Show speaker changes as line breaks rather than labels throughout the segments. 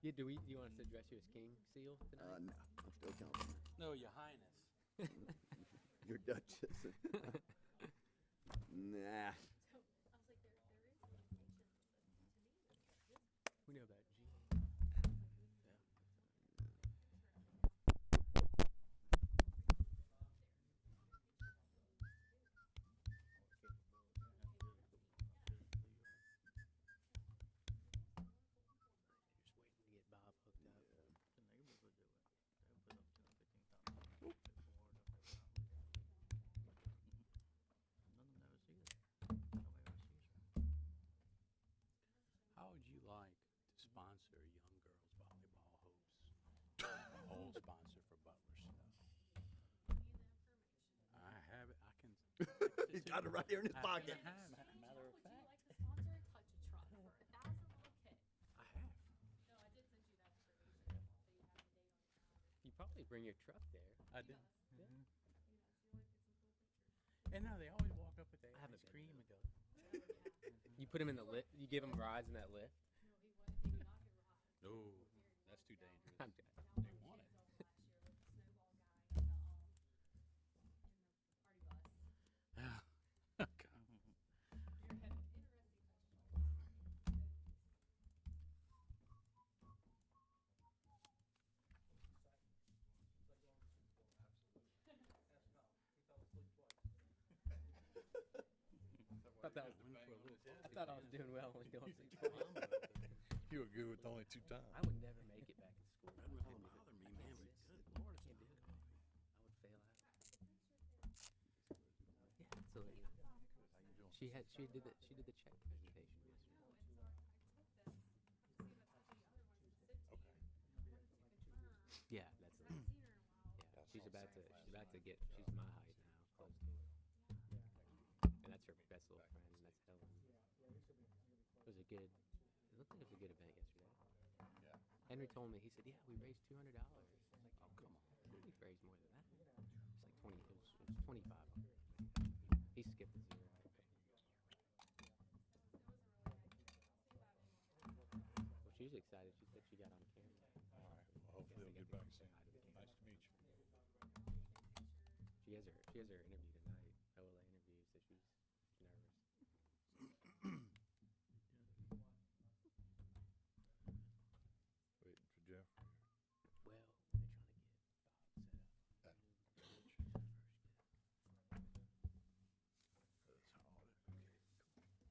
Yeah, do you want us to address you as King Seal tonight?
No, I'm still counting.
No, Your Highness.
Your Duchess. Nah.
We know about G. Just waiting to get Bob hooked up.
The neighbors would do it. They would put up 215,000 before the None of them ever sees it. Nobody ever sees her.
How would you like to sponsor young girls volleyball hoops? A whole sponsor for Butler stuff. I have it. I can.
He's got it right here in his pocket.
Matter of fact,
Would you like to sponsor a touch-a-trot for 1,000 little kids?
I have.
No, I did send you that information, so you have a date on your calendar.
You probably bring your truck there.
I did.
He does. You want to get some cool pictures.
And now they always walk up with their
I haven't
ice
been
cream
there.
and go.
You put him in the lift. You give him rides in that lift.
No, he did not get robbed.
No, that's too dangerous.
I'm joking.
They want it.
Last year with the snowball guy and the party bus.
Okay.
You're having interesting questions.
I thought I was doing well only doing six.
You were good with only 2 times.
I would never make it back in school.
Doesn't really bother me, man. But good lord, it's
Can't do
not
it. I would fail out. Yeah, absolutely. She did the check presentation yesterday. Yeah, that's the one. Yeah, she's about to get. She's my height now, close to it. And that's her best little friend, and that's Helen. It was a good. It looked like it was a good event yesterday.
Yeah.
Henry told me. He said, "Yeah, we raised $200." I was like, "Oh, come on, we've raised more than that." It's like 20. It was 2,500. He skipped a zero. Well, she's excited. She said she got on camera.
All right. Well, hopefully they'll get back soon. Nice to meet you.
She has her interview tonight. OLA interview, so she's nervous.
Waiting for Jeff.
Well, they're trying to get Bob set up.
That
New
bridge.
first get
That's how it is. Okay, cool.
Is this how I copy a deal?
You got it.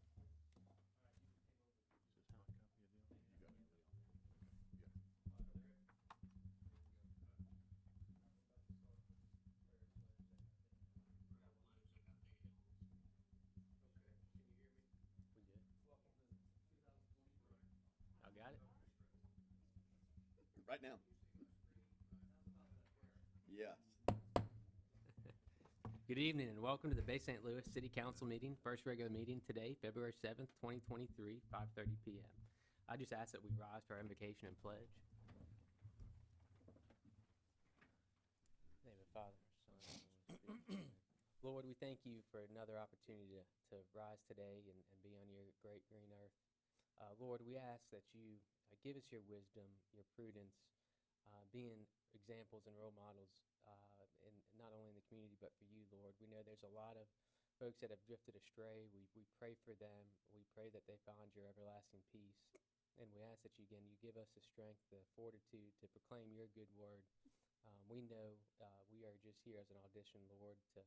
Okay, yeah.
We good? I got it.
Right now. Yes.
Good evening and welcome to the Bay St. Louis City Council meeting, first regular meeting today, February 7th, 2023, 5:30 p.m. I just ask that we rise for our invocation and pledge. In the name of the Father, Son, and Holy Spirit. Lord, we thank you for another opportunity to rise today and be on your great green earth. Lord, we ask that you give us your wisdom, your prudence, being examples and role models in not only in the community but for you, Lord. We know there's a lot of folks that have drifted astray. We pray for them. We pray that they find your everlasting peace. And we ask that you give us the strength, the fortitude to proclaim your good word. We know we are just here as an audition, Lord, to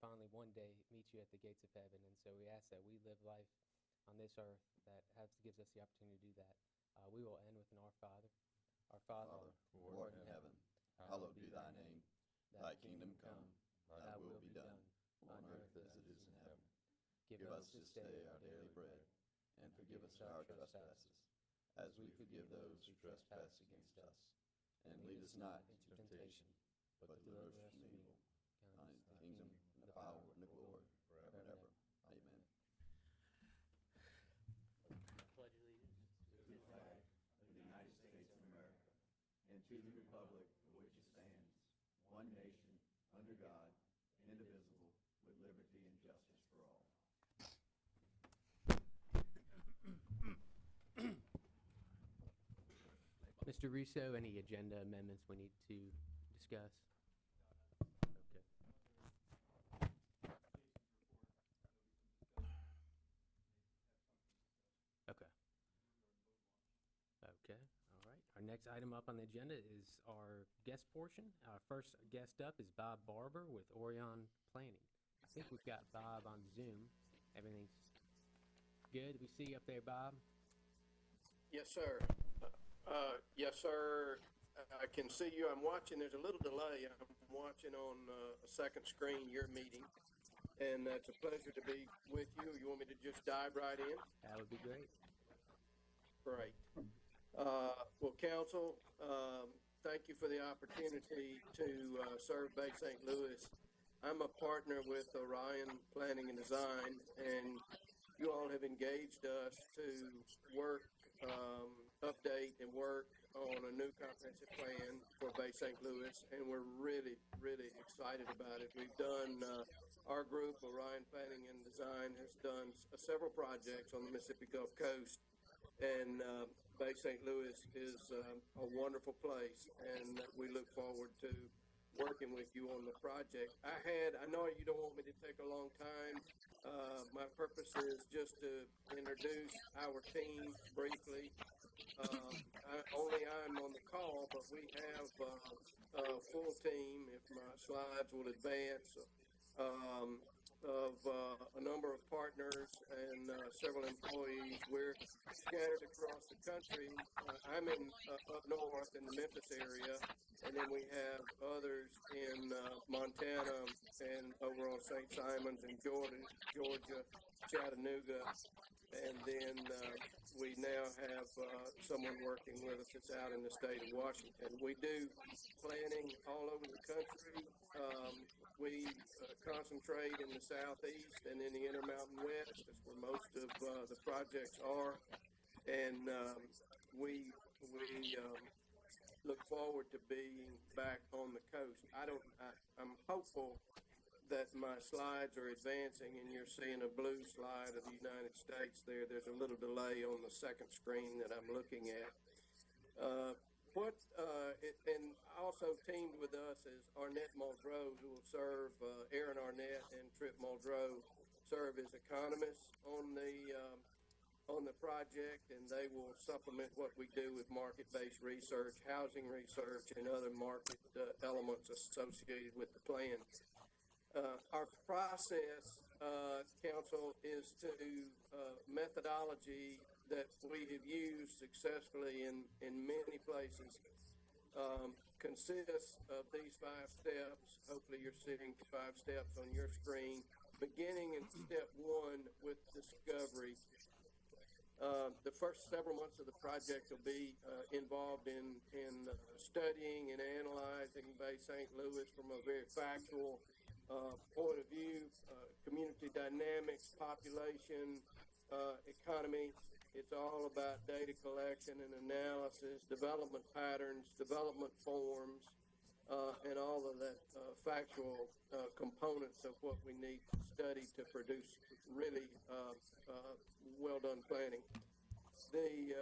finally one day meet you at the gates of heaven. And so we ask that we live life on this earth that gives us the opportunity to do that. We will end with an Our Father. Our Father,
Who art in heaven, hallowed be thy name. Thy kingdom come, thy will be done, on earth as it is in heaven. Give us this day our daily bread, and forgive us our trespasses, as we forgive those who trespass against us. And lead us not into temptation, but deliver us from evil. Thine is the kingdom, and the power, and the glory, forever and ever. Amen.
pledge allegiance
To the flag of the United States of America, and to the republic for which it stands, one nation, under God, indivisible, with liberty and justice for all.
Play
Mr. Russo, any agenda amendments we need to discuss? Okay. Okay. Okay, all right. Our next item up on the agenda is our guest portion. Our first guest up is Bob Barber with Orion Planning. I think we've got Bob on Zoom. Everything's good. We see you up there, Bob.
Yes, sir. Yes, sir. I can see you. I'm watching. There's a little delay. I'm watching on a second screen your meeting, and it's a pleasure to be with you. You want me to just dive right in?
That would be great.
Great. Well, council, thank you for the opportunity to serve Bay St. Louis. I'm a partner with Orion Planning and Design, and you all have engaged us to work, update and work on a new comprehensive plan for Bay St. Louis, and we're really, really excited about it. We've done, our group, Orion Planning and Design, has done several projects on the Mississippi Gulf Coast, and Bay St. Louis is a wonderful place, and we look forward to working with you on the project. I know you don't want me to take a long time. My purpose is just to introduce our team briefly. Only I'm on the call, but we have a full team, if my slides will advance, of a number of partners and several employees. We're scattered across the country. I'm in up north in the Memphis area, and then we have others in Montana and over on St. Simons in Georgia, Chattanooga, and then we now have someone working with us that's out in the state of Washington. We do planning all over the country. We concentrate in the southeast and in the Intermountain West. That's where most of the projects are, and we look forward to being back on the coast. I'm hopeful that my slides are advancing, and you're seeing a blue slide of the United States there. There's a little delay on the second screen that I'm looking at. And also teamed with us is Arnett Muldrow, who will serve, Aaron Arnett and Trip Muldrow serve as economists on the project, and they will supplement what we do with market-based research, housing research, and other market elements associated with the plan. Our process, council, is to methodology that we have used successfully in many places, consists of these 5 steps. Hopefully you're seeing 5 steps on your screen, beginning in step 1 with discovery. The first several months of the project will be involved in studying and analyzing Bay St. Louis from a very factual point of view, community dynamics, population, economy. It's all about data collection and analysis, development patterns, development forms, and all of that factual components of what we need to study to produce really well-done planning. The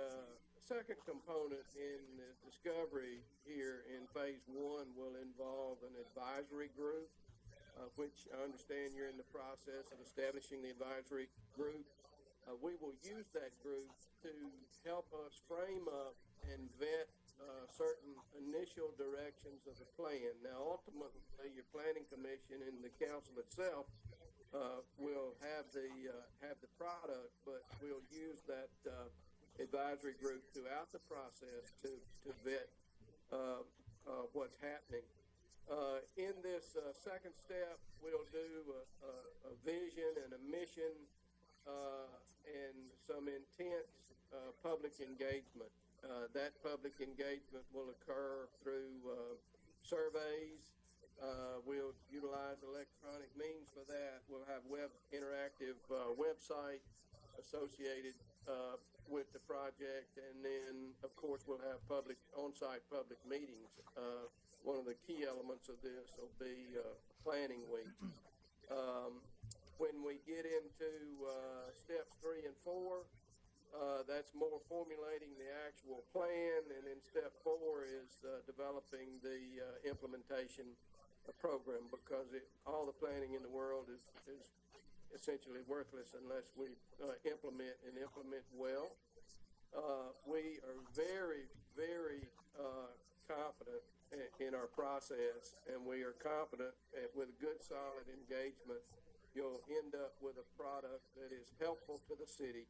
second component in the discovery here in phase 1 will involve an advisory group, which I understand you're in the process of establishing the advisory group. We will use that group to help us frame up and vet certain initial directions of the plan. Now, ultimately, your planning commission and the council itself will have the product, but we'll use that advisory group throughout the process to vet what's happening. In this second step, we'll do a vision and a mission and some intense public engagement. That public engagement will occur through surveys. We'll utilize electronic means for that. We'll have interactive website associated with the project, and then, of course, we'll have on-site public meetings. One of the key elements of this will be planning week. When we get into steps 3 and 4, That's more formulating the actual plan, and then step 4 is developing the implementation program, because all the planning in the world is essentially worthless unless we implement well. We are very, very confident in our process, and we are confident with good, solid engagement, you'll end up with a product that is helpful to the city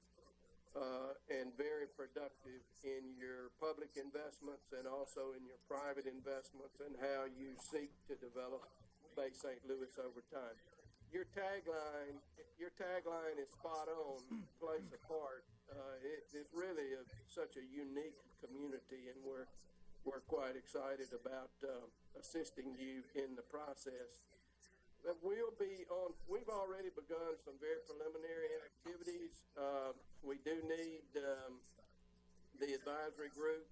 and very productive in your public investments and also in your private investments and how you seek to develop Bay St. Louis over time. Your tagline is spot on, place a part. It's really such a unique community, and we're quite excited about assisting you in the process. We've already begun some very preliminary activities. We do need the advisory group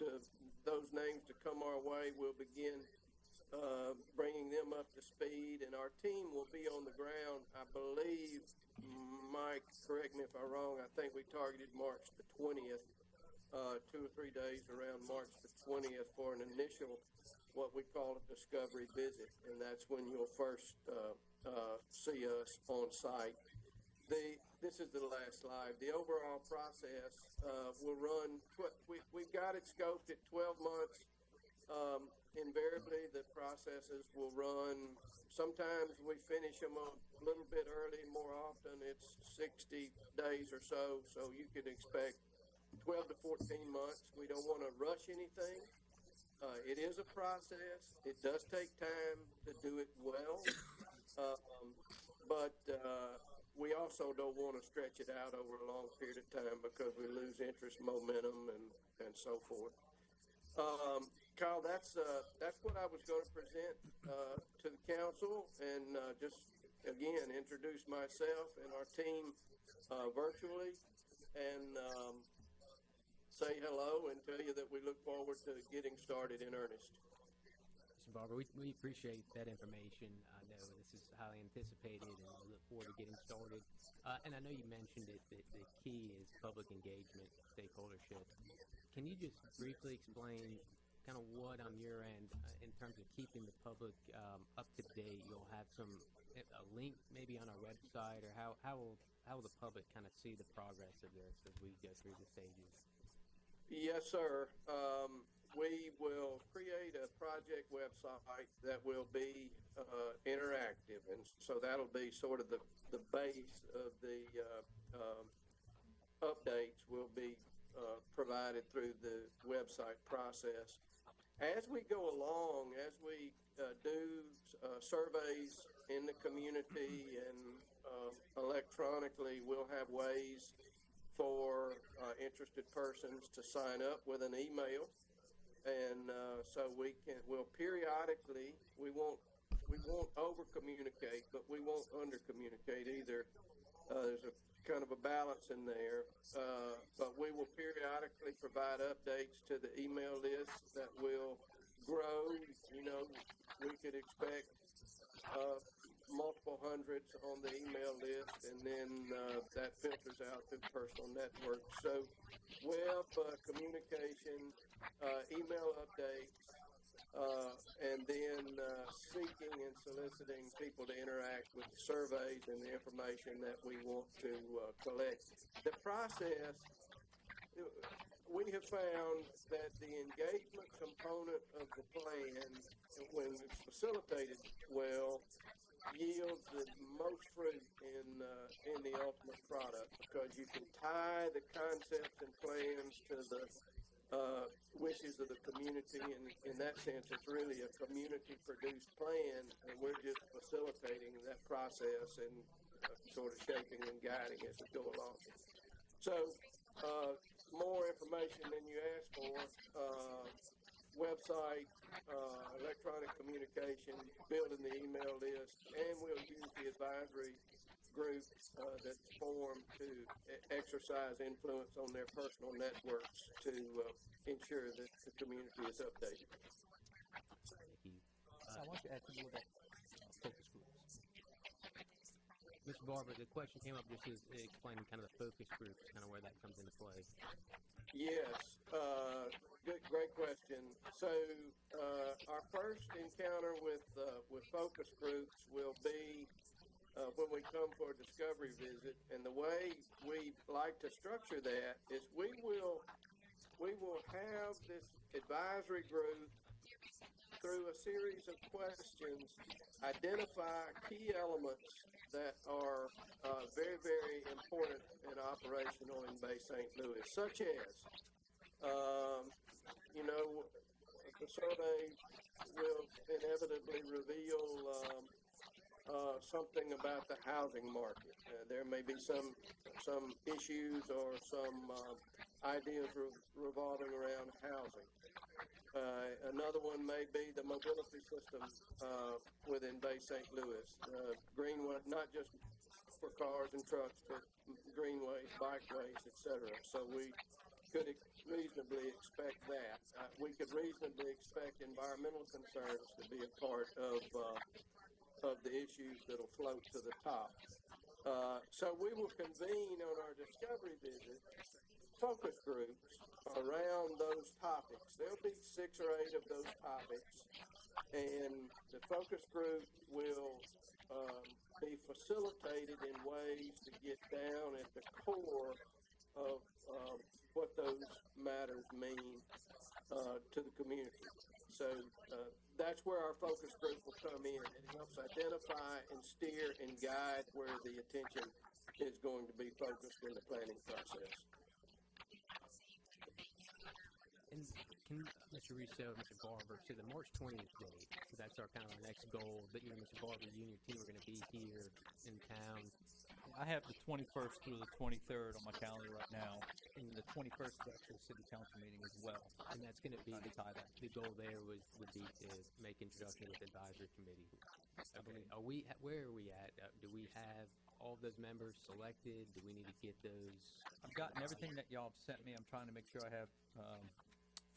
to those names to come our way. We'll begin bringing them up to speed, and our team will be on the ground. I believe, Mike, correct me if I'm wrong, I think we targeted March the 20th, 2 or 3 days around March the 20th for an initial, what we call a discovery visit, and that's when you'll first see us on site. This is the last slide. The overall process will run, we got it scoped at 12 months. Invariably, the processes will run, sometimes we finish them a little bit early, more often it's 60 days or so you could expect 12 to 14 months. We don't want to rush anything. It is a process. It does take time to do it well, but we also don't want to stretch it out over a long period of time because we lose interest, momentum, and so forth. Kyle, that's what I was going to present to the council, and just again introduce myself and our team virtually, and say hello and tell you that we look forward to getting started in earnest.
Mr. Barber, we appreciate that information. I know this is highly anticipated, and we look forward to getting started. And I know you mentioned it, that the key is public engagement, stakeholdership. Can you just briefly explain kind of what on your end, in terms of keeping the public up to date? You'll have a link maybe on our website, or how will the public kind of see the progress of this as we go through the stages?
Yes, sir. We will create a project website that will be interactive, and so that'll be sort of the base of the updates will be provided through the website process. As we go along, as we do surveys in the community and electronically, we'll have ways for interested persons to sign up with an email, and so we'll periodically, we won't over communicate, but we won't under communicate either. There's a kind of a balance in there, but we will periodically provide updates to the email list that will grow. You know, we could expect multiple hundreds on the email list, and then that filters out through personal networks. So web communication, email updates, and then seeking and soliciting people to interact with the surveys and the information that we want to collect. The process, we have found that the engagement component of the plan, when it's facilitated well, yields the most fruit in the ultimate product, because you can tie the concepts and plans to the wishes of the community, and in that sense, it's really a community-produced plan, and we're just facilitating that process and sort of shaping and guiding as we go along. So, more information than you asked for, website, electronic communication, building the email list, and we'll use the advisory group that's formed to exercise influence on their personal networks to ensure that the community is updated.
Thank you. I want to ask you about focus groups. Mr. Barber, the question came up just as explaining kind of the focus groups, kind of where that comes into play.
Yes, great question. So our first encounter with focus groups will be when we come for a discovery visit, and the way we like to structure that is we will have this advisory group through a series of questions identify key elements that are very, very important and operational in Bay St. Louis, such as, the survey will inevitably reveal something about the housing market. There may be some issues or some ideas revolving around housing. Another one may be the mobility system within Bay St. Louis. Greenway, not just for cars and trucks, but greenways, bikeways, etc. So we could reasonably expect that. We could reasonably expect environmental concerns to be a part of the issues that will float to the top. So we will convene on our discovery visit focus groups around those topics. There'll be 6 or 8 of those topics, and the focus group will be facilitated in ways to get down at the core of what those matters mean to the community. So that's where our focus group will come in. It helps identify and steer and guide where the attention is going to be focused in the planning process.
And can Mr. Russo, Mr. Barber, so the March 20th date, so that's our kind of our next goal, that you and Mr. Barber, you and your team are going to be here in town.
I have the 21st through the 23rd on my calendar right now, and the 21st is actually a city council meeting as well.
And that's going to be,
To tie that.
the goal there would be to make introduction with the advisory committee. Okay. Where are we at? Do we have all of those members selected? Do we need to get those?
I've gotten everything that y'all have sent me. I'm trying to make sure I have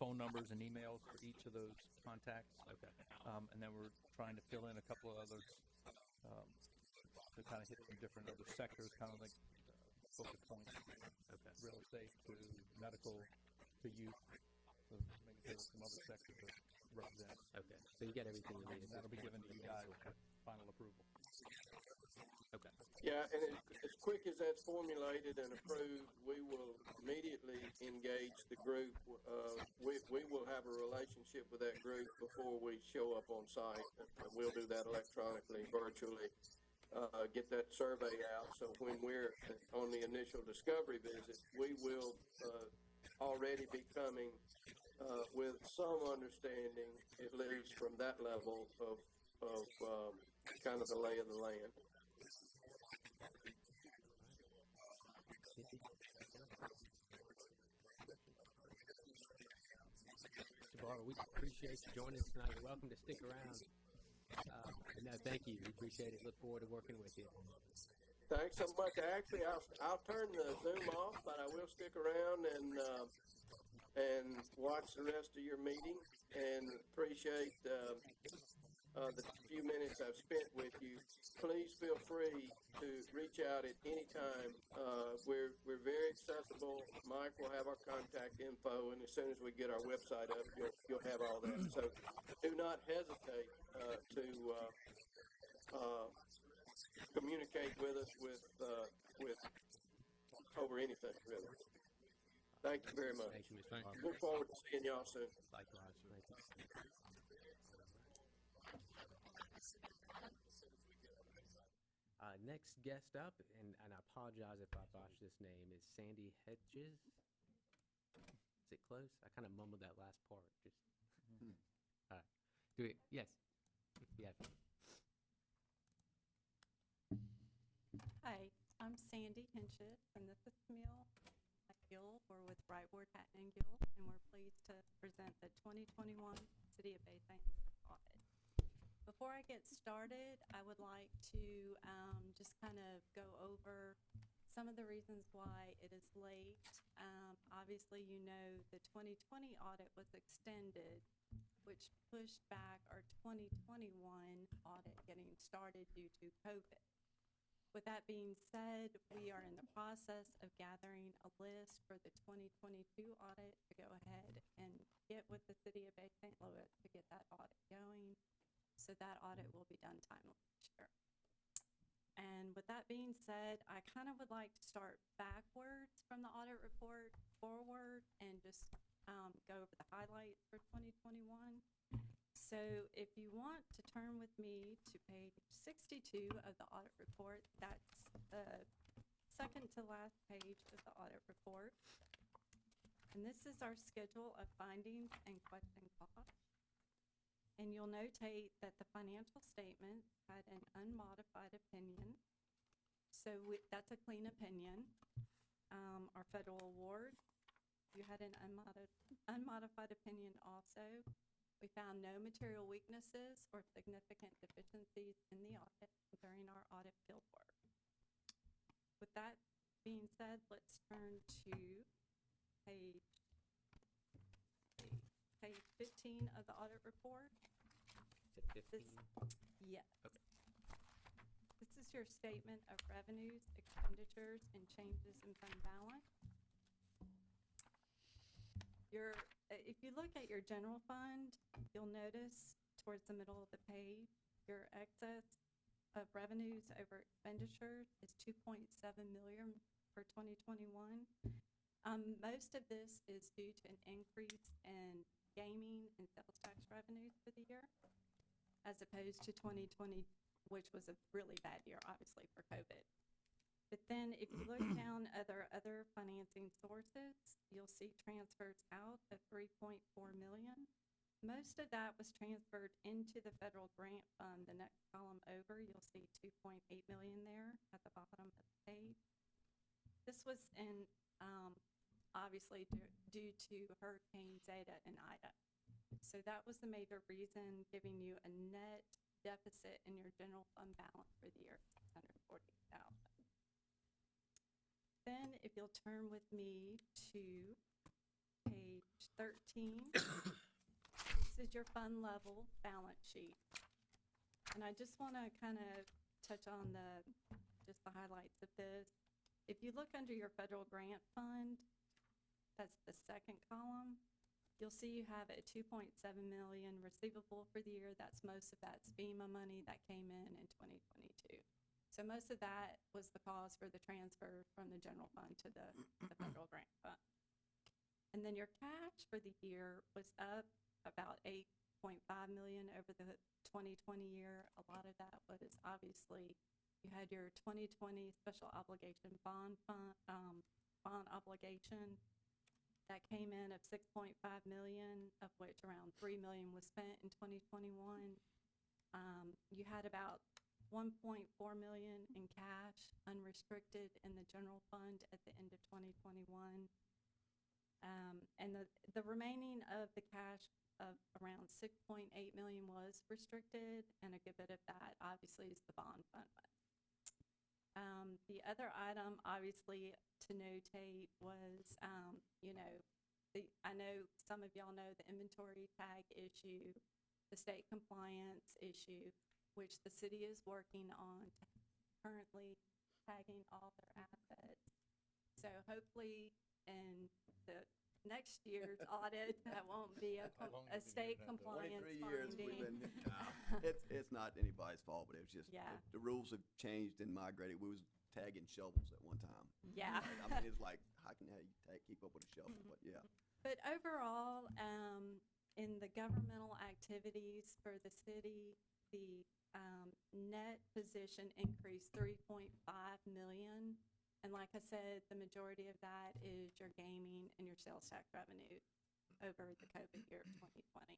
phone numbers and emails for each of those contacts.
Okay.
And then we're trying to fill in a couple of others to kind of hit some different other sectors, kind of like focus points.
Okay.
Real estate to medical to youth. So maybe some other sectors to represent.
Okay. So you got everything you need.
And that'll be given to you guys for final approval.
Okay.
Yeah, and as quick as that's formulated and approved, we will immediately engage the group. We will have a relationship with that group before we show up on site. We'll do that electronically, virtually, get that survey out. So when we're on the initial discovery visit, we will already be coming with some understanding, at least from that level of kind of the lay of the land.
Mr. Barber, we appreciate you joining us tonight. You're welcome to stick around. And no, thank you. We appreciate it. Look forward to working with you.
Thanks so much. Actually, I'll turn the Zoom off, but I will stick around and watch the rest of your meeting, and appreciate the few minutes I've spent with you. Please feel free to reach out at any time. We're very accessible. Mike will have our contact info, and as soon as we get our website up, you'll have all that. So do not hesitate to communicate with us with over anything, really. Thank you very much.
Thank you, Mr. Barber.
Look forward to seeing y'all soon.
Likewise. Thank you. Next guest up, and I apologize if I botched this name, is Sandy Hedges. Is it close? I kind of mumbled that last part. Just all right. Do it. Yes. Yeah.
Hi, I'm Sandy Hinchett, and this is Camille Gill. We're with Brightward Hatton and Gill, and we're pleased to present the 2021 City of Bay St. Louis audit. Before I get started, I would like to just kind of go over some of the reasons why it is late. Obviously, you know the 2020 audit was extended, which pushed back our 2021 audit getting started due to COVID. With that being said, we are in the process of gathering a list for the 2022 audit to go ahead and get with the City of Bay St. Louis to get that audit going. So that audit will be done timely this year. And with that being said, I kind of would like to start backwards from the audit report forward and just go over the highlights for 2021. So if you want to turn with me to page 62 of the audit report, that's the second to last page of the audit report. And this is our schedule of findings and question costs. And you'll notate that the financial statements had an unmodified opinion. So that's a clean opinion. Our federal award, you had an unmodified opinion also. We found no material weaknesses or significant deficiencies in the audit during our audit field work. With that being said, let's turn to page 15 of the audit report.
Is it 15?
Yes.
Okay.
This is your statement of revenues, expenditures, and changes in fund balance. If you look at your general fund, you'll notice towards the middle of the page, your excess of revenues over expenditures is 2.7 million for 2021. Most of this is due to an increase in gaming and sales tax revenues for the year, as opposed to 2020, which was a really bad year, obviously, for COVID. But then if you look down other financing sources, you'll see transfers out of 3.4 million. Most of that was transferred into the federal grant fund. The next column over, you'll see 2.8 million there at the bottom of the page. This was in, obviously due to Hurricane Zeta and Ida. So that was the major reason, giving you a net deficit in your general fund balance for the year, $640,000. Then if you'll turn with me to page 13, this is your fund level balance sheet. And I just want to kind of touch on just the highlights of this. If you look under your federal grant fund, that's the second column, you'll see you have a 2.7 million receivable for the year. Most of that's FEMA money that came in 2022. So most of that was the cause for the transfer from the general fund to the federal grant fund. And then your cash for the year was up about 8.5 million over the 2020 year. A lot of that was obviously, you had your 2020 special obligation bond obligation that came in of 6.5 million, of which around 3 million was spent in 2021. You had about 1.4 million in cash unrestricted in the general fund at the end of 2021. And the remaining of the cash of around 6.8 million was restricted, and a good bit of that obviously is the bond fund. The other item obviously to notate was, I know some of y'all know the inventory tag issue, the state compliance issue, which the city is working on currently tagging all their assets. So hopefully in the next year's audit, that won't be a state compliance
23 years
finding.
we've been, it's not anybody's fault, but it was just,
Yeah.
the rules have changed and migrated. We was tagging shovels at one time.
Yeah.
I mean, it's like, how can you keep up with a shovel? But yeah.
But overall, in the governmental activities for the city, the net position increased 3.5 million. And like I said, the majority of that is your gaming and your sales tax revenue over the COVID year of 2020.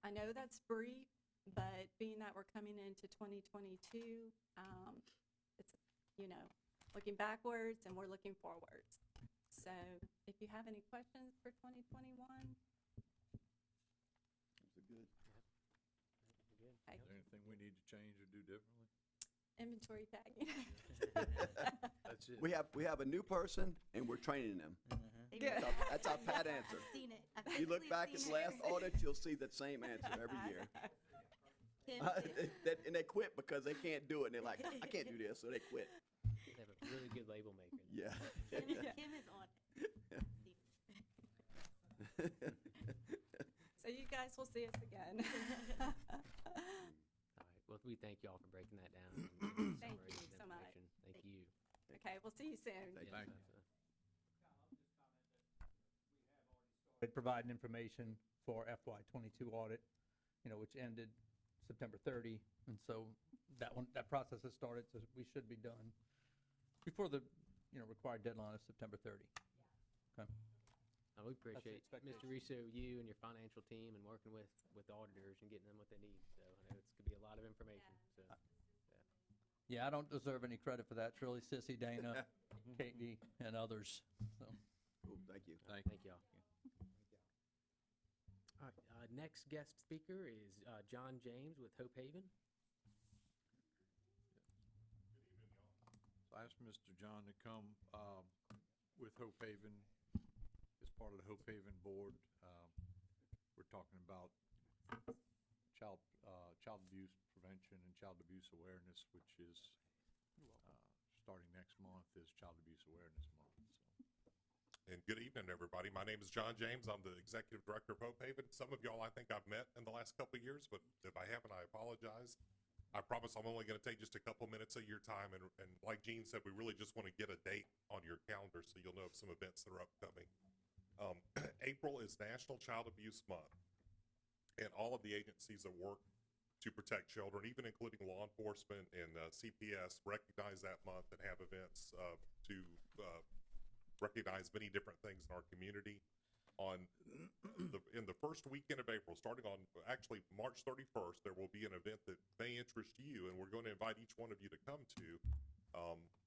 I know that's brief, but being that we're coming into 2022, it's, looking backwards and we're looking forwards. So if you have any questions for 2021.
Those are good.
Okay.
Is there anything we need to change or do differently?
Inventory tagging.
That's it.
We have a new person and we're training them. That's our pat answer.
I've seen it.
You look back at the last audit, you'll see that same answer every year.
Kim
and they quit because they can't do it. And they're like, I can't do this, so they quit.
They have a really good label maker.
Yeah.
Kim is on it.
So you guys will see us again.
All right. Well, we thank you all for breaking that down. and giving us some
Thank
very
you
good
so much.
information. Thank you.
Okay, we'll see you soon.
Thank
Thank
Yes,
you. They providing information for FY '22 audit, which ended September 30. And so that process has started, so we should be done before the, required deadline of September 30. Okay.
We appreciate,
expectation.
Mr. Russo, you and your financial team and working with auditors and getting them what they need. So I know it's gonna be a lot of information, so.
Yeah, I don't deserve any credit for that. It's really Sissy, Dana, Katie, and others. So,
Cool, thank you.
Thank y'all. All right, next guest speaker is John James with Hope Haven.
So I asked Mr. John to come with Hope Haven as part of the Hope Haven board. We're talking about child abuse prevention and child abuse awareness, which is starting next month is Child Abuse Awareness Month.
And good evening, everybody. My name is John James. I'm the Executive Director of Hope Haven. Some of y'all I think I've met in the last couple of years, but if I haven't, I apologize. I promise I'm only going to take just a couple minutes of your time. And like Gene said, we really just want to get a date on your calendar so you'll know of some events that are upcoming. April is National Child Abuse Month. And all of the agencies that work to protect children, even including law enforcement and CPS, recognize that month and have events to recognize many different things in our community. In the first weekend of April, starting on actually March 31st, there will be an event that may interest you, and we're going to invite each one of you to come to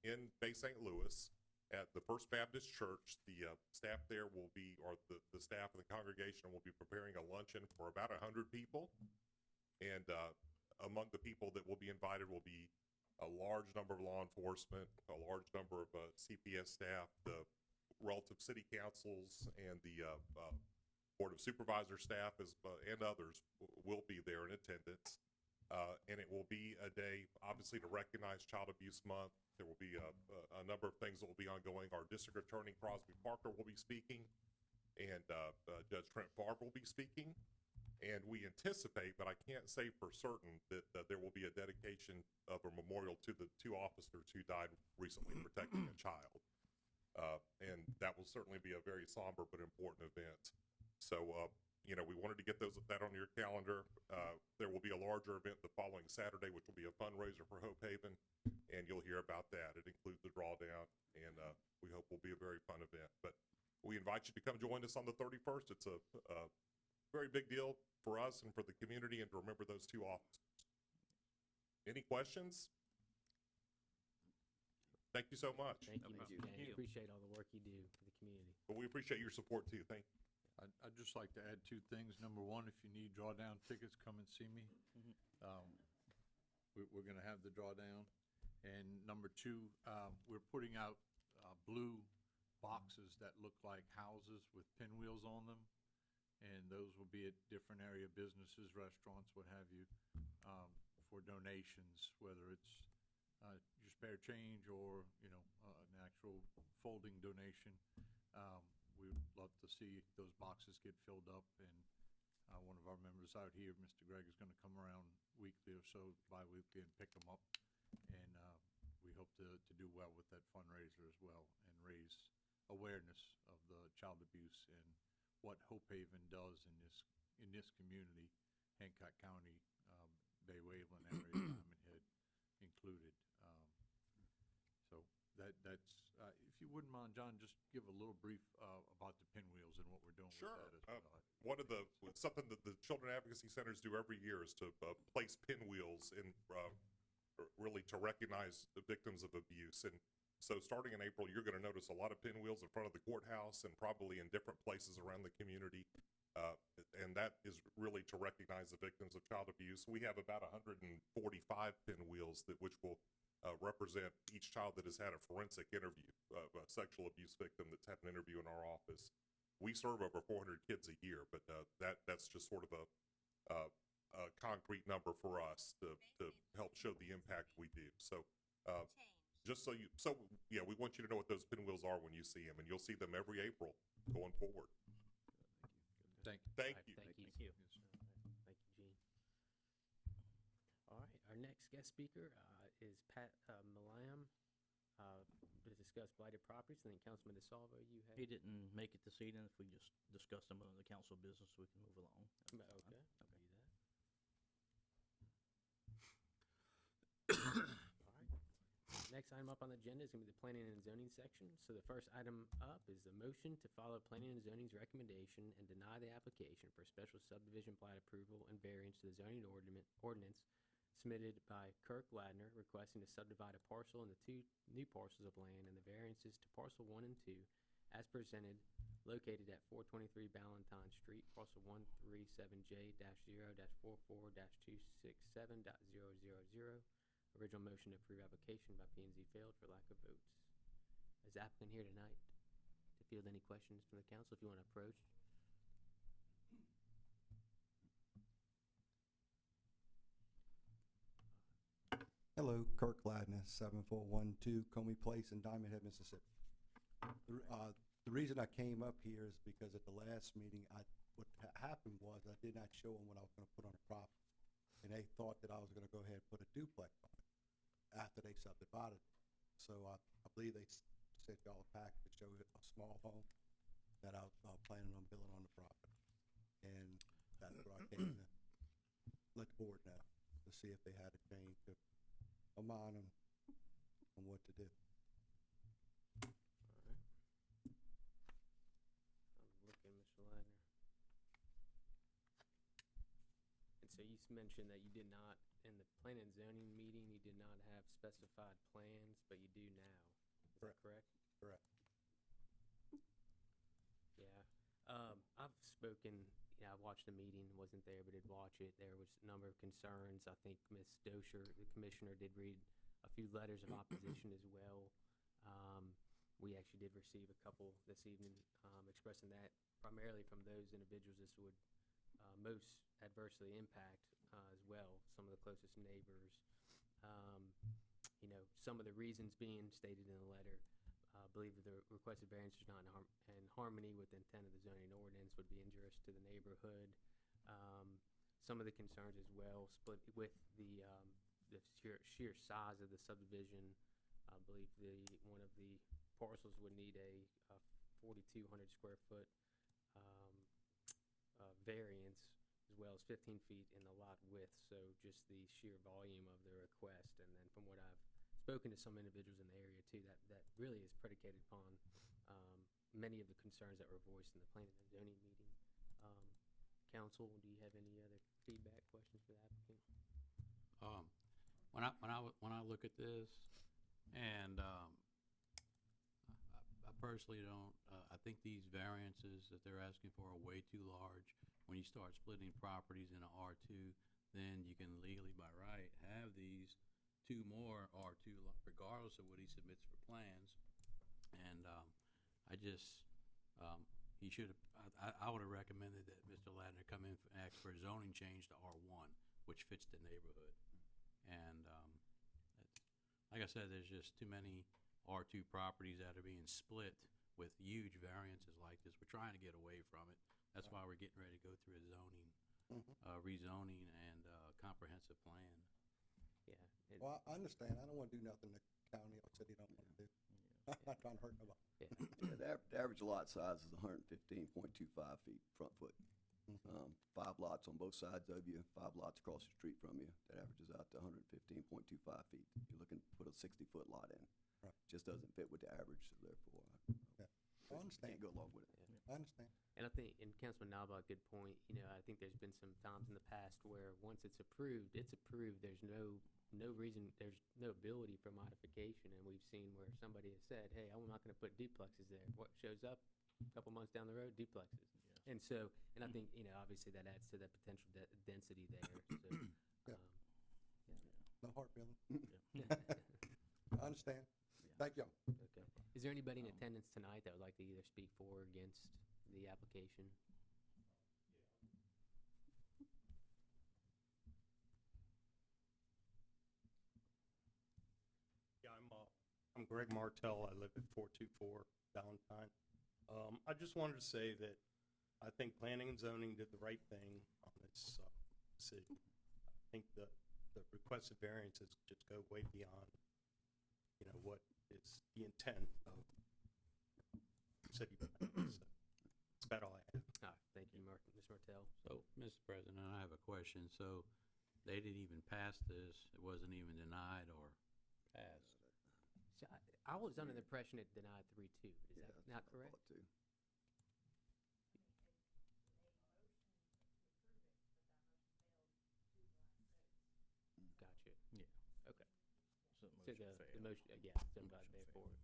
in Bay St. Louis at the First Baptist Church. The staff there will be, or the staff of the congregation will be preparing a luncheon for about 100 people. And among the people that will be invited will be a large number of law enforcement, a large number of CPS staff, the relative city councils, and the Board of Supervisor staff and others will be there in attendance. And it will be a day, obviously, to recognize Child Abuse Month. There will be a number of things that will be ongoing. Our District Attorney Crosby Parker will be speaking, and Judge Trent Favre will be speaking. And we anticipate, but I can't say for certain, that there will be a dedication of a memorial to the two officers who died recently protecting a child. And that will certainly be a very somber but important event. So, we wanted to get that on your calendar. There will be a larger event the following Saturday, which will be a fundraiser for Hope Haven, and you'll hear about that. It includes the drawdown, and we hope will be a very fun event. But we invite you to come join us on the 31st. It's a very big deal for us and for the community, and to remember those two officers. Any questions? Thank you so much.
Thank you,
Thank
Mr.
you.
James. Appreciate all the work you do for the community.
But we appreciate your support too. Thank you.
I'd just like to add two things. Number one, if you need drawdown tickets, come and see me. We're going to have the drawdown. And number two, we're putting out blue boxes that look like houses with pinwheels on them. And those will be at different area businesses, restaurants, what have you, for donations, whether it's your spare change or, an actual folding donation. We would love to see those boxes get filled up, and one of our members out here, Mr. Gregg, is going to come around weekly or so, bi-weekly, and pick them up. And we hope to do well with that fundraiser as well and raise awareness of the child abuse and what Hope Haven does in this community, Hancock County, Bay Waveland area, Diamond Head included. So that's if you wouldn't mind, John, just give a little brief about the pinwheels and what we're doing
Sure.
with that as well.
One of something that the Children Advocacy Centers do every year is to place pinwheels in really to recognize the victims of abuse. And so starting in April, you're going to notice a lot of pinwheels in front of the courthouse and probably in different places around the community. And that is really to recognize the victims of child abuse. We have about 145 pinwheels which will represent each child that has had a forensic interview, a sexual abuse victim that's had an interview in our office. We serve over 400 kids a year, but that's just sort of a concrete number for us to help show the impact we do. So, just yeah, we want you to know what those pinwheels are when you see them, and you'll see them every April going forward.
Thank you.
Thank you.
Thank you.
Thank you.
Thank you, Gene. All right, our next guest speaker is Pat Malam to discuss blighted properties. And then Councilman DeSalvo, you have.
He didn't make it this evening. If we just discuss some of the council business, we can move along.
Okay, I'll do that. All right. Next item up on the agenda is going to be the planning and zoning section. So the first item up is the motion to follow planning and zoning's recommendation and deny the application for special subdivision plat approval and variance to the zoning ordinance submitted by Kirk Ladner requesting to subdivide a parcel into 2 new parcels of land and the variances to parcel 1 and 2 as presented located at 423 Ballantyne Street, parcel 137J-0-44-267.000. Original motion to approve application by P&Z failed for lack of votes. Is the applicant here tonight to field any questions from the council? If you want to approach.
Hello, Kirk Ladner, 7412 Comey Place in Diamond Head, Mississippi. The reason I came up here is because at the last meeting, what happened was I did not show them what I was gonna put on the property. And they thought that I was gonna go ahead and put a duplex on it after they subdivided it. So I believe they sent y'all a packet to show a small home that I was planning on building on the property. And that's what I came to let the board know, to see if they had a change of mind on what to do.
I'm looking, Mr. Ladner. And so you mentioned that you did not, in the planning and zoning meeting, you did not have specified plans, but you do now. Is that correct?
Correct.
Yeah. I've spoken, I watched the meeting, wasn't there, but did watch it. There was a number of concerns. I think Ms. Dosher, the commissioner, did read a few letters of opposition as well. We actually did receive a couple this evening expressing that primarily from those individuals this would most adversely impact as well, some of the closest neighbors. Some of the reasons being stated in the letter. Believe that the requested variance is not in harmony with the intent of the zoning ordinance, would be injurious to the neighborhood. Some of the concerns as well split with the sheer size of the subdivision. I believe one of the parcels would need a 4,200 square foot variance, as well as 15 feet in the lot width. So just the sheer volume of the request, and then from what I've spoken to some individuals in the area too, that really is predicated upon many of the concerns that were voiced in the planning and zoning meeting. Council, do you have any other feedback, questions for the applicant?
When I look at this, and I personally don't, I think these variances that they're asking for are way too large. When you start splitting properties into R2, then you can legally by right have these 2 more R2 regardless of what he submits for plans. And he should have, I would have recommended that Mr. Ladner come in and ask for a zoning change to R1, which fits the neighborhood. And like I said, there's just too many R2 properties that are being split with huge variances like this. We're trying to get away from it. That's why we're getting ready to go through a zoning, rezoning and comprehensive plan.
Yeah.
Well, I understand. I don't want to do nothing the county or city don't want to do. I'm not trying to hurt nobody.
Yeah, the average lot size is 115.25 feet front foot. 5 lots on both sides of you, 5 lots across the street from you. That averages out to 115.25 feet. You're looking to put a 60-foot lot in.
Right.
Just doesn't fit with the average, so therefore,
I understand.
can't go along with it.
I understand.
And I think, and Councilman Naba, good point. I think there's been some times in the past where once it's approved, it's approved. There's no reason, there's no ability for modification. And we've seen where somebody has said, hey, I'm not going to put duplexes there. What shows up a couple months down the road? Duplexes. Yes. And so, and I think, obviously that adds to the potential density there. So,
Yeah. No hard feelings.
Yeah.
I understand. Thank y'all.
Okay. Is there anybody in attendance tonight that would like to either speak for or against the application?
Greg Martell. I live at 424 Valentine. I just wanted to say that I think planning and zoning did the right thing on this decision. I think the requested variances just go way beyond, you know, what is the intent of city planning. So that's about all I have.
All right, thank you, Ms. Martell.
So, Mr. President, I have a question. So they didn't even pass this, it wasn't even denied or passed?
So I was under the impression it denied 3-2. Is that not correct? Gotcha.
Yeah.
Okay.
So
So
motion
the
failed.
motion, yeah, done by
Motion
therefore.
failed.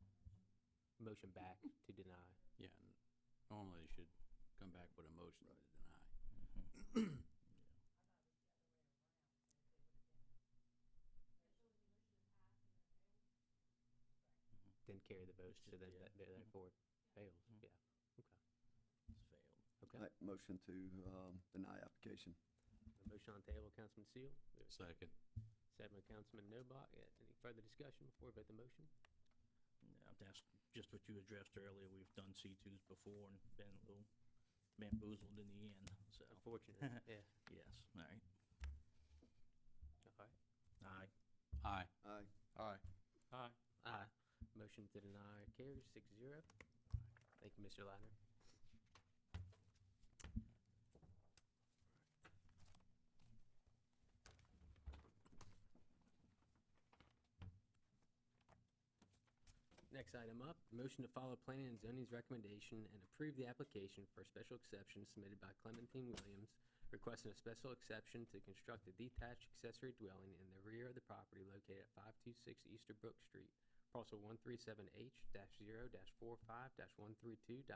Okay. Motion back to deny.
Yeah, normally they should come back with a motion to deny.
Then carry the vote,
It's
so
just-
then
yeah.
therefore it fails.
Mhm.
Yeah. Okay.
It's failed.
Okay.
All right, motion to deny application.
A motion on the table, Councilman Seal.
Second.
Second by Councilman Nobot. Any further discussion before we vote the motion?
Yeah, that's just what you addressed earlier. We've done C2s before and been a little bamboozled in the end, so.
Unfortunately, yeah.
Yes, all right.
All right.
Aye.
Aye.
Aye.
Aye.
Aye. Aye. Motion to deny carries 6-0. Thank you, Mr. Ladner. Next item up, motion to follow planning and zoning's recommendation and approve the application for a special exception submitted by Clementine Williams, requesting a special exception to construct a detached accessory dwelling in the rear of the property located at 526 Easterbrook Street, parcel 137H-0-45-132.000.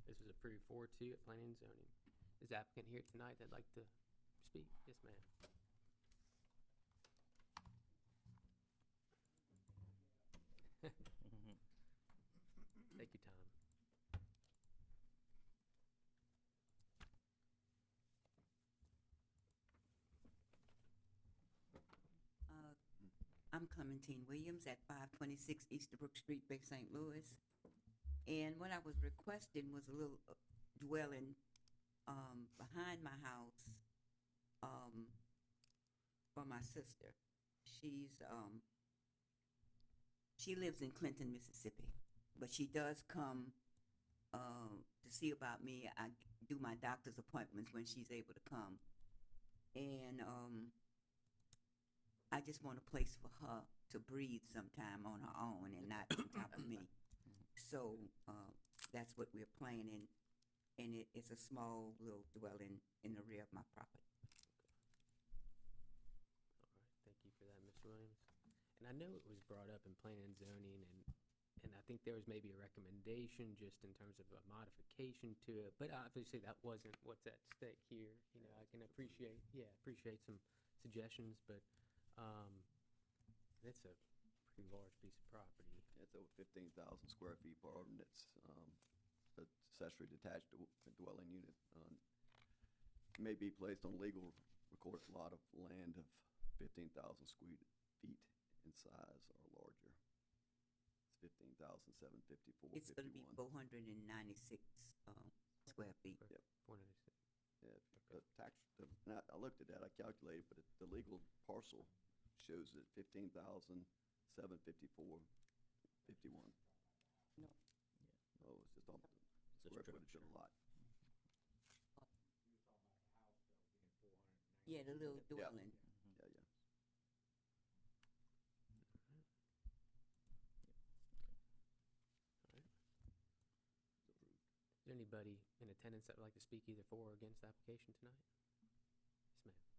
This was approved 4-2 at planning and zoning. Is the applicant here tonight that'd like to speak? Yes, ma'am. Take your time.
I'm Clementine Williams at 526 Easterbrook Street, Bay St. Louis. And what I was requesting was a little dwelling behind my house for my sister. She lives in Clinton, Mississippi, but she does come to see about me. I do my doctor's appointments when she's able to come. And I just want a place for her to breathe sometime on her own and not on top of me. So that's what we're planning, and it's a small little dwelling in the rear of my property.
All right, thank you for that, Ms. Williams. And I know it was brought up in planning and zoning, and I think there was maybe a recommendation just in terms of a modification to it, but obviously that wasn't what's at stake here. You know, I can appreciate some suggestions, but it's a pretty large piece of property.
It's over 15,000 square feet per ordinance. Accessory detached dwelling unit may be placed on legal recorded lot of land of 15,000 feet in size or larger. It's 15,754.
It's going to be 496 square feet.
Yep.
496.
Yeah, the tax, I looked at that, I calculated, but the legal parcel shows it 15,754.51.
No.
Oh, it's just on the
It's a
square footage of
structure.
the lot.
Yeah, the little
Yeah.
dwelling.
Yeah, yeah.
Is there anybody in attendance that would like to speak either for or against the application tonight? Yes, ma'am.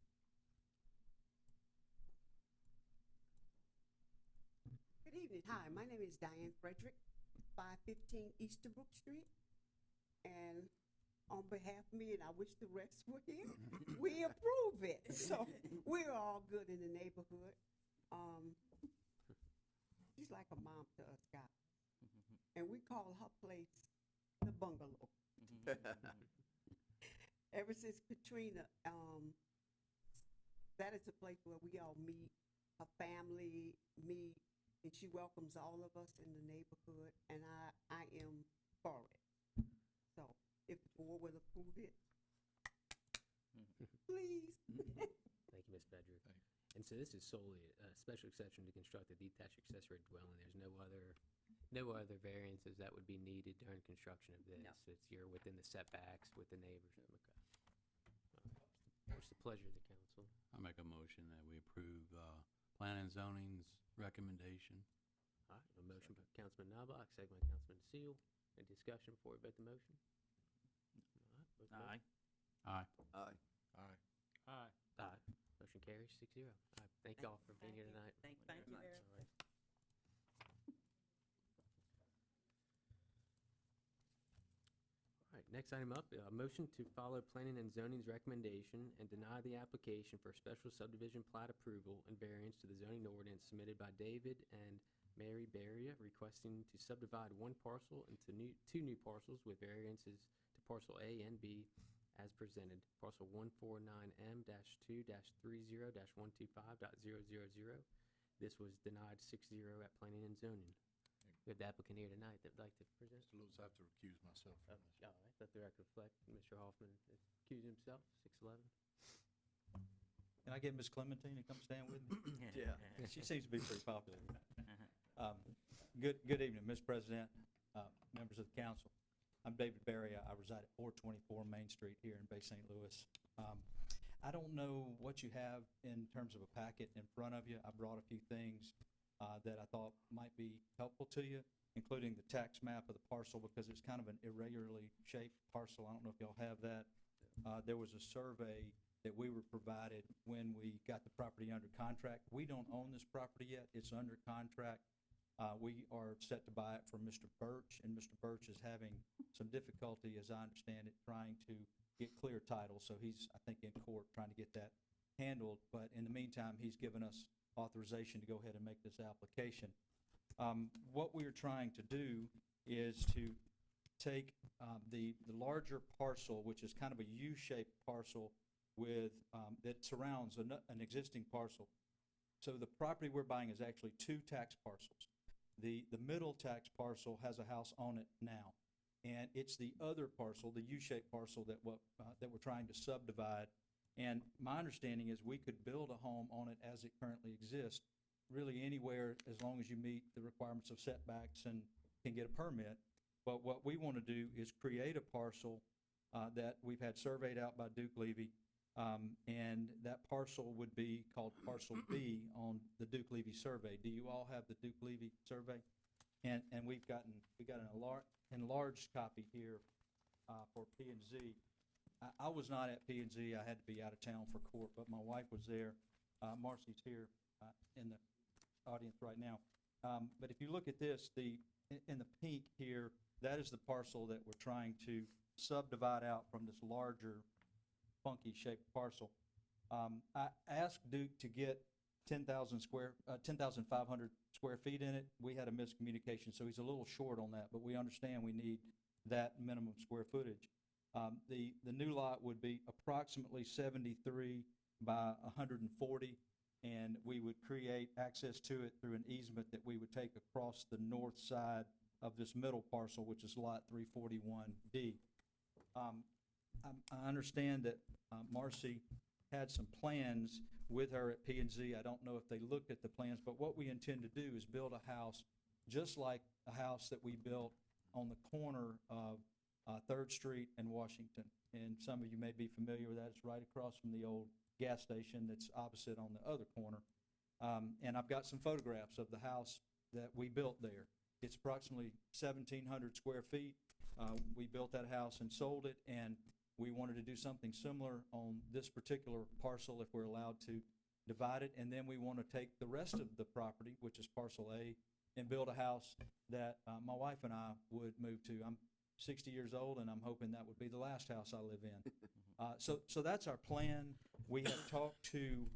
Good evening. Hi, my name is Diane Frederick, 515 Easterbrook Street. And on behalf of me, and I wish the rest were here, we approve it. So we're all good in the neighborhood. She's like a mom to us guys. And we call her place the bungalow. Ever since Katrina, that is a place where we all meet her family meet, and she welcomes all of us in the neighborhood, and I am for it. So if the board will approve it, please.
Thank you, Ms. Frederick. And so this is solely a special exception to construct a detached accessory dwelling. There's no other variances that would be needed during construction of this.
No.
It's you're within the setbacks with the neighbors. Okay. What's the pleasure of the council?
I make a motion that we approve, Planning and Zoning's recommendation.
All right, a motion by Councilman Knobloch, second by Councilman Seal. Any discussion before we vote the motion? All right, vote the motion.
Aye.
Aye.
Aye.
Aye.
Aye. Motion carries 6-0. All right, thank y'all for being here tonight.
Thank you
Thank
very
you
much.
very
All right. All right, next item up, a motion to follow Planning and Zoning's recommendation and deny the application for special subdivision plat approval and variance to the zoning ordinance submitted by David and Mary Beria, requesting to subdivide one parcel into two new parcels with variances to parcel A and B as presented. Parcel 149M-2-30-125.000. This was denied 6-0 at Planning and Zoning. We have the applicant here tonight that would like to present.
Mr. Lewis, I have to recuse myself from this.
All right, let the record reflect, Mr. Hoffman accused himself, 611.
Can I get Ms. Clementine to come stand with me?
Yeah.
She seems to be pretty popular. Good evening, Ms. President, members of the council. I'm David Beria. I reside at 424 Main Street here in Bay St. Louis. I don't know what you have in terms of a packet in front of you. I brought a few things that I thought might be helpful to you, including the tax map of the parcel, because it's kind of an irregularly shaped parcel. I don't know if y'all have that. There was a survey that we were provided when we got the property under contract. We don't own this property yet. It's under contract. We are set to buy it from Mr. Birch, and Mr. Birch is having some difficulty, as I understand it, trying to get clear title. So he's, I think, in court trying to get that handled. But in the meantime, he's given us authorization to go ahead and make this application. What we are trying to do is to take the larger parcel, which is kind of a U-shaped parcel with that surrounds an existing parcel. So the property we're buying is actually two tax parcels. The middle tax parcel has a house on it now, and it's the other parcel, the U-shaped parcel that we're trying to subdivide. And my understanding is we could build a home on it as it currently exists, really anywhere as long as you meet the requirements of setbacks and can get a permit. But what we want to do is create a parcel that we've had surveyed out by Duke Levy, and that parcel would be called Parcel B on the Duke Levy survey. Do you all have the Duke Levy survey? And we got an enlarged copy here for P&Z. I was not at P&Z. I had to be out of town for court, but my wife was there. Marcy's here in the audience right now. But if you look at this, in the pink here, that is the parcel that we're trying to subdivide out from this larger funky shaped parcel. I asked Duke to get 10,500 square feet in it. We had a miscommunication, so he's a little short on that, but we understand we need that minimum square footage. The new lot would be approximately 73 by 140, and we would create access to it through an easement that we would take across the north side of this middle parcel, which is lot 341D. I understand that Marcy had some plans with her at P&Z. I don't know if they looked at the plans, but what we intend to do is build a house just like a house that we built on the corner of 3rd Street and Washington. And some of you may be familiar with that. It's right across from the old gas station that's opposite on the other corner. And I've got some photographs of the house that we built there. It's approximately 1,700 square feet. We built that house and sold it, and we wanted to do something similar on this particular parcel if we're allowed to divide it. And then we want to take the rest of the property, which is parcel A, and build a house that my wife and I would move to. I'm 60 years old, and I'm hoping that would be the last house I live in. So that's our plan. We have talked to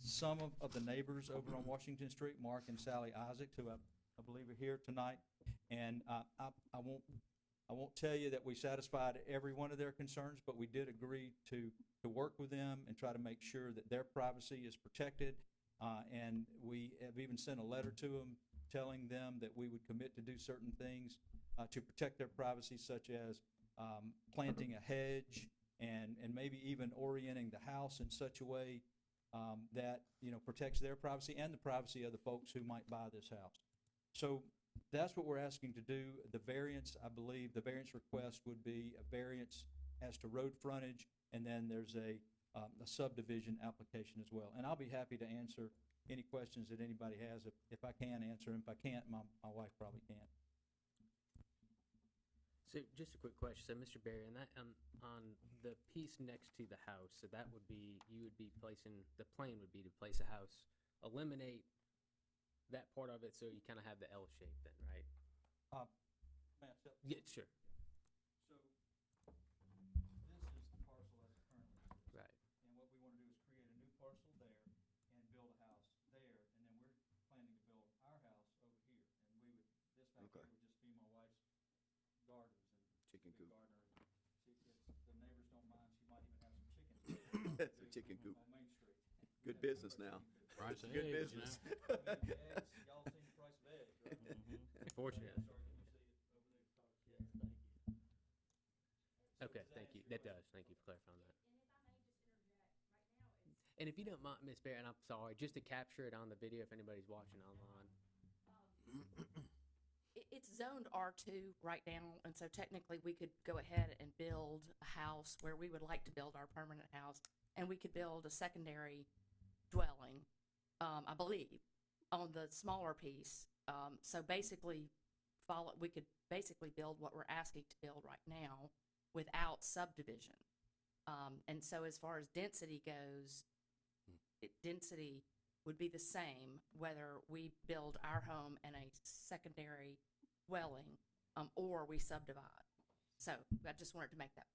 some of the neighbors over on Washington Street, Mark and Sally Isaac, who I believe are here tonight. And I won't tell you that we satisfied every one of their concerns, but we did agree to work with them and try to make sure that their privacy is protected. And we have even sent a letter to them telling them that we would commit to do certain things to protect their privacy, such as planting a hedge and maybe even orienting the house in such a way that, protects their privacy and the privacy of the folks who might buy this house. So that's what we're asking to do. The variance, I believe, the variance request would be a variance as to road frontage, and then there's a subdivision application as well. And I'll be happy to answer any questions that anybody has, if I can answer them. If I can't, my wife probably can't.
So just a quick question. So Mr. Berry, on that, on the piece next to the house, so that would be, you would be placing, the plan would be to place a house, eliminate that part of it so you kind of have the L shape then, right? Yeah, sure.
So this is the parcel as it currently is.
Right.
And what we want to do is create a new parcel there and build a house there, and then we're planning to build our house over here. And we would, this back here would just be my wife's gardens and
Chicken coop.
gardener. See, if the neighbors don't mind, she might even have some chickens.
That's a chicken coop.
On Main Street.
Good business now.
Price of
Good
eggs,
business.
Eggs, y'all seen the price of eggs, right?
Unfortunately.
Sorry, can you see it over there?
Yeah, thank you.
Okay, thank you. That does. Thank you for clarifying that. And if you don't mind, Ms. Barrett, and I'm sorry, just to capture it on the video if anybody's watching online.
It's zoned R2 right now, and so technically we could go ahead and build a house where we would like to build our permanent house, and we could build a secondary dwelling, I believe, on the smaller piece. So basically, we could basically build what we're asking to build right now without subdivision. And so as far as density goes, density would be the same whether we build our home in a secondary dwelling, or we subdivide. So I just wanted to make that.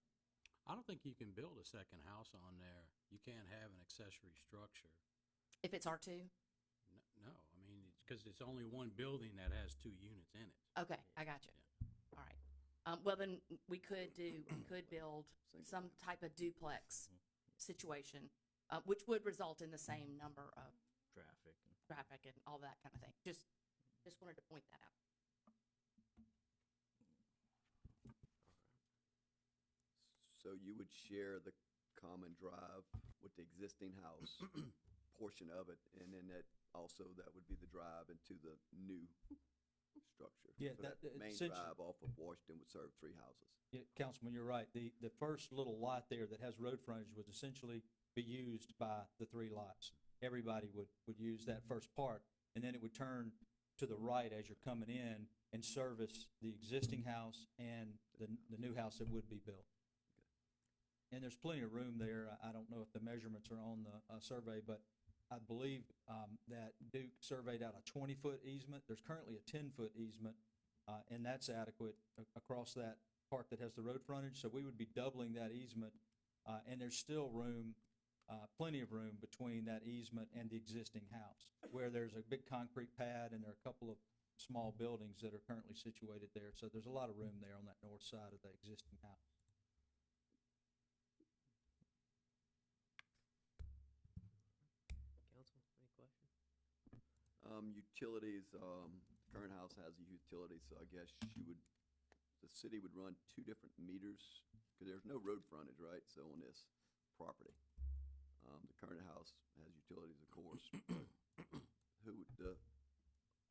I don't think you can build a second house on there. You can't have an accessory structure.
If it's R2?
No, I mean, it's because it's only one building that has 2 units in it.
Okay, I got you. All right. Well, then we could build some type of duplex situation, which would result in the same number of traffic and all that kind of thing. Just wanted to point that out.
So you would share the common drive with the existing house portion of it, and then that would be the drive into the new structure.
Yeah,
So
that-
main
essentially-
drive off of Washington would serve 3 houses.
Yeah, Councilman, you're right. The first little lot there that has road frontage would essentially be used by the 3 lots. Everybody would use that first part, and then it would turn to the right as you're coming in and service the existing house and the new house that would be built. And there's plenty of room there. I don't know if the measurements are on the survey, but I believe that Duke surveyed out a 20-foot easement. There's currently a 10-foot easement, and that's adequate across that part that has the road frontage. So we would be doubling that easement, and there's still room, plenty of room between that easement and the existing house, where there's a big concrete pad and there are a couple of small buildings that are currently situated there. So there's a lot of room there on that north side of the existing house.
Council, any questions?
Utilities, current house has a utility, so I guess the city would run 2 different meters, because there's no road frontage, right? So on this property, the current house has utilities, of course, but the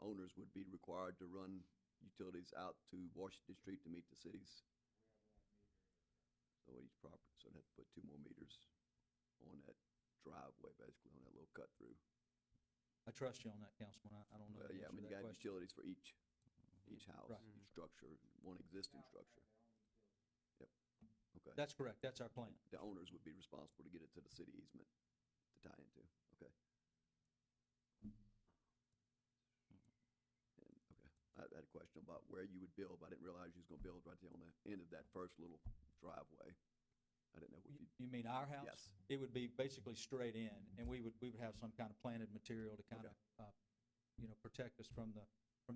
owners would be required to run utilities out to Washington Street to meet the city's. So each property, so they'd have to put 2 more meters on that driveway, basically, on that little cut through.
I trust you on that, Councilman. I don't know
Well,
the
yeah, I
answer
mean,
to
you
that
got
question.
utilities for each house,
Right.
each structure, one existing structure. Yep, okay.
That's correct. That's our plan.
The owners would be responsible to get it to the city easement to tie into, okay. And, okay, I had a question about where you would build, but I didn't realize you was gonna build right there on the end of that first little driveway. I didn't know what you.
You mean our house?
Yes.
It would be basically straight in, and we would have some kind of planted material to kind of, protect us from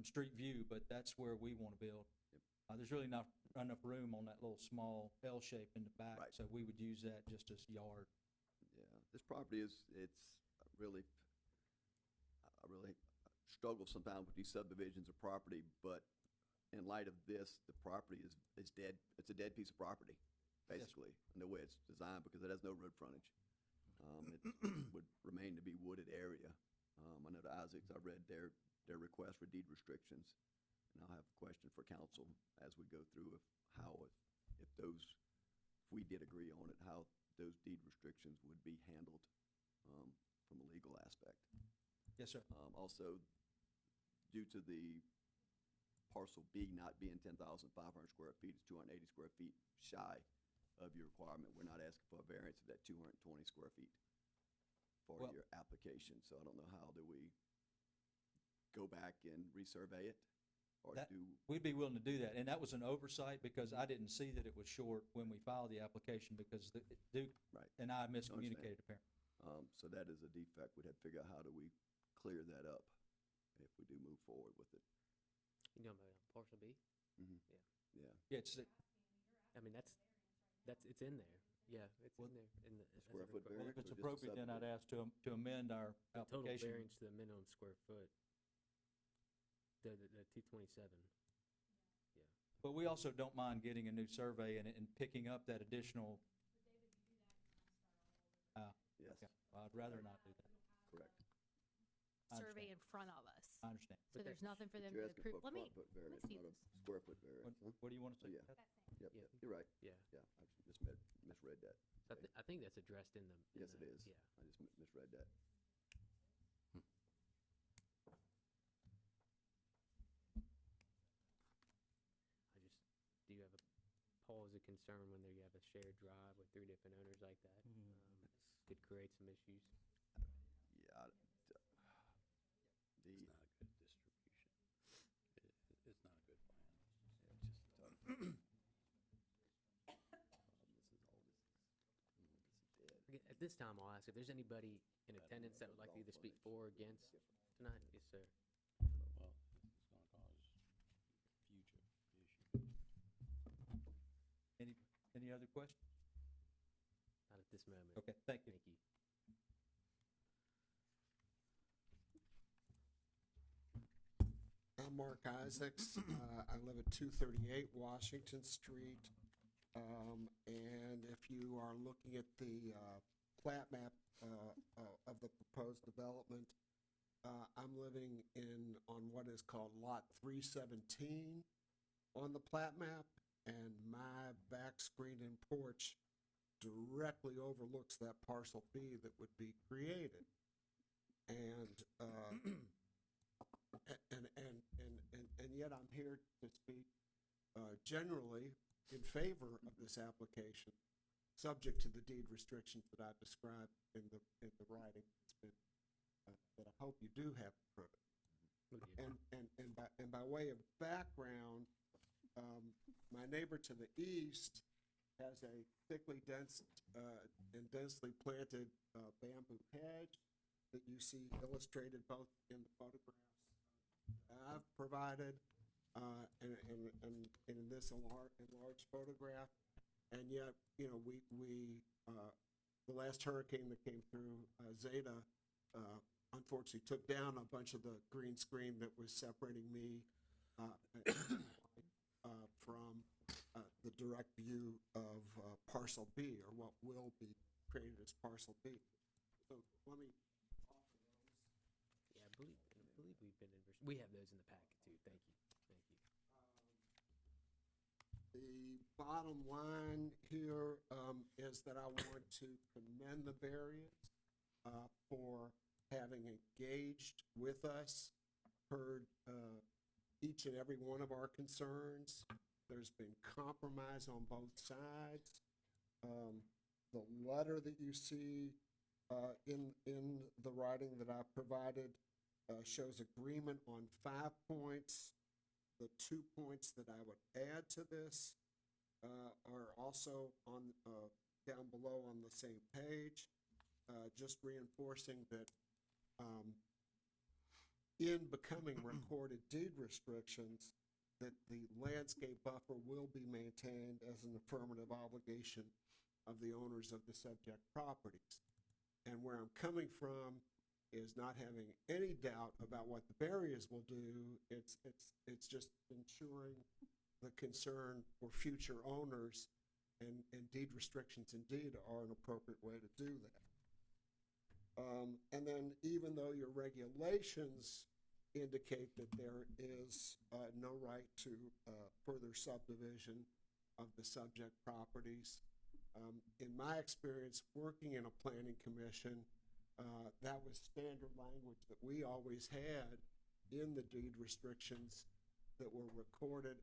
street view, but that's where we want to build.
Yep.
There's really not enough room on that little small L shape in the back,
Right.
so we would use that just as yard.
Yeah, this property it's really I really struggle sometimes with these subdivisions of property, but in light of this, the property is dead. It's a dead piece of property, basically, in the way it's designed, because it has no road frontage. It would remain to be wooded area. I know the Isaacs, I read their request for deed restrictions, and I'll have a question for council as we go through if we did agree on it, how those deed restrictions would be handled from a legal aspect.
Yes, sir.
Also, due to the parcel B not being 10,500 square feet, it's 280 square feet shy of your requirement. We're not asking for a variance of that 220 square feet for
Well-
your application. So I don't know, how do we go back and resurvey it? Or
That-
do,
We'd be willing to do that, and that was an oversight because I didn't see that it was short when we filed the application because Duke
right.
and I miscommunicated apparently.
So that is a defect. We'd have to figure out how do we clear that up if we do move forward with it.
You know about parcel B?
Mhm.
Yeah.
Yeah.
Yeah, it's,
I mean, it's in there. Yeah, it's in there. In the as a
Square foot
request.
well, if
variance
it's
or just a
appropriate, then I'd
subdivision?
ask to amend our
The total
application.
variance to the minimum square foot. The 227.
But we also don't mind getting a new survey and picking up that additional.
Yes,
Okay, well, I'd rather not do that.
correct.
I
survey
understand.
in front of us.
I understand.
So there's nothing for them
You're
to
asking for
approve.
a
Let me,
front foot variance,
see
not a
this.
square foot variance, huh?
What do you want to say?
Yeah.
That's it.
Yep,
Yeah.
you're right.
Yeah.
Yeah, I just misread that.
So I think that's addressed in the.
Yes, it is.
Yeah.
I just misread that.
Do you have a pause of concern when you have a shared drive with 3 different owners like that? Could create some issues.
Yeah, the,
It's not a good distribution. It's not a good plan.
Okay, at this time, I'll ask if there's anybody in attendance that would like to either speak for or against tonight. Yes, sir.
Well, it's gonna cause future issues.
Any other questions?
Not at this moment.
Okay, thank you.
Thank you.
I'm Mark Isaacs. I live at 238 Washington Street. And if you are looking at the plat map of the proposed development, I'm living on what is called Lot 317 on the plat map, and my back screen and porch directly overlooks that parcel B that would be created. And yet I'm here to speak generally in favor of this application, subject to the deed restrictions that I described in the writing that's been, that I hope you do have in front of you. And by way of background, my neighbor to the east has a thickly dense and densely planted bamboo hedge that you see illustrated both in the photographs I've provided and in this enlarged photograph. And yet, you know, we the last hurricane that came through, Zeta, unfortunately took down a bunch of the green screen that was separating me from the direct view of parcel B, or what will be created as parcel B. So let me offer those.
Yeah, I believe we've been in. We have those in the packet too. Thank you. Thank you.
The bottom line here is that I want to commend the variance for having engaged with us, heard each and every one of our concerns. There's been compromise on both sides. The letter that you see in the writing that I provided shows agreement on 5 points. The 2 points that I would add to this are also on down below on the same page, just reinforcing that in becoming recorded deed restrictions, that the landscape buffer will be maintained as an affirmative obligation of the owners of the subject properties. And where I'm coming from is not having any doubt about what the barriers will do. It's just ensuring the concern for future owners, and deed restrictions indeed are an appropriate way to do that. And then even though your regulations indicate that there is no right to further subdivision of the subject properties, in my experience working in a planning commission, that was standard language that we always had in the deed restrictions that were recorded,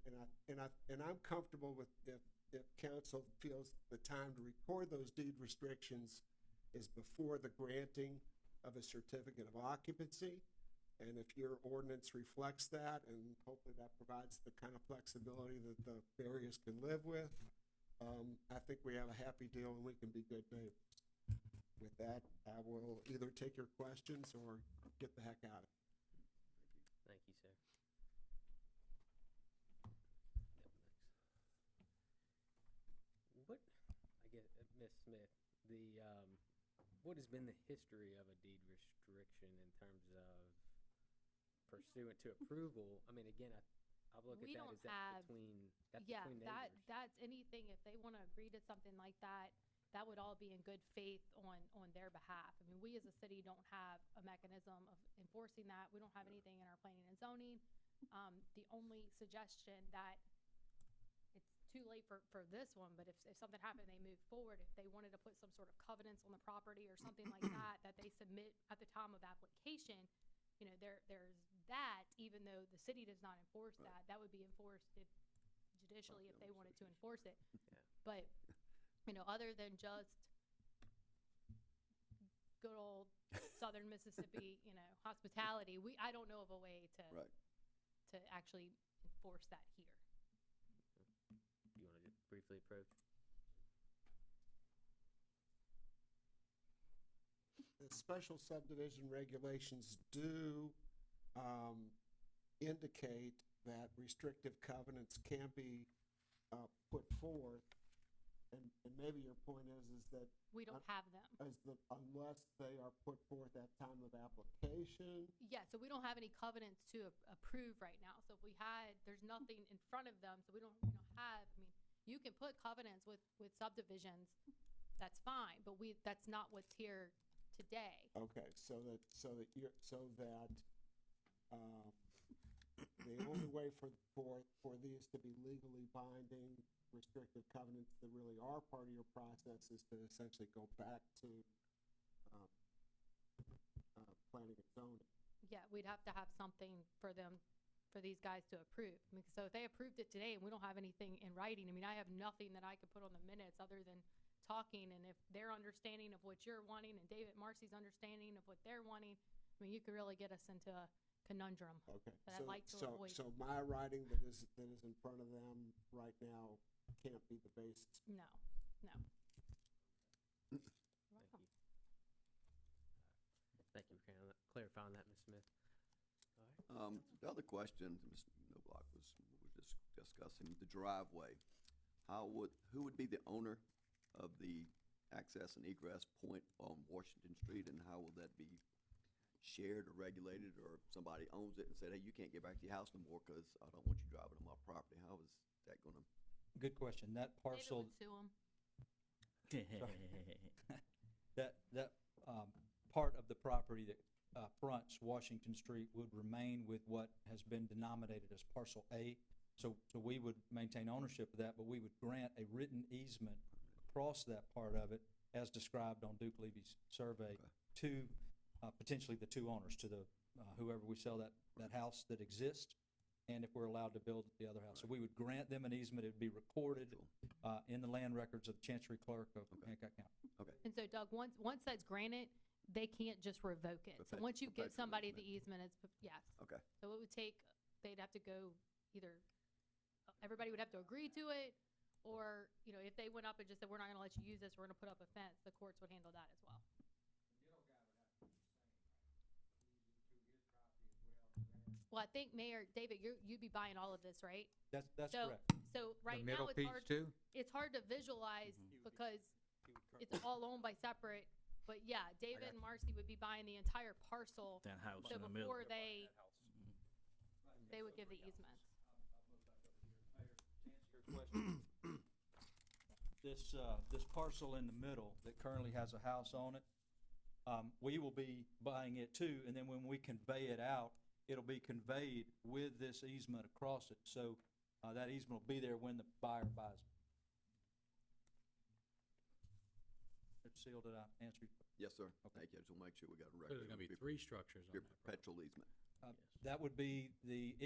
and I'm comfortable with if council feels the time to record those deed restrictions is before the granting of a certificate of occupancy. And if your ordinance reflects that, and hopefully that provides the kind of flexibility that the areas can live with, I think we have a happy deal and we can be good neighbors. With that, I will either take your questions or get the heck out of it.
Thank you, sir. What, I guess, Ms. Smith, what has been the history of a deed restriction in terms of pursuant to approval? I mean, again, I look
We
at
don't
that as
have-
between
Yeah,
neighbors.
that's anything, if they want to agree to something like that, that would all be in good faith on their behalf. I mean, we as a city don't have a mechanism of enforcing that. We don't have anything in our planning and zoning. The only suggestion that it's too late for this one, but if something happened, they move forward, if they wanted to put some sort of covenants on the property or something like that they submit at the time of application, you know, there's that, even though the city does not enforce that, that would be enforced judicially if they wanted to enforce it. But, you know, other than just good old Southern Mississippi, you know, hospitality, I don't know of a way to actually enforce that here.
You want to just briefly approach?
The special subdivision regulations do indicate that restrictive covenants can be put forth, and maybe your point is that
We don't have them.
unless they are put forth at time of application.
Yeah, so we don't have any covenants to approve right now. So if we had, there's nothing in front of them, so we don't have, I mean, you can put covenants with subdivisions, that's fine, but that's not what's here today.
Okay, so that the only way for these to be legally binding restrictive covenants that really are part of your process is to essentially go back to planning and zoning.
Yeah, we'd have to have something for these guys to approve. I mean, so if they approved it today and we don't have anything in writing, I mean, I have nothing that I could put on the minutes other than talking, and if their understanding of what you're wanting and David Marcy's understanding of what they're wanting, I mean, you could really get us into a conundrum.
Okay.
That I'd like to avoid.
So my writing that is in front of them right now can't be the basis.
No.
Thank you. Thank you for clarifying that, Ms. Smith. All right.
The other question Mr. Noblock was just discussing, the driveway. Who would be the owner of the access and egress point on Washington Street, and how will that be shared or regulated, or if somebody owns it and said, hey, you can't get back to your house no more because I don't want you driving on my property? How is that gonna?
Good question. That parcel.
David would sue 'em.
That part of the property that fronts Washington Street would remain with what has been denominated as parcel A. So we would maintain ownership of that, but we would grant a written easement across that part of it as described on Duke Levy's survey to potentially the two owners, to the whoever we sell that house that exists, and if we're allowed to build the other house. So we would grant them an easement. It would be recorded in the land records of the Chancery Clerk of Hancock County.
Okay.
And so Doug, once that's granted, they can't just revoke it. So once you give somebody the easement, yes.
Okay.
So it would take, they'd have to go either, everybody would have to agree to it, or, you know, if they went up and just said, we're not gonna let you use this, we're gonna put up a fence, the courts would handle that as well. Well, I think Mayor David, you'd be buying all of this, right?
That's
So-
correct.
So right now, it's hard to visualize because it's all owned by separate But yeah, David and Marcy would be buying the entire parcel.
That house
So
in the middle.
before they would give the easements.
This parcel in the middle that currently has a house on it, we will be buying it too, and then when we convey it out, it'll be conveyed with this easement across it, so, that easement will be there when the buyer buys it. It's sealed, did I answer you?
Yes, sir. Thank you. I just want to make sure we got a record.
There's gonna be 3 structures on
Your
that property.
perpetual easement.
That would be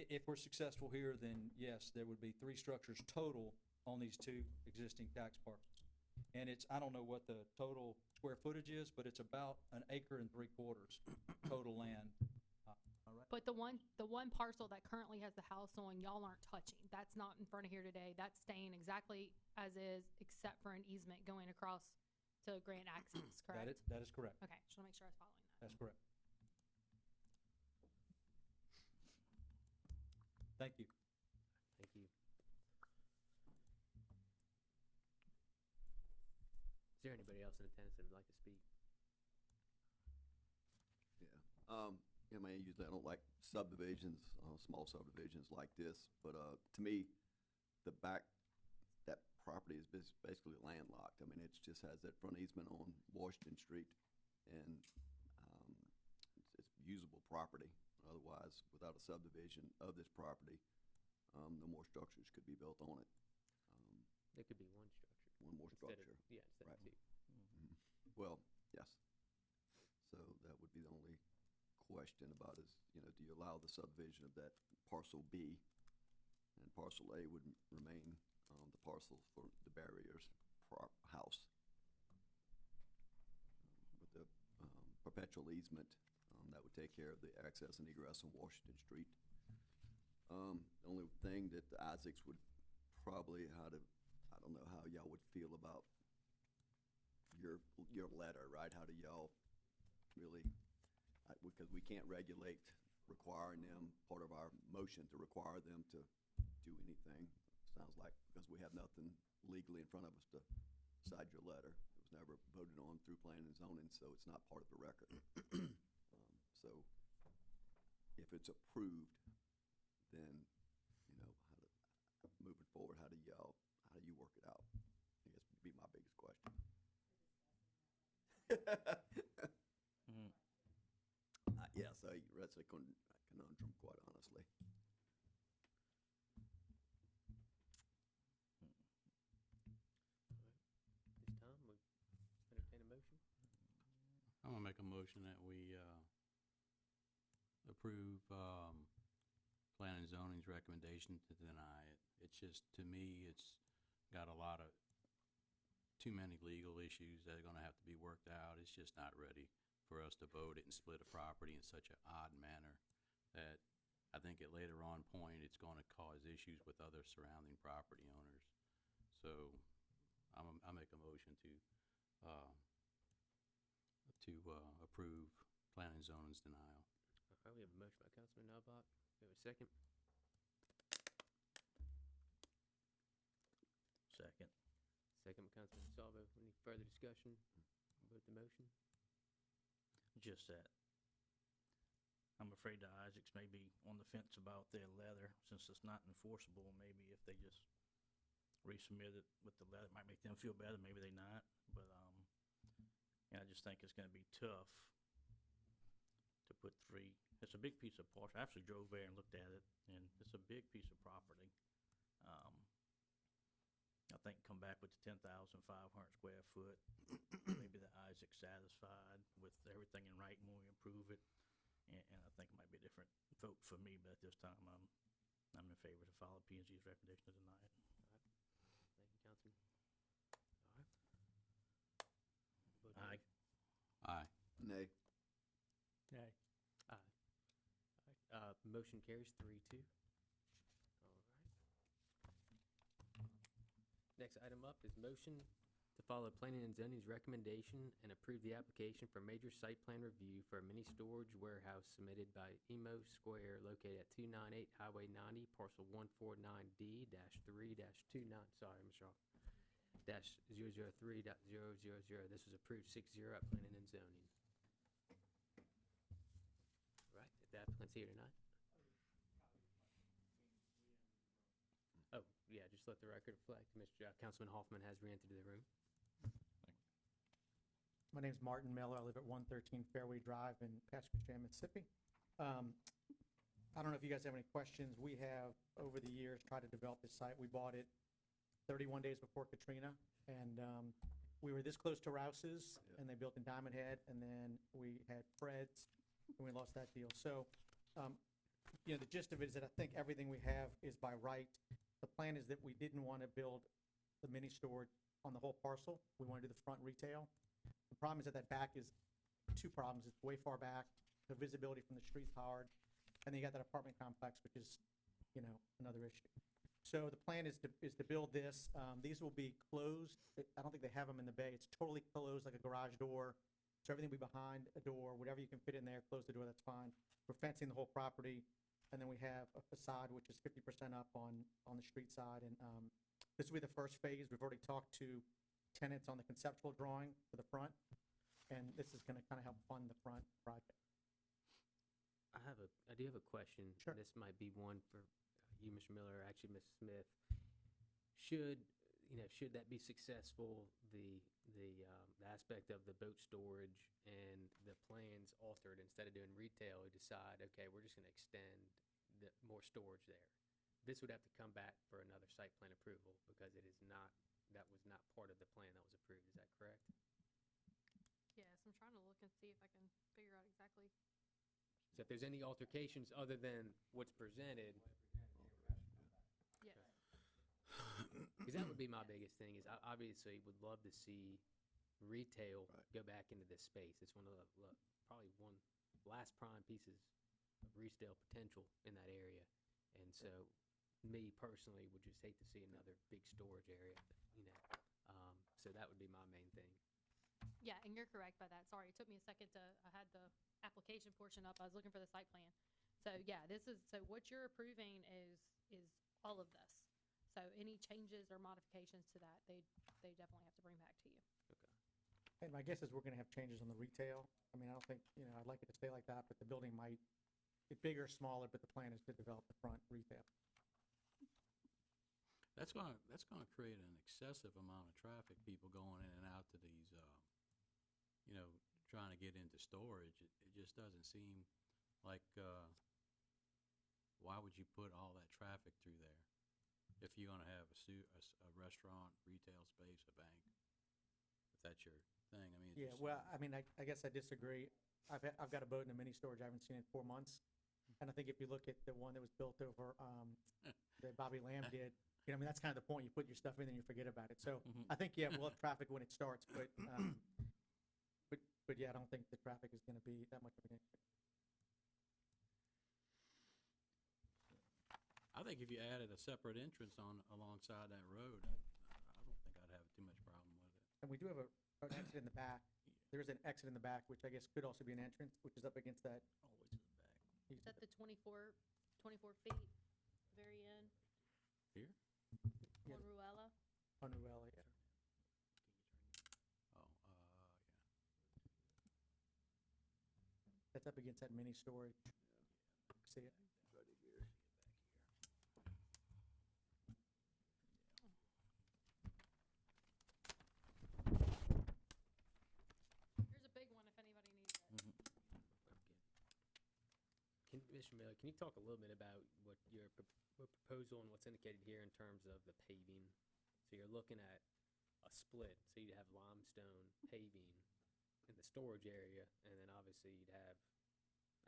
if we're successful here, then yes, there would be 3 structures total on these 2 existing tax parcels. And it's, I don't know what the total square footage is, but it's about 1 3/4 acres total land. All right.
But the one parcel that currently has the house on, y'all aren't touching. That's not in front of here today. That's staying exactly as is, except for an easement going across to grant access, correct?
That is correct.
Okay, just wanna make sure I was following that.
That's correct. Thank you.
Thank you. Is there anybody else in attendance that would like to speak?
I mean, usually I don't like subdivisions, small subdivisions like this, but, to me, that property is basically landlocked. I mean, it just has that front easement on Washington Street, and, it's usable property. Otherwise, without a subdivision of this property, no more structures could be built on it.
There could be one structure.
One more
Instead of-
structure.
Yeah, instead
Right.
of 2.
Well, yes. So that would be the only question about is, do you allow the subdivision of that parcel B? And parcel A would remain, the parcel for the barriers house. With the, perpetual easement, that would take care of the access and egress on Washington Street. The only thing that the Isaacs would probably, I don't know how y'all would feel about your letter, right? How do y'all really, because we can't regulate requiring them, part of our motion to require them to do anything, sounds like, because we have nothing legally in front of us to decide your letter. It was never voted on through planning and zoning, so it's not part of the record. So if it's approved, then, moving forward, how do you work it out? I guess would be my biggest question. Yes, that's a conundrum, quite honestly.
This time, we entertain a motion?
I'm gonna make a motion that we, approve, planning and zoning's recommendation to deny it. It's just, to me, it's got a lot of, too many legal issues that are gonna have to be worked out. It's just not ready for us to vote it and split a property in such an odd manner that I think at later on point, it's gonna cause issues with other surrounding property owners. So, I'll make a motion to approve planning and zoning's denial.
All right, we have a motion by Councilman Nalbach. We have a second.
Second.
Second by Councilman Salvo. Any further discussion about the motion?
Just that. I'm afraid the Isaacs may be on the fence about their letter, since it's not enforceable. Maybe if they just resubmit it with the letter, it might make them feel better, maybe they not. But, I just think it's gonna be tough to put 3, it's a big piece of parcel. I actually drove there and looked at it, and it's a big piece of property. I think come back with the 10,500 square foot, maybe the Isaac's satisfied with everything in writing when we approve it. And I think it might be a different vote for me, but at this time, I'm in favor to follow P&Z's recommendation to deny it.
Thank you, Councilman. All right. Vote
Aye.
Aye.
Nay.
Nay.
Aye. All right, motion carries 3-2. All right. Next item up is motion to follow planning and zoning's recommendation and approve the application for major site plan review for a mini storage warehouse submitted by Emo Square located at 298 Highway 90, parcel 149D-3-29. Sorry, Mr. Hall. -003.000. This was approved 6-0 at planning and zoning. Right, if the applicant's here tonight. Oh, yeah, just let the record reflect, Councilman Hoffman has re-entered the room.
My name's Martin Miller. I live at 113 Fairway Drive in Pasco-Strand, Mississippi. I don't know if you guys have any questions. We have, over the years, tried to develop this site. We bought it 31 days before Katrina, and we were this close to Rouse's, and they built in Diamond Head, and then we had Fred's, and we lost that deal. So, you know, the gist of it is that I think everything we have is by right. The plan is that we didn't want to build the mini storage on the whole parcel. We want to do the front retail. The problem is that back is two problems. It's way far back, the visibility from the street's hard, and then you got that apartment complex, which is, you know, another issue. So the plan is to build this. These will be closed. I don't think they have them in the bay. It's totally closed like a garage door. So everything will be behind a door, whatever you can fit in there, close the door, that's fine. We're fencing the whole property, and then we have a facade, which is 50% up on the street side. And this will be the first phase. We've already talked to tenants on the conceptual drawing for the front, and this is gonna kind of help fund the front project.
I do have a question.
Sure.
This might be one for you, Mr. Miller, or actually Ms. Smith. Should that be successful, the aspect of the boat storage and the plans altered, instead of doing retail, we decide, okay, we're just gonna extend more storage there. This would have to come back for another site plan approval because that was not part of the plan that was approved. Is that correct?
Yes, I'm trying to look and see if I can figure out exactly.
So if there's any altercations other than what's presented,
Yes.
because that would be my biggest thing, is I obviously would love to see retail go back into this space. It's one of the, probably one last prime pieces of retail potential in that area. And so me personally would just hate to see another big storage area, you know. So that would be my main thing.
Yeah, and you're correct by that. Sorry, it took me a second I had the application portion up. I was looking for the site plan. So yeah, so what you're approving is all of this. So any changes or modifications to that, they definitely have to bring back to you.
And my guess is we're gonna have changes on the retail. I mean, I don't think, you know, I'd like it to stay like that, but the building might get bigger, smaller, but the plan is to develop the front retail.
That's gonna create an excessive amount of traffic, people going in and out to these, you know, trying to get into storage. It just doesn't seem like, why would you put all that traffic through there? If you're gonna have a restaurant, retail space, a bank, if that's your thing, I mean.
Yeah, well, I mean, I guess I disagree. I've got a boat in a mini storage. I haven't seen it in 4 months. And I think if you look at the one that was built over, that Bobby Lamb did, you know, I mean, that's kind of the point. You put your stuff in and you forget about it. So I think, yeah, we'll have traffic when it starts, but yeah, I don't think the traffic is gonna be that much of an issue.
I think if you added a separate entrance alongside that road, I don't think I'd have too much problem with it.
And we do have an exit in the back. There is an exit in the back, which I guess could also be an entrance, which is up against that.
Always in the back.
Is that the 24 feet, very end,
Here?
Yeah.
on Ruella?
On Ruella, yeah.
Oh,
That's up against that mini storage. See it?
Here's a big one if anybody needs it.
Mr. Miller, can you talk a little bit about what your proposal and what's indicated here in terms of the paving? So you're looking at a split, so you'd have limestone paving in the storage area, and then obviously you'd have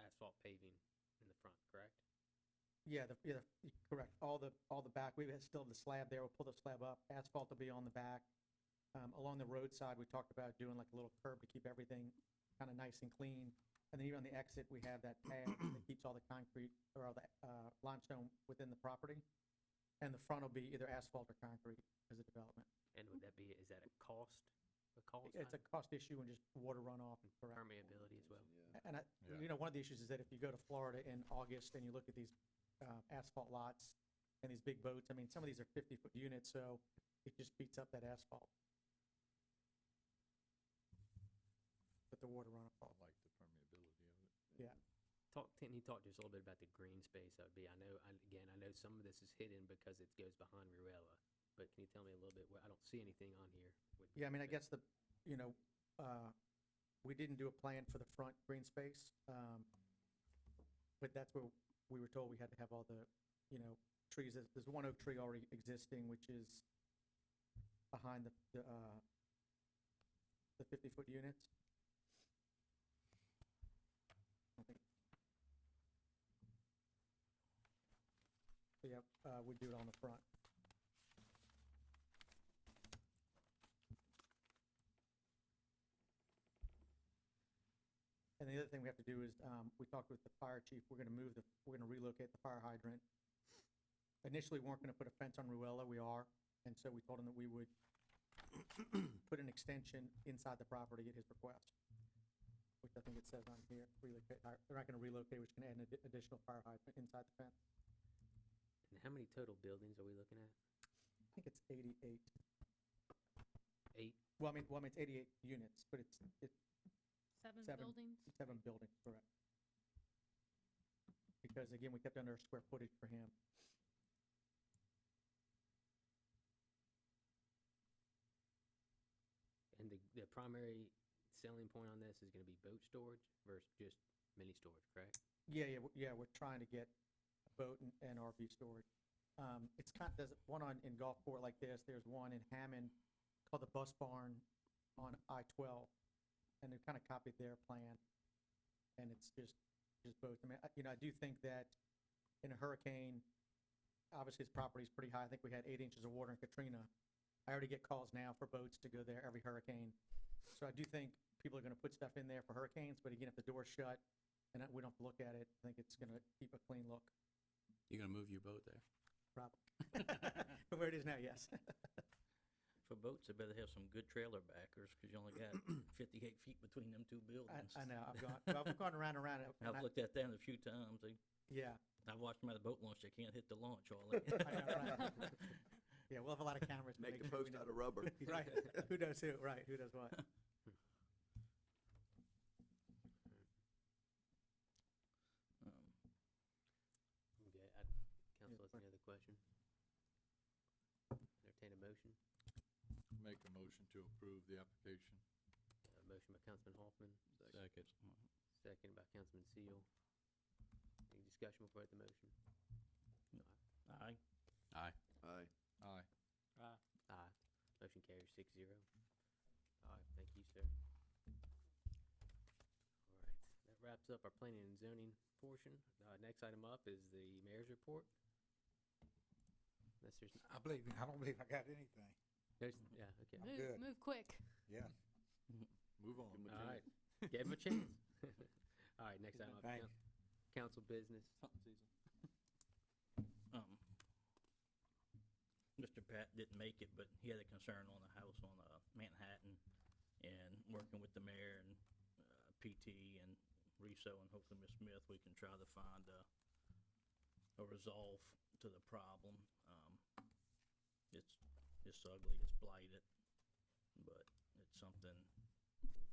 asphalt paving in the front, correct?
Yeah, correct. All the back, we still have the slab there. We'll pull the slab up. Asphalt will be on the back. Along the roadside, we talked about doing like a little curb to keep everything kind of nice and clean. And then even on the exit, we have that pad that keeps all the concrete or all the limestone within the property. And the front will be either asphalt or concrete as a development.
And is that a cost?
It's a cost issue and just water runoff. Correct.
Permeability as well.
And you know, one of the issues is that if you go to Florida in August and you look at these asphalt lots and these big boats, I mean, some of these are 50-foot units, so it just beats up that asphalt. With the water runoff off.
I like the permeability of it.
Yeah.
Can you talk to us a little bit about the green space that would be? I know, I know some of this is hidden because it goes behind Ruella, but can you tell me a little bit, I don't see anything on here.
Yeah, I mean, I guess we didn't do a plan for the front green space, but that's where we were told we had to have all the, trees. There's one oak tree already existing, which is behind the 50-foot units. I think. So, yeah, we do it on the front. And the other thing we have to do is, we talked with the fire chief, we're gonna relocate the fire hydrant. Initially, we weren't gonna put a fence on Ruella, we are, and so we told him that we would put an extension inside the property at his request, which I think it says on here, relocate, they're not gonna relocate, we're just gonna add an additional fire hydrant inside the fence.
And how many total buildings are we looking at?
I think it's 88.
8?
Well, I mean, it's 88 units, but it's
Seven buildings?
7 buildings, correct. Because again, we kept under our square footage for him.
And the primary selling point on this is gonna be boat storage versus just mini storage, correct?
Yeah, we're trying to get boat and RV storage. It's there's one in Gulfport like this, there's one in Hammond called the Bus Barn on I-12. And they kind of copied their plan, and it's just both. I mean, I do think that in a hurricane, obviously his property's pretty high. I think we had 8 inches of water in Katrina. I already get calls now for boats to go there every hurricane. So I do think people are gonna put stuff in there for hurricanes, but again, if the door's shut and we don't have to look at it, I think it's gonna keep a clean look.
You gonna move your boat there?
Probably. But where it is now, yes.
For boats, they better have some good trailer backers, because you only got 58 feet between them two buildings.
I know, I've gone around it.
I've looked at that a few times.
Yeah.
I've watched them at the boat launch, they can't hit the launch all that.
I know, right. Yeah, we'll have a lot of cameras. to
Make the
sure we
post
know.
out of rubber.
Right, who does who, right, who does what?
Okay, council has any other question? Entertain a motion.
Make a motion to approve the application.
Motion by Councilman Hoffman.
Second.
Second by Councilman Seal. Any discussion before the motion?
Aye.
Aye.
Aye.
Aye.
Aye. Aye. Motion carries 6-0. All right, thank you, sir. All right, that wraps up our planning and zoning portion. Next item up is the mayor's report. Unless there's,
I don't believe I got anything.
yeah, okay.
I'm good.
Move quick.
Yeah.
Move on.
All right, give him a chance. All right, next item up,
Thank you.
council business.
Mr. Pat didn't make it, but he had a concern on the house on Manhattan, and working with the mayor and PT and Riso and hopefully Ms. Smith, we can try to find a resolve to the problem. It's ugly, it's blighted, but it's something,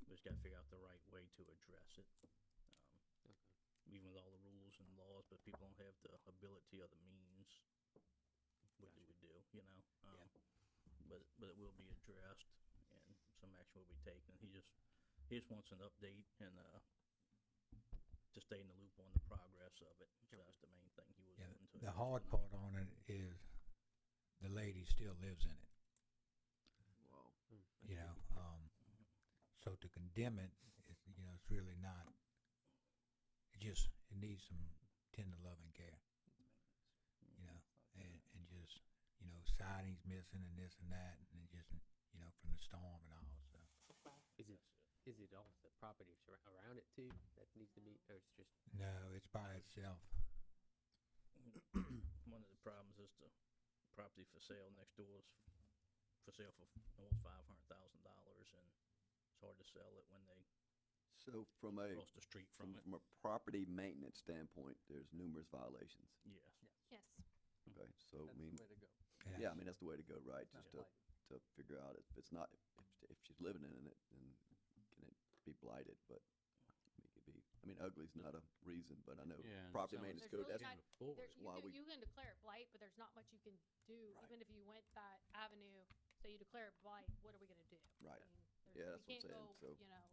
we just gotta figure out the right way to address it. Even with all the rules and laws, but people don't have the ability or the means, what do we do, you know? But it will be addressed, and some action will be taken. He just wants an update and to stay in the loop on the progress of it. So that's the main thing he was
Yeah,
wanting to.
the hard part on it is the lady still lives in it,
Wow.
you know, so to condemn it, it's really not, it needs some tender loving care, and just, siding's missing and this and that, and it just, from the storm and all, so.
Is it all the property around it too that needs to be, or it's just?
No, it's by itself.
One of the problems is the property for sale next door is for sale for almost $500,000, and it's hard to sell it when they
So from
across the street from it.
from a property maintenance standpoint, there's numerous violations.
Yes.
Yes.
Okay, so I mean,
And
Yeah, I mean, that's the way to go, right? Just to figure out if it's not, if she's living in it, then can it be blighted? But it could be, I mean, ugly's not a reason, but I know
Yeah, and
property
some-
maintenance
There's
code,
really
that's
not- there's,
why we,
you can declare it blight, but there's not much you can do, even if you went that avenue. So you declare it blight, what are we gonna do?
right.
I mean,
Yeah,
we
that's what I'm
can't
saying.
go,
So
you know,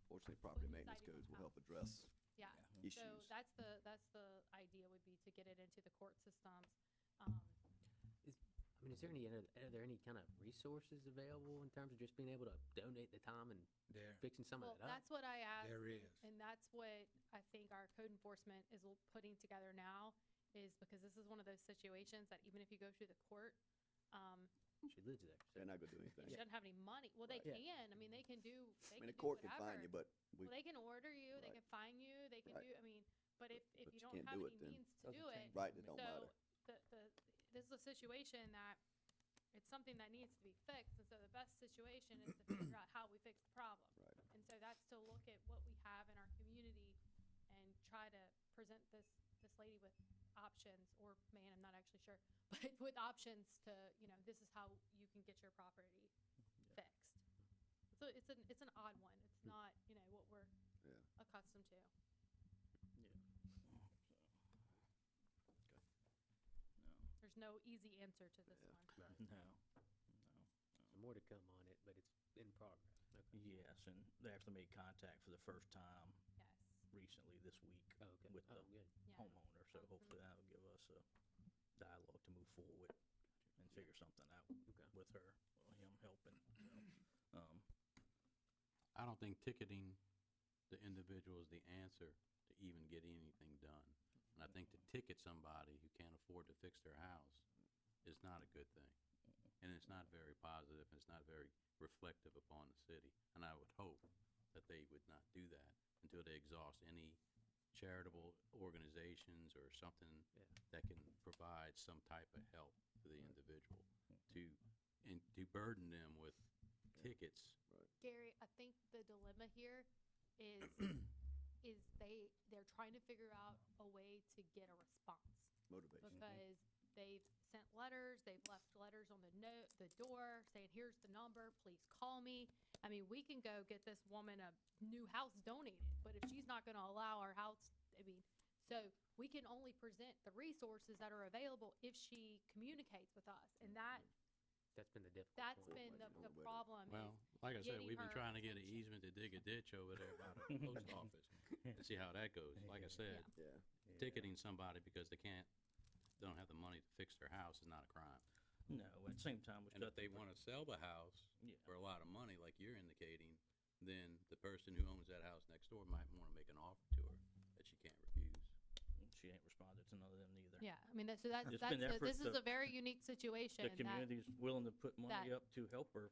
fortunately, property
put
maintenance
inside
codes will
people's
help address
yeah.
issues.
So that's the idea would be to get it into the court systems. Um,
I mean, are there any kind of resources available in terms of just being able to donate the time and
There,
fixing some
Well,
of that up?
that's what I asked.
there is.
And that's what I think our code enforcement is putting together now, is because this is one of those situations that even if you go through the court,
She lives there. So.
They're not gonna do
she
anything.
doesn't have any money. Well, they
Right.
can. I mean, they can do. They
I mean,
can
the court
do
can
whatever.
fine you, but we,
Well, they can order you. They
Right.
can fine you. They can
Right.
do. I mean, but if
But
you
you
don't
can't
have
do
any
it, then
means to
Doesn't
do it,
change.
right, it don't
so
matter.
this is a situation that it's something that needs to be fixed. And so the best situation is to figure out how we fix the problem.
Right.
And so that's to look at what we have in our community and try to present this lady with options, or man, I'm not actually sure, but with options to, you know, this is how you can get your property fixed. So it's an odd one. It's not, you know, what we're
Yeah.
accustomed to. There's no easy answer to this one.
No.
So more to come on it, but it's in progress. Okay.
Yes, and they actually made contact for the first time
Yes.
recently this week
Oh, okay.
with the
good.
Yeah.
homeowner, so hopefully that'll give us a dialogue to move forward and figure something out with her, or him helping, so.
I don't think ticketing the individual is the answer to even get anything done. And I think to ticket somebody who can't afford to fix their house is not a good thing. And it's not very positive, and it's not very reflective upon the city. And I would hope that they would not do that until they exhaust any charitable organizations or something that can provide some type of help for the individual to burden them with tickets.
Gary, I think the dilemma here is they're trying to figure out a way to get a response.
Motivation.
Because they've sent letters, they've left letters on the door saying, here's the number, please call me. I mean, we can go get this woman a new house donated, but if she's not gonna allow our house, I mean, so we can only present the resources that are available if she communicates with us, and
That's been the difficult
that's
point.
been the
with it.
problem.
Well,
is
like I said,
getting
we've been
her
trying to get an
attention.
easement to dig a ditch over there by the post office and see how that goes. Like I said,
Yeah.
ticketing somebody because they don't have the money to fix their house is not a crime.
No, at the same time, we
And
still
if they wanna sell the house
Yeah.
for a lot of money, like you're indicating, then the person who owns that house next door might wanna make an offer to her that she can't refuse.
she ain't responded to none of them neither.
Yeah, I mean, so that's,
It's been
this is
effort
a very unique situation
The
that
community's willing to put money
that-
up to help her.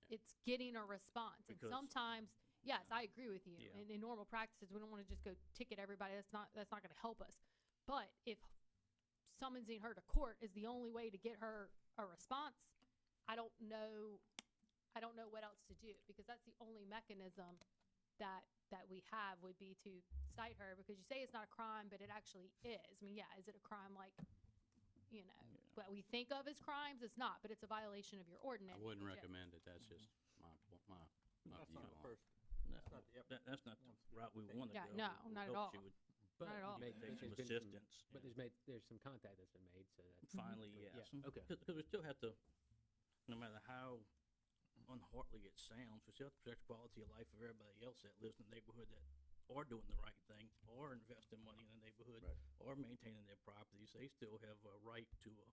it's getting a response. And
Because-
sometimes, yes, I agree with you.
Yeah.
In normal practices, we don't want to just go ticket everybody. That's not going to help us. But if summoning her to court is the only way to get her a response, I don't know what else to do, because that's the only mechanism that we have would be to cite her, because you say it's not a crime, but it actually is. I mean, yeah, is it a crime like, you know, what we think of as crimes? It's not, but it's a violation of your ordinance.
I wouldn't
which is-
recommend it, that's just my view on it.
No,
That's not the
route we want to
Yeah,
go.
no,
We
not at
hope
all.
she would
Not at all.
take
There's
some
been
assistance.
But there's some contact that's been made, so that's.
Finally,
Yeah,
yes.
okay.
Because we still have to, no matter how unheartedly it sounds, we still have to protect the quality of life of everybody else that lives in the neighborhood that are doing the right thing, or investing money in the neighborhood,
Right.
or maintaining their properties. They still have a right to a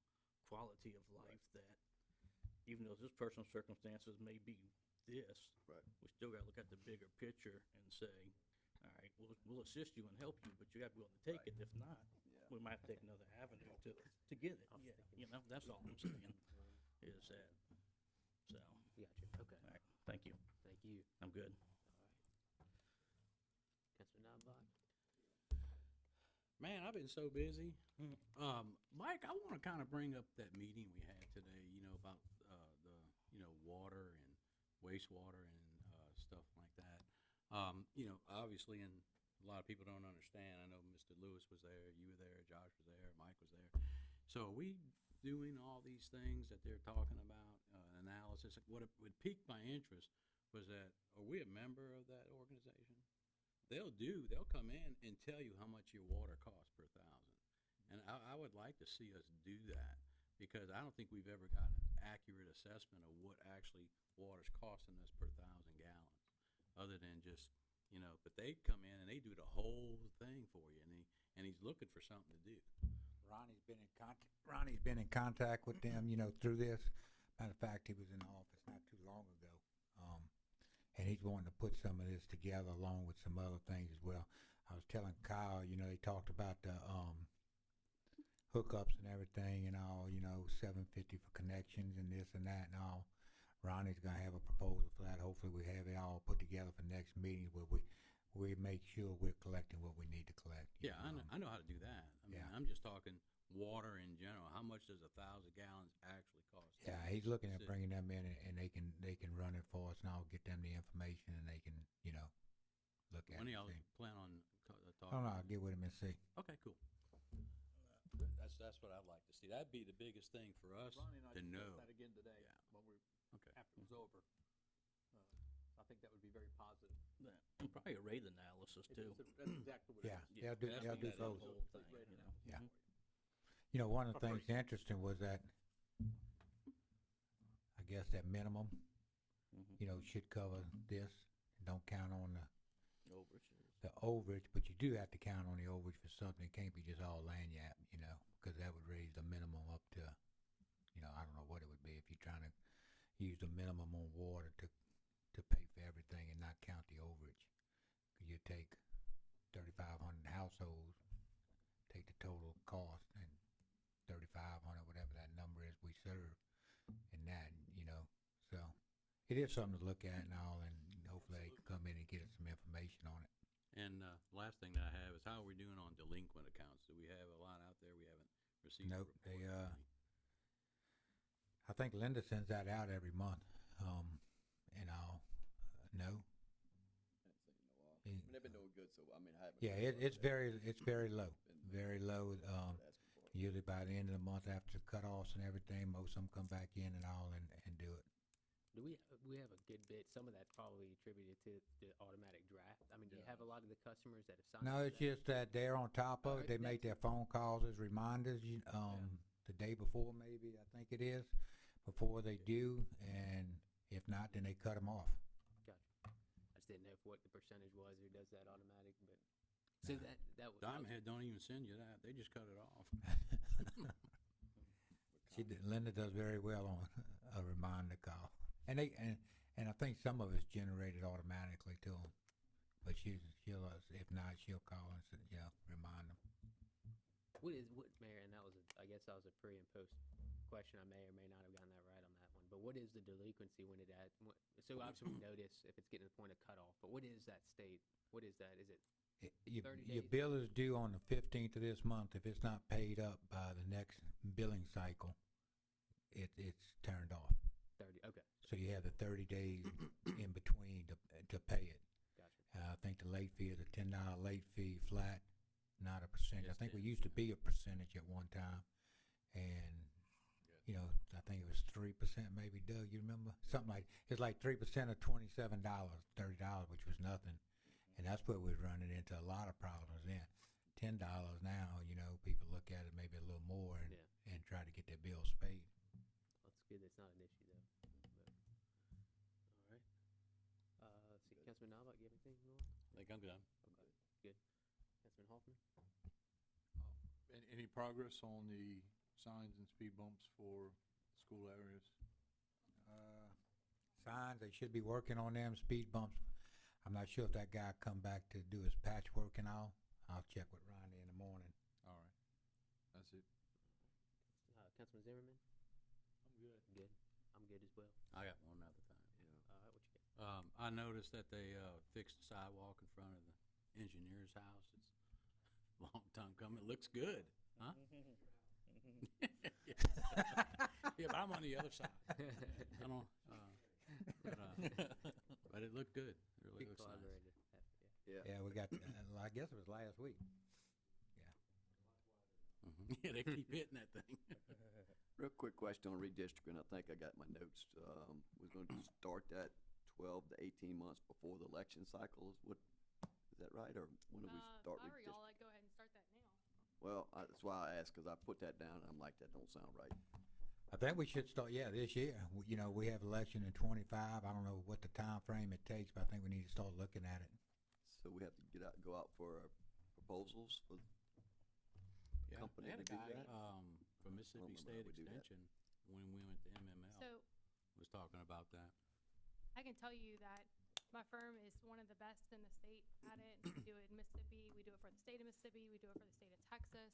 quality of life that, even though this personal circumstances may be this,
Right.
we still gotta look at the bigger picture and say, all right, we'll assist you and help you, but you gotta be willing to take it. If not,
Yeah.
we might have to take another avenue to get it. Yeah, you know, that's all I'm saying, is that, so,
Gotcha, okay.
all right, thank you.
Thank you.
I'm good.
Councilor Knobloch?
Man, I've been so busy. Mike, I want to kind of bring up that meeting we had today, about the water and wastewater and stuff like that. Obviously, and a lot of people don't understand. I know Mr. Lewis was there, you were there, Josh was there, Mike was there. So are we doing all these things that they're talking about, analysis, what piqued my interest was that, are we a member of that organization? They'll come in and tell you how much your water costs per thousand. And I would like to see us do that, because I don't think we've ever got an accurate assessment of what actually water's costing us per 1,000 gallons, other than just, but they come in and they do the whole thing for you, and he's looking for something to do.
Ronnie's been in contact with them, through this. Matter of fact, he was in the office not too long ago. And he's wanting to put some of this together along with some other things as well. I was telling Kyle, they talked about the hookups and everything and all, $750 for connections and this and that and all. Ronnie's gonna have a proposal for that. Hopefully we have it all put together for next meeting where we make sure we're collecting what we need to collect.
Yeah, I know how to do that. I mean,
Yeah.
I'm just talking water in general. How much does 1,000 gallons actually cost?
Yeah, he's looking at
City?
bringing them in and they can run it for us and I'll get them the information and they can, look at
When
it.
y'all
see.
plan on talking?
I don't know, I'll get with him and see.
Okay, cool. That's what I'd like to see. That'd be the biggest thing for us
Ronnie and I
to know.
discussed that again today when
Okay.
after it was over. I think that would be very positive.
And probably a rate analysis too.
That's exactly what it
Yeah,
is.
they'll do both.
Whole thing,
One of the things interesting was that, I guess that minimum, should cover this. Don't count on the overage, but you do have to count on the overage for something. It can't be just all lanyard, because that would raise the minimum up to, I don't know what it would be if you're trying to use the minimum on water to pay for everything and not count the overage. You take 3,500 households, take the total cost and 3,500, whatever that number is we serve, and that, so it is something to look at and all, and hopefully they can come in and get us some information on it.
And last thing that I have is, how are we doing on delinquent accounts? Do we have a lot out there we haven't received?
Nope, I think Linda sends that out every month, and all, no.
I mean, they've been doing good, so I mean, I haven't.
Yeah, it's very low, very low. Usually by the end of the month after cutoffs and everything, most of them come back in and all and do it.
Do we have a good bit, some of that's probably attributed to the automatic draft. I mean, do you have a lot of the customers that have signed?
No,
up
it's
for that?
just that they're on top of it. They make their phone calls as reminders, the day before maybe, I think it is, before they do, and if not, then they cut them off.
Gotcha. I just didn't know what the percentage was who does that automatic, but, so that was.
Diamond Head don't even send you that. They just cut it off.
Linda does very well on a reminder call. And and I think some of it's generated automatically to them. But she'll, if not, she'll call and say, remind them.
What, Mayor, and I guess that was a pre and post question. I may or may not have gotten that right on that one. But what is the delinquency when so obviously we notice if it's getting to the point of cutoff, but what is that state? What is that? Is it 30
Your
days?
bill is due on the 15th of this month. If it's not paid up by the next billing cycle, it's turned off.
30, okay.
So you have the 30 days in between to pay it.
Gotcha.
I think the late fee is a $10 late fee flat, not a percentage. I
Just
think we
10,
used to be a percentage at one time, and I think it was 3% maybe. Doug, you remember? Something like it's like 3% of $27, $30, which was nothing, and that's where we're running into a lot of problems. Then $10 now, people look at it maybe a little more and try to get their bills paid.
That's good. It's not an issue though. But, all right. Let's see. Councilman Nava, you have anything more?
I think I'm done.
Okay. Good. Councilman Hoffman.
Any progress on the signs and speed bumps for school areas?
Signs, they should be working on them, speed bumps. I'm not sure if that guy come back to do his patchwork and all. I'll check with Ronnie in the morning.
All right, that's it.
Councilman Zimmerman.
I'm good.
Good. I'm good as well.
I got one other thing.
All right. What you got?
I noticed that they fixed the sidewalk in front of the engineer's house. It's a long time coming. It looks good, huh? Yeah, but I'm on the other side. I don't. But it looked good. It really looks nice.
Collaborated.
Yeah, we got, I guess it was last week.
Mm-hmm. Yeah, they keep hitting that thing.
Real quick question on redistricting. I think I got my notes. We're going to start that 12 to 18 months before the election cycle. Is that right? Or when do we start
However y'all
redistricting?
like, go ahead and start that now.
Well, that's why I asked, because I put that down, and I'm like, that don't sound right.
I think we should start, yeah, this year. You know, we have election in 25. I don't know what the time frame it takes, but I think we need to start looking at it.
So we have to go out for proposals for
Yeah,
company
they had
to
a
do
guy,
that?
from Mississippi
remember how
State
we do that.
Extension, when we went to MML,
So
was talking about that.
I can tell you that my firm is one of the best in the state at it. We do it in Mississippi, we do it for the state of Mississippi, we do it for the state of Texas.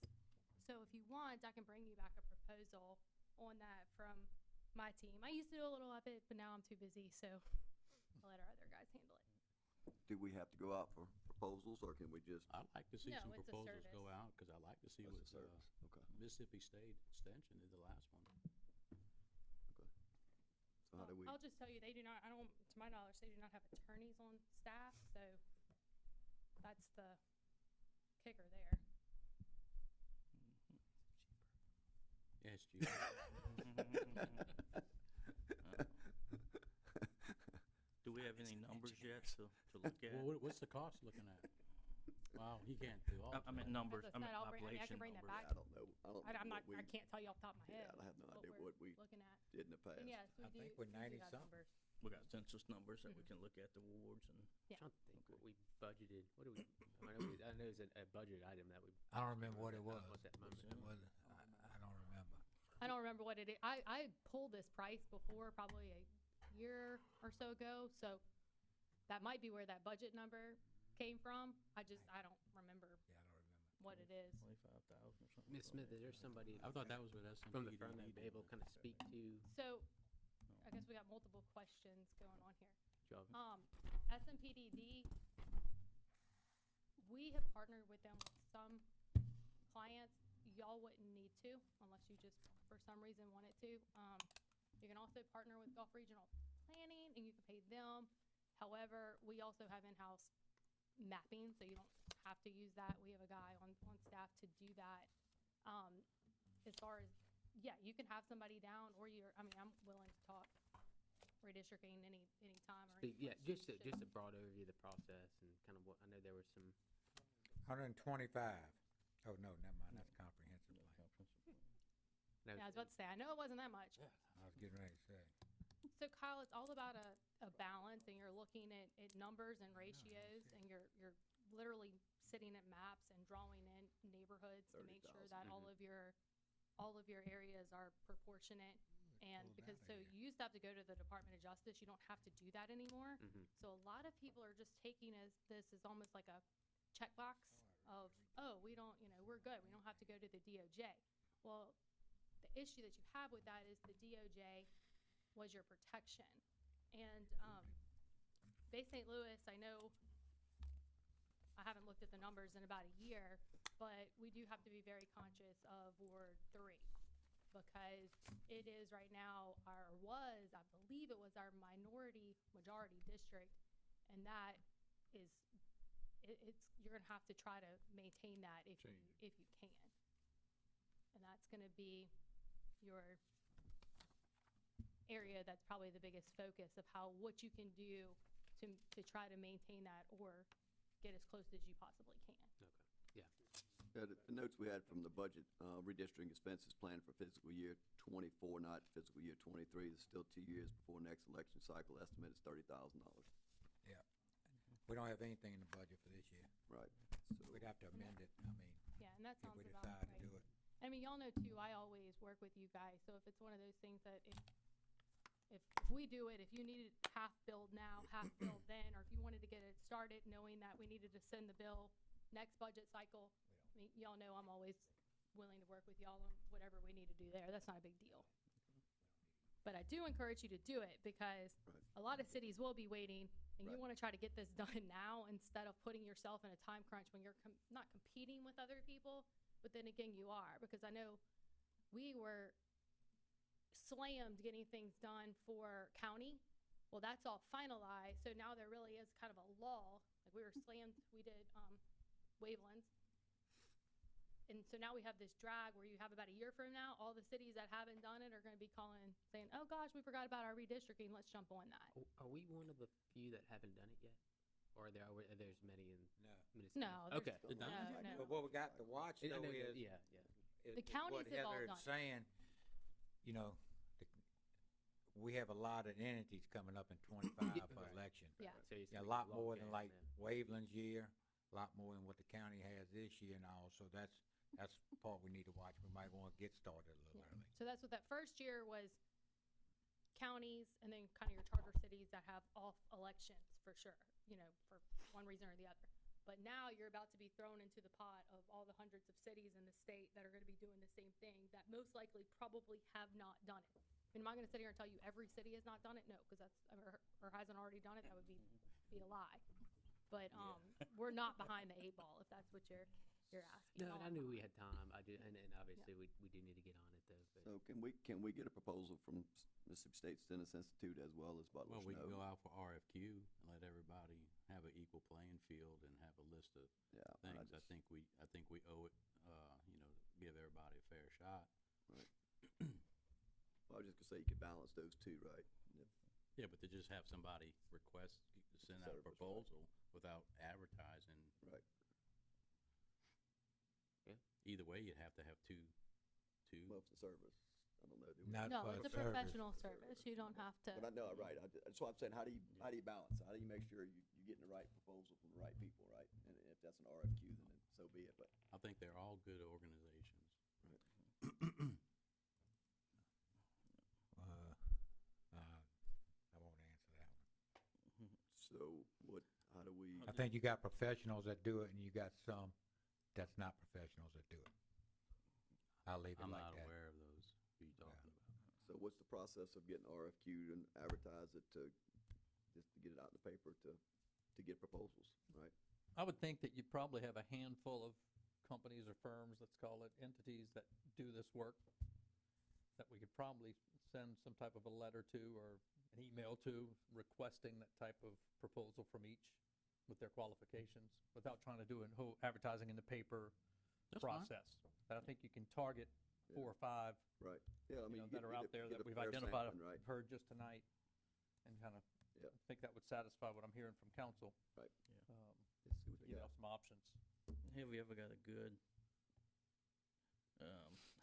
So if you want, I can bring you back a proposal on that from my team. I used to do a little of it, but now I'm too busy, so I'll let our other guys handle it.
Do we have to go out for proposals, or can we just?
I'd like to see
No,
some
it's a
proposals go
service.
out, because I'd like to see
That's
what,
a service. Okay.
Mississippi State Extension did the last one.
So how do we?
I'll just tell you, they do not, I don't, to my knowledge, they do not have attorneys on staff, so that's the kicker there.
Yeah, it's cheap.
Do we have any numbers yet to look at?
Well, what's the cost looking at? Wow, he can't do all.
I mean numbers,
As
I mean
said, I
population
can bring that
numbers.
back.
I don't know.
I'm not,
what
I
we
can't tell you off the top of my
Yeah,
head.
I have no idea
we're
what we
looking at.
did in the past.
And yes, we
I
do.
think we're
we do
90
have
something.
numbers.
We got census numbers that we
Mhm.
can look at the wards and.
Yeah.
I'm trying to think what we budgeted. What do we? I know it's a budget item that we.
I don't remember what it was.
What's that moment?
It was, I don't remember.
I don't remember what it is. I pulled this price before, probably a year or so ago, so that might be where that budget number came from. I don't remember what it is.
25,000 or something.
Ms. Smith, is there somebody?
I thought that was what SMPDD
From the firm that would be
did.
able to kind of speak to
So, I guess we got multiple questions going on here.
Job?
SMPDD, we have partnered with them with some clients. Y'all wouldn't need to unless you just, for some reason, wanted to. You can also partner with Gulf Regional Planning and you can pay them. However, we also have in-house mapping, so you don't have to use that. We have a guy on staff to do that. As far as, yeah, you can have somebody down or I'm willing to talk redistricting any time or any
Yeah,
questions.
just a broad overview of the process and kind of what, I know there were some.
125. Oh, no, never mind. That's comprehensive plan.
Yeah, I was about to say, I know it wasn't that much.
I was getting ready to say.
So Kyle, it's all about a balance and you're looking at numbers and ratios and you're literally sitting at maps and drawing in neighborhoods to make sure that all of your areas are proportionate. And because, so you used to have to go to the Department of Justice, you don't have to do that anymore. So a lot of people are just taking this as almost like a checkbox of, oh, we don't, we're good. We don't have to go to the DOJ. Well, the issue that you have with that is the DOJ was your protection. And Bay St. Louis, I know, I haven't looked at the numbers in about a year, but we do have to be very conscious of Ward 3 because it is right now, I believe it was our majority district, and that is, you're gonna have to try to maintain that if you can. And that's gonna be your area that's probably the biggest focus of what you can do to try to maintain that or get as close as you possibly can.
Okay, yeah.
The notes we had from the budget, redistricting expenses planned for fiscal year 24, not fiscal year 23. It's still 2 years before next election cycle. Estimate is $30,000.
Yeah. We don't have anything in the budget for this year.
Right.
So we'd have to amend it. I mean,
Yeah, and that
if
sounds
we
about
decide
right.
to do it.
I mean, y'all know too, I always work with you guys, so if it's one of those things that if we do it, if you need it half billed now, half billed then, or if you wanted to get it started knowing that we needed to send the bill next budget cycle, I mean, y'all know I'm always willing to work with y'all on whatever we need to do there. That's not a big deal. But I do encourage you to do it because a lot of cities will be waiting and you want to try to get this done now instead of putting yourself in a time crunch when you're not competing with other people, but then again you are, because I know we were slammed getting things done for county. Well, that's all finalized, so now there really is kind of a lull. Like we were slammed, we did Wavelands, And so now we have this drag where you have about a year from now, all the cities that haven't done it are gonna be calling, saying, oh gosh, we forgot about our redistricting, let's jump on that.
Are we one of the few that haven't done it yet? Or there's many in Minnesota?
No, there's-
Okay.
no, no.
But what we got to watch
I
though
know that-
is.
yeah.
is-
The
is
counties
what
have all
Heather
done
is
it.
saying, you know, we have a lot of entities coming up in 25 for
Right.
election.
Yeah.
So it's
Yeah, a
gonna
lot
be
more
log
than
jam
like
then.
Waveland's year, a lot more than what the county has this year and all, so that's the part we need to watch. We might wanna get started a little early.
So that's what that first year was, counties and then kind of your charter cities that have off elections for sure, you know, for one reason or the other. But now you're about to be thrown into the pot of all the hundreds of cities in the state that are gonna be doing the same thing that most likely probably have not done it. I mean, am I gonna sit here and tell you every city has not done it? No, because that's, or hasn't already done it, that would be a lie. But, we're not behind the 8 ball, if that's what you're asking.
No, and I knew we had time. I did, and obviously we do need to get on it though, but.
So can we get a proposal from Mississippi State Stennis Institute as well as Butler
Well, we can
Snow?
go out for RFQ and let everybody have an equal playing field and have a list of
Yeah,
things. I think we owe it, you know, give everybody a fair shot.
Right. Well, I was just gonna say you could balance those two, right? And if-
Yeah, but to just have somebody request, send out a
Service, right.
proposal without advertising.
Right.
Yeah.
Either way, you'd have to have two.
Well, it's a service. I don't know. do we?
Not
No,
for
it's a
service.
professional service, you don't have to.
But I know, right, that's what I'm saying, how do you balance? How do you make sure you're getting the right proposal from the right people, right? And if that's an RFQ, then so be it, but.
I think they're all good organizations.
I won't answer that one.
So how do we?
I think you got professionals that do it, and you got some that's not professionals that do it. I'll leave it
I'm
like
not
that.
aware of those who you're talking about.
So what's the process of getting RFQ and advertise it just to get it out in the paper to get proposals, right?
I would think that you probably have a handful of companies or firms, let's call it, entities that do this work, that we could probably send some type of a letter to or an email to requesting that type of proposal from each with their qualifications, without trying to do a whole advertising in the paper
That's fine.
process. But I think you can target 4 or 5,
Right, yeah, I
you
mean.
know, that are out there that we've identified, heard just tonight, and kind of,
Yeah.
I think that would satisfy what I'm hearing from council.
Right.
Yeah.
Let's see what they
You know,
got.
some options.
Have we ever got a good,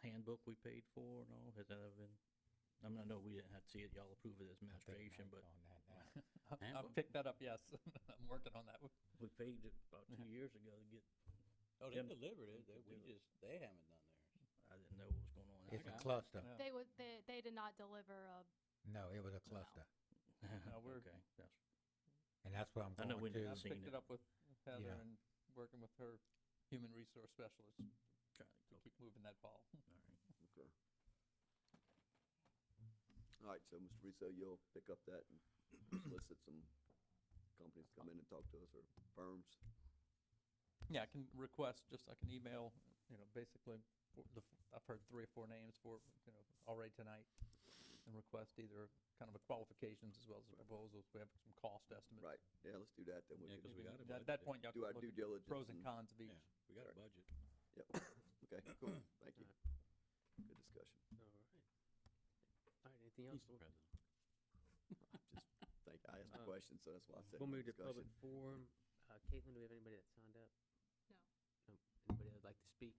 handbook we paid for and all? Has that ever been? I mean, I know we didn't have to see it, y'all approve it as administration, but
On that now.
I've picked that up, yes. I'm working on that.
we paid it about 2 years ago to get,
Oh, they
Them-
delivered it.
to do it.
They haven't done theirs.
I didn't know what was going on.
It's a
got it.
cluster.
Yeah.
They did not deliver a,
No, it was a cluster.
No, we're-
Okay, that's,
And that's what I'm
I know
going
we
to.
never
I've
seen
picked
it.
it up with Heather
Yeah.
and working with her human resource specialist
trying
to
to,
keep moving that ball.
all right.
Okay. All right, so Mr. Russo, you'll pick up that and solicit some companies to come in and talk to us, or firms?
Yeah, I can request, I can email, you know, basically, I've heard 3 or 4 names for, you know, already tonight, and request either kind of a qualifications as well as a proposals. We have some cost estimates.
Right, yeah, let's do that, then we
Yeah,
can
'cause we got a
At that point, y'all
do
can
our
look
due
at
diligence.
pros and cons of each.
Yeah, we got a budget.
Yep, okay, cool, thank you. Good discussion.
All right. All right, anything else?
Mr. President.
I asked the question, so that's why I said.
We'll
good
move to public
discussion.
forum. Caitlin, do we have anybody that signed up?
No.
No. Anybody that'd like to speak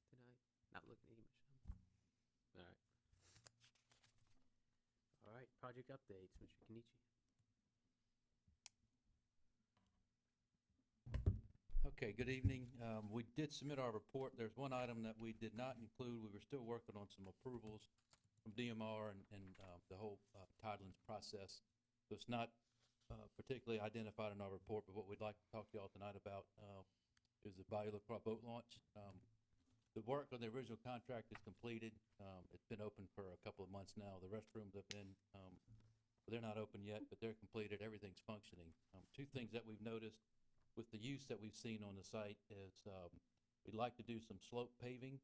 tonight? Not looking at you, Michelle. All right. All right, project updates, Mr. Kenichi.
Okay, good evening. We did submit our report. There's one item that we did not include. We were still working on some approvals from DMR and the whole titling process. So it's not particularly identified in our report, but what we'd like to talk to y'all tonight about is the Bayou La Croix boat launch. The work on the original contract is completed. It's been open for a couple of months now. The restrooms have been, they're not open yet, but they're completed. Everything's functioning. 2 things that we've noticed with the use that we've seen on the site is we'd like to do some slope paving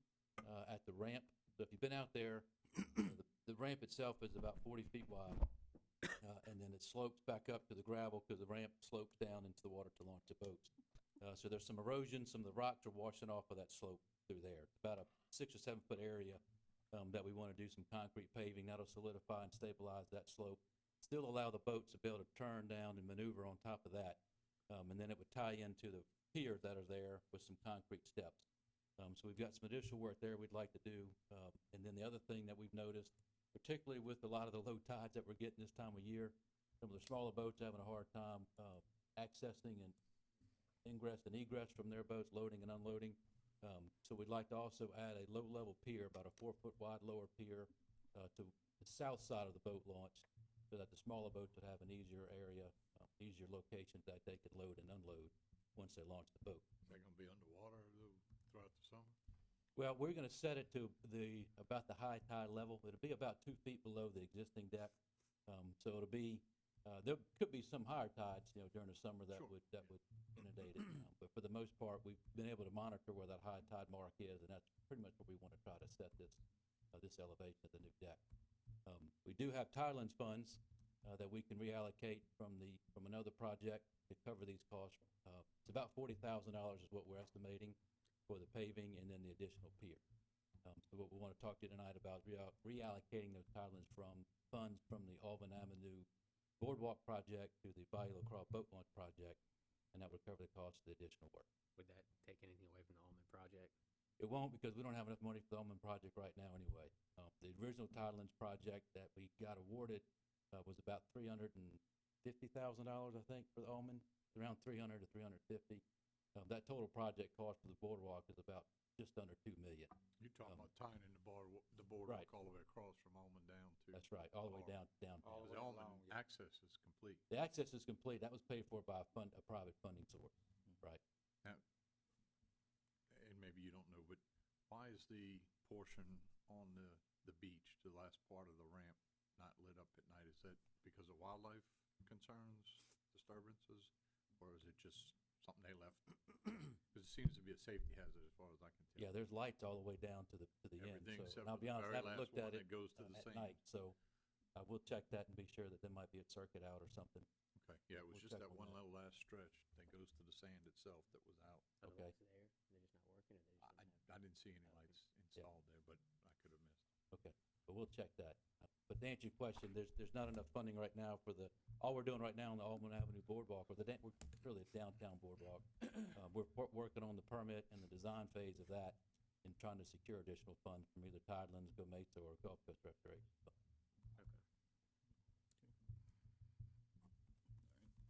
at the ramp. So if you've been out there, the ramp itself is about 40 feet wide. And then it slopes back up to the gravel because the ramp slopes down into the water to launch the boats. So there's some erosion, some of the rocks are washing off of that slope. through there. About a 6 or 7 foot area that we want to do some concrete paving. That'll solidify and stabilize that slope. Still allow the boats to be able to turn down and maneuver on top of that. And then it would tie into the piers that are there with some concrete steps. So we've got some additional work there we'd like to do. And then the other thing that we've noticed, particularly with a lot of the low tides that we're getting this time of year, some of the smaller boats having a hard time accessing and ingress and egress from their boats, loading and unloading. So we'd like to also add a low-level pier, about a 4-foot wide lower pier, to the south side of the boat launch, so that the smaller boats would have an easier area, easier location that they could load and unload once they launch the boat.
Is that gonna be underwater throughout the summer?
Well, we're gonna set it to about the high tide level. It'll be about 2 feet below the existing deck. So it'll be, there could be some higher tides, during the summer that would inundate it. But for the most part, we've been able to monitor where that high tide mark is, and that's pretty much where we want to try to set this elevation of the new deck. We do have Tidelands funds that we can reallocate from another project to cover these costs. It's about $40,000 is what we're estimating for the paving and then the additional pier. So what we want to talk to you tonight about reallocating those Tidelands funds from the Auburn Avenue Boardwalk project to the Bayou LaCroix Boat Launch project, and that would cover the cost of the additional work.
Would that take anything away from the Almond project?
It won't, because we don't have enough money for the Almond project right now anyway. The original Tidelands project that we got awarded was about $350,000, I think, for the Almond, around 300 to 350. That total project cost for the boardwalk is about just under $2 million.
You're talking about tying in the boardwalk
Right.
all the way across from Almond down to.
That's right, all the way down.
Because the Almond access is complete.
The access is complete. That was paid for by a private funding source, right?
Now, and maybe you don't know, but why is the portion on the beach, the last part of the ramp, not lit up at night? Is that because of wildlife concerns, disturbances, or is it just something they left? Because it seems to be a safety hazard as far as I can tell.
Yeah, there's lights all the way down to the end.
Everything
So,
except
and I'll
for
be
the
honest, I
very
haven't
last
looked at
one
it
that goes to the
at
sand.
night, so we'll check that and be sure that there might be a circuit out or something.
Okay, yeah, it was
We'll
just
check
that
on
one
that.
little last stretch that goes to the sand itself that was out.
Are the
Okay.
lights there? They're just not working, or they just don't have?
I didn't see any lights installed there, but I could have missed.
Okay, but we'll check that. But to answer your question, there's not enough funding right now for all we're doing right now on the Almond Avenue Boardwalk, or we're really a downtown boardwalk. We're working on the permit and the design phase of that and trying to secure additional funds from either Tidelands, Gomesa, or Gulf Coast Restoration.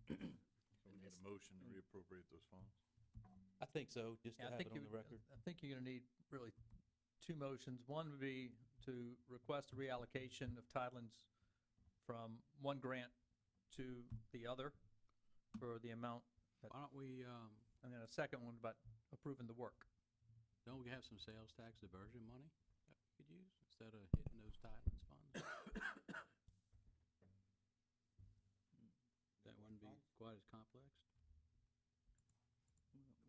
So we need a motion to reappropriate those funds?
I think so, just to
Yeah, I
have
think
it on the record.
I think you're gonna need really 2 motions. One would be to request a reallocation of Tidelands from one grant to the other for the amount.
Why don't we,
And then a second one about approving the work.
don't we have some sales tax diversion money that we could use instead of hitting those Tidelands funds? That wouldn't be quite as complex.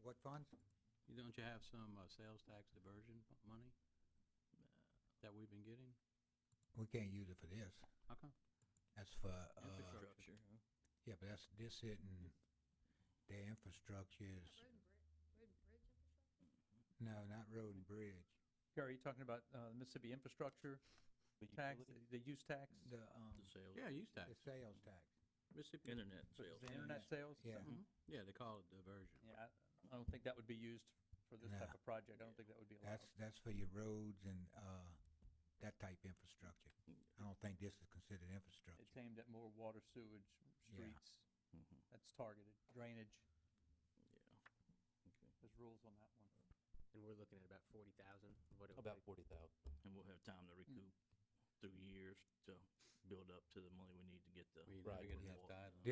What funds?
Don't you have some sales tax diversion money that we've been getting?
We can't use it for this.
How come?
That's for,
Infrastructure, huh?
yeah, but this isn't, their infrastructure is, no, not road and bridge.
Gary, are you talking about Mississippi infrastructure tax,
utility?
the use tax?
The,
The sales.
Yeah, use tax.
the sales tax.
Mississippi.
Internet sales.
The internet sales?
Yeah.
Yeah, they call it diversion.
Yeah, I don't think that would be used for this type
No.
of project. I don't think that would be allowed.
That's for your roads and, that type infrastructure. I don't think this is considered infrastructure.
It's aimed at more water, sewage,
Yeah.
streets. That's targeted, drainage.
Yeah. Okay.
There's rules on that one.
And we're looking at about 40,000, what it would
About
take.
40,000.
And we'll have time to recoup through years to build up to the money we need to get the.
We Right, never get
yeah.
enough Tidelands.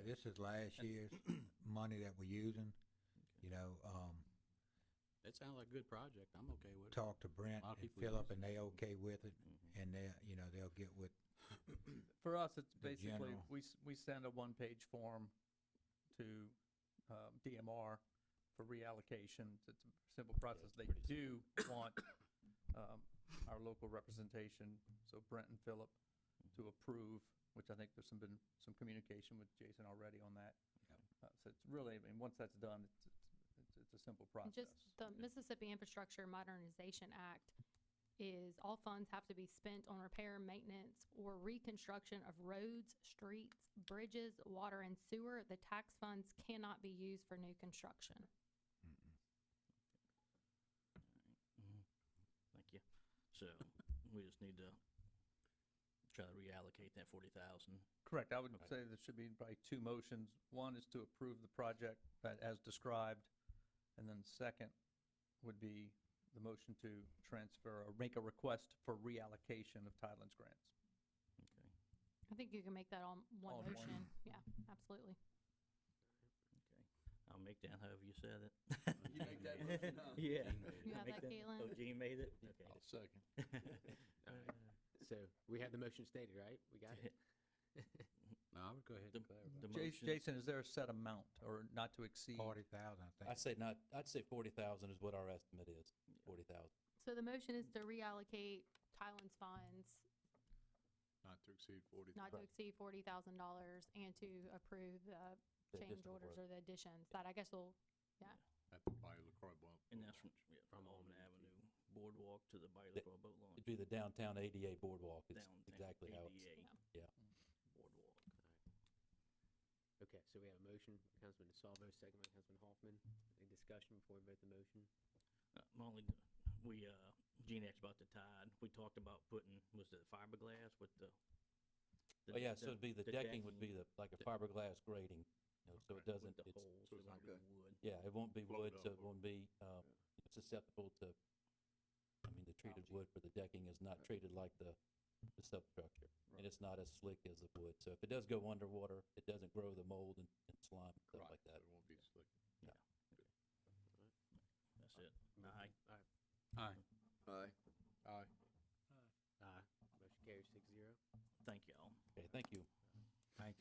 This is last year's money that we're using, you know,
That sounds like a good project. I'm okay with it.
talk to Brent
A lot of
and
people
Philip
use
and they okay with it, and they'll get with,
For us, it's
The
basically,
general.
we send a one-page form to DMR for reallocation. It's a simple process. They
pretty
do want our local representation, so Brent and Philip, to approve, which I think there's been some communication with Jason already on that. So it's really, I mean, once that's done, it's It's a simple
And
process.
just the Mississippi Infrastructure Modernization Act is all funds have to be spent on repair, maintenance, or reconstruction of roads, streets, bridges, water, and sewer. The tax funds cannot be used for new construction.
Thank you. So we just need to try to reallocate that 40,000.
Correct. I would say there should be probably two motions. One is to approve the project as described, and then second would be the motion to transfer or make a request for reallocation of Tidelands grants.
Okay.
I think you can make that on one
All in one.
motion. Yeah, absolutely.
Okay. I'll make that however you said it.
You make that motion, huh?
Yeah.
You have
Make
that, Caitlin?
Oh, Gene made it? Okay.
I'll second.
All right. So we have the motion stated, right? We got it?
No, I would go ahead and clarify.
The motion,
Jason, is there a set amount or not to exceed?
40,000, I think.
I'd say 40,000 is what our estimate is, 40,000.
So the motion is to reallocate Tylen's funds
Not to exceed 40.
not to exceed $40,000 and to approve the
The
change
additional
orders
work.
or the additions that I guess will, yeah.
At the Bayou LaCroix boat.
and that's from Almond Avenue Boardwalk to the Bailey Boat Launch.
It'd be the downtown ADA boardwalk. It's
Downtown
exactly how it's.
ADA
Yeah.
Boardwalk.
Okay, so we have a motion by Councilman DeSalvo, second by Councilman Hoffman. Any discussion before we vote the motion?
Gene asked about the tide. We talked about putting, was it fiberglass with the?
Oh, yeah, so it'd be, the decking would be like a fiberglass grating, so it doesn't,
With the
it's,
holes,
so
it
it's
won't be
okay.
wood.
yeah, it won't be
Float
wood,
up
so it
or-
won't be, it's susceptible to, I mean, the treated wood for the decking is not treated like the substructure. And it's not as slick as the wood, so if it does go underwater, it doesn't grow the mold and slime and stuff like that.
It won't be slick.
That's it. Aye.
Aye.
Aye.
Aye.
Aye. Motion carries 6-0.
Thank y'all.
Okay, thank you.
Thanks.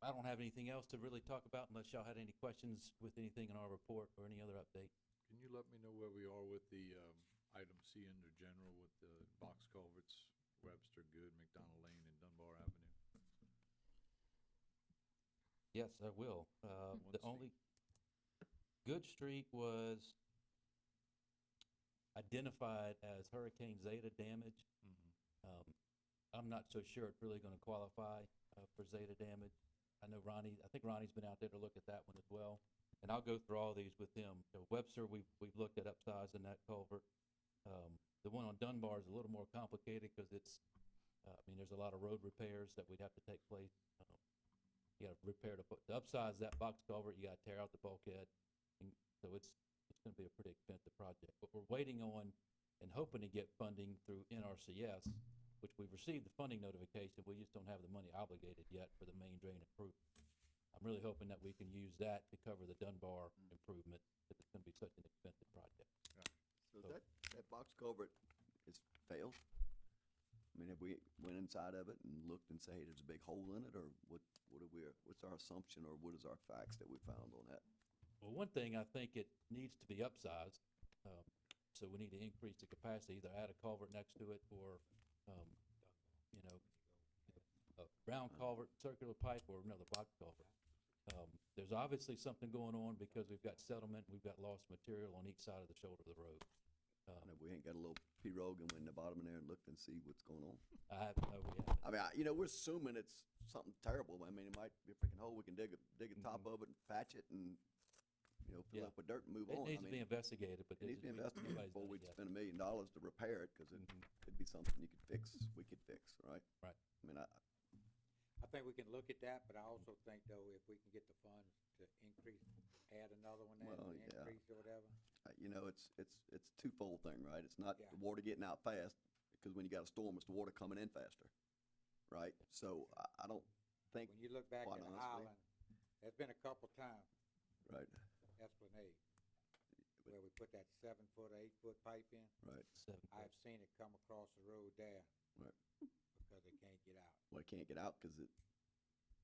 I don't have anything else to really talk about unless y'all had any questions with anything in our report or any other update.
Can you let me know where we are with the item C under general with the box culverts, Webster, Good, McDonald Lane, and Dunbar Avenue?
Yes, I will. The
One
only, Good Street was identified as Hurricane Zeta damage. I'm not so sure it's really gonna qualify for Zeta damage. I know I think Ronnie's been out there to look at that one as well, and I'll go through all these with him. So Webster, we've looked at upsizing that culvert. The one on Dunbar is a little more complicated because it's, I mean, there's a lot of road repairs that we'd have to take place. You gotta repair to upsize that box culvert, you gotta tear out the bulkhead, and so it's gonna be a pretty expensive project. But we're waiting on and hoping to get funding through NRCS, which we've received the funding notification, we just don't have the money obligated yet for the main drain improvement. I'm really hoping that we can use that to cover the Dunbar improvement, because it's gonna be such an expensive project.
So that box culvert is failed? I mean, have we went inside of it and looked and say, hey, there's a big hole in it, or what's our assumption, or what is our facts that we found on that?
Well, one thing, I think it needs to be upsized, so we need to increase the capacity, either add a culvert next to it or, a round culvert, circular pipe, or another box culvert. There's obviously something going on because we've got settlement, we've got lost material on each side of the shoulder of the road.
And if we ain't got a little pirogue and went in the bottom in there and looked and see what's going on?
We haven't.
I mean, we're assuming it's something terrible. I mean, it might be a freaking hole. We can dig a top of it and patch it and, fill it up with dirt and move
It
on.
needs
I
to be
mean,
investigated, but
it needs to be investigated
nobody's
before
done
we
it yet.
spend $1 million to repair it, because it could be something we could fix, right?
Right.
I mean,
I think we can look at that, but I also think though, if we can get the funds to increase, add another one there,
Well, yeah.
increase or whatever.
it's twofold thing, right? It's not
Yeah.
the water getting out fast, because when you got a storm, it's the water coming in faster, right? So I don't think,
When you look back
quite
in
honestly,
Highland, there's been a couple times,
right,
Esplanade, where we put that 7-foot, 8-foot pipe in.
right,
I've seen it come across the road there
right.
because it can't get out.
Well, it can't get out because it